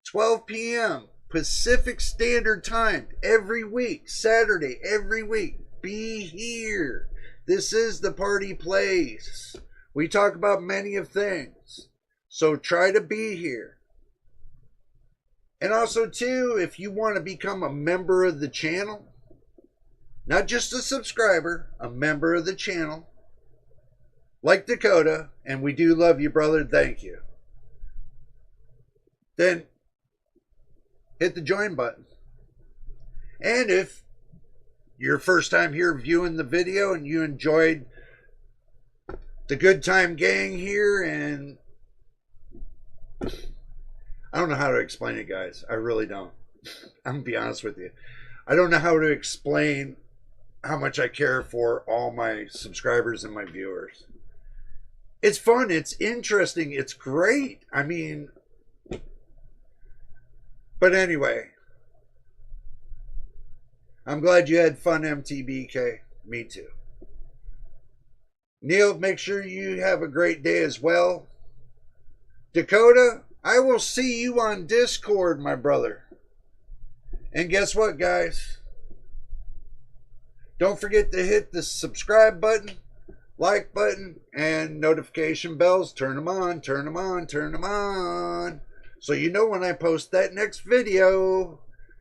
12 p.m. Pacific Standard Time every week, Saturday every week. Be here. This is the party place. We talk about many of things. So try to be here. And also too, if you want to become a member of the channel, not just a subscriber, a member of the channel, like Dakota, and we do love you, brother, thank you. Then hit the join button. And if your first time here viewing the video and you enjoyed the Good Time Gang here, and I don't know how to explain it, guys. I really don't. I'm gonna be honest with you. I don't know how to explain how much I care for all my subscribers and my viewers. It's fun. It's interesting. It's great. I mean, but anyway, I'm glad you had fun, MTBK. Me too. Neil, make sure you have a great day as well. Dakota, I will see you on Discord, my brother. And guess what, guys? Don't forget to hit the subscribe button, like button, and notification bells. Turn them on, turn them on, turn them on. So you know when I post that next video.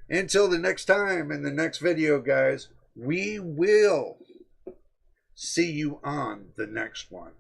Until the next time in the next video, guys, we will see you on the next one.